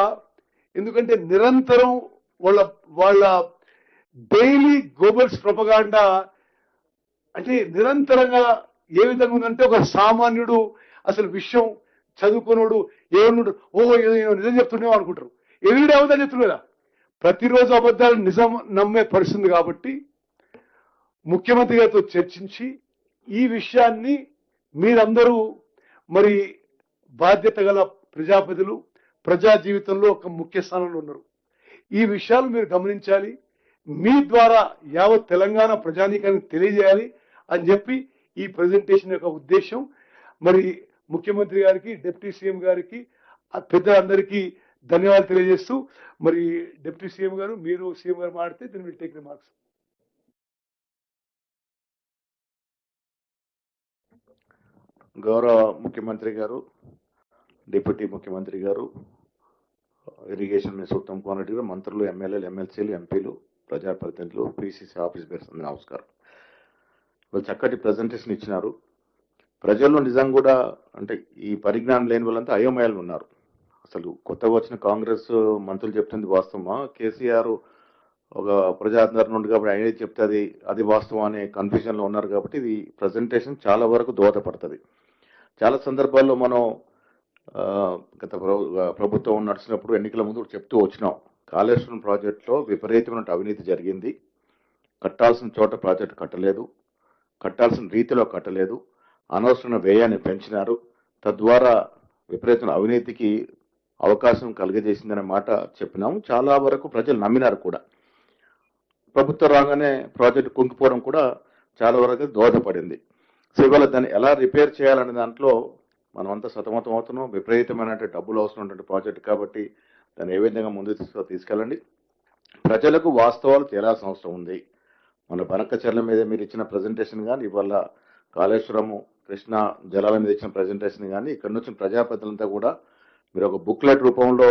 ఎందుకంటే నిరంతరం వాళ్ళ డైలీ గోబల్స్ ప్రొపగాండా అంటే నిరంతరంగా ఏ విధంగా ఉందంటే, ఒక సామాన్యుడు అసలు విషయం చదువుకున్నాడు ఏమన్నాడు, నిజం చెప్తున్నావు అనుకుంటారు. ఎవ్రీడే అబద్ధాలు చెప్తున్నారా? ప్రతిరోజు అబద్ధాలు నిజం నమ్మే పరిస్థితి. కాబట్టి ముఖ్యమంత్రి గారితో చర్చించి ఈ విషయాన్ని మీరందరూ మరి బాధ్యత గల ప్రజాపతులు, ప్రజా జీవితంలో ఒక ముఖ్య స్థానంలో ఉన్నారు. ఈ విషయాలు మీరు గమనించాలి. మీ ద్వారా యావత్ తెలంగాణ ప్రజానీకానికి తెలియజేయాలి అని చెప్పి ఈ ప్రెజెంటేషన్ యొక్క ఉద్దేశం. మరి ముఖ్యమంత్రి గారికి, డిప్యూటీ సీఎం గారికి, పెద్దలందరికీ ధన్యవాదాలు తెలియజేస్తూ, మరి డిప్యూటీ సీఎం గారు, మీరు సీఎం గారు మాట్లాడితే దీన్ని విల్ టేక్ రిమార్క్స్. గౌరవ ముఖ్యమంత్రి గారు, డిప్యూటీ ముఖ్యమంత్రి గారు, ఇరిగేషన్ మినిస్టర్ ఉత్తమ్ కుమార్ రెడ్డి గారు, మంత్రులు, ఎమ్మెల్యేలు, ఎమ్మెల్సీలు, ఎంపీలు, ప్రజాప్రతినిధులు, పిసిసి ఆఫీస్ బేర్స్ అందరికీ నమస్కారం. వాళ్ళు చక్కటి ప్రజెంటేషన్ ఇచ్చినారు. ప్రజల్లో నిజంగా కూడా అంటే ఈ పరిజ్ఞానం లేని వాళ్ళంతా అయోమయాలు ఉన్నారు. అసలు కొత్తగా వచ్చిన కాంగ్రెస్ మంత్రులు చెప్తుంది వాస్తవమా, కేసీఆర్ ఒక ప్రజాదరణ నుండి కాబట్టి ఆయన చెప్తే అది వాస్తవం అనే కన్ఫ్యూజన్లో ఉన్నారు. కాబట్టి ఇది ప్రజెంటేషన్ చాలా వరకు దోహదపడుతుంది. చాలా సందర్భాల్లో మనం గత ప్రభుత్వం నడిచినప్పుడు ఎన్నికల ముందు చెప్తూ వచ్చినాం, కాళేశ్వరం ప్రాజెక్టులో విపరీతమైన అవినీతి జరిగింది, కట్టాల్సిన చోట ప్రాజెక్టు కట్టలేదు, కట్టాల్సిన రీతిలో కట్టలేదు, అనవసరమైన వ్యయాన్ని పెంచినారు, తద్వారా విపరీతమైన అవినీతికి అవకాశం కలిగజేసిందనే మాట చెప్పినాము. చాలా వరకు ప్రజలు నమ్మినారు కూడా. ప్రభుత్వం రాగానే ప్రాజెక్టు కుంగిపోవడం కూడా చాలా వరకు దోహదపడింది. సో ఇవాళ దాన్ని ఎలా రిపేర్ చేయాలనే దాంట్లో మనమంతా సతమతం అవుతున్నాం. విపరీతమైన డబ్బులు అవసరమైనటువంటి ప్రాజెక్టు కాబట్టి దాన్ని ఏ విధంగా ముందుకు తీసుకెళ్ళండి. ప్రజలకు వాస్తవాలు తేలాల్సిన అవసరం ఉంది. మన బనకచర్ల మీద మీరు ఇచ్చిన ప్రజెంటేషన్ కానీ, ఇవాళ కాళేశ్వరము, కృష్ణా జలాల మీద ఇచ్చిన ప్రజెంటేషన్ కానీ, ఇక్కడ నుంచి ప్రజాప్రతినిధులంతా కూడా మీరు ఒక బుక్లెట్ రూపంలో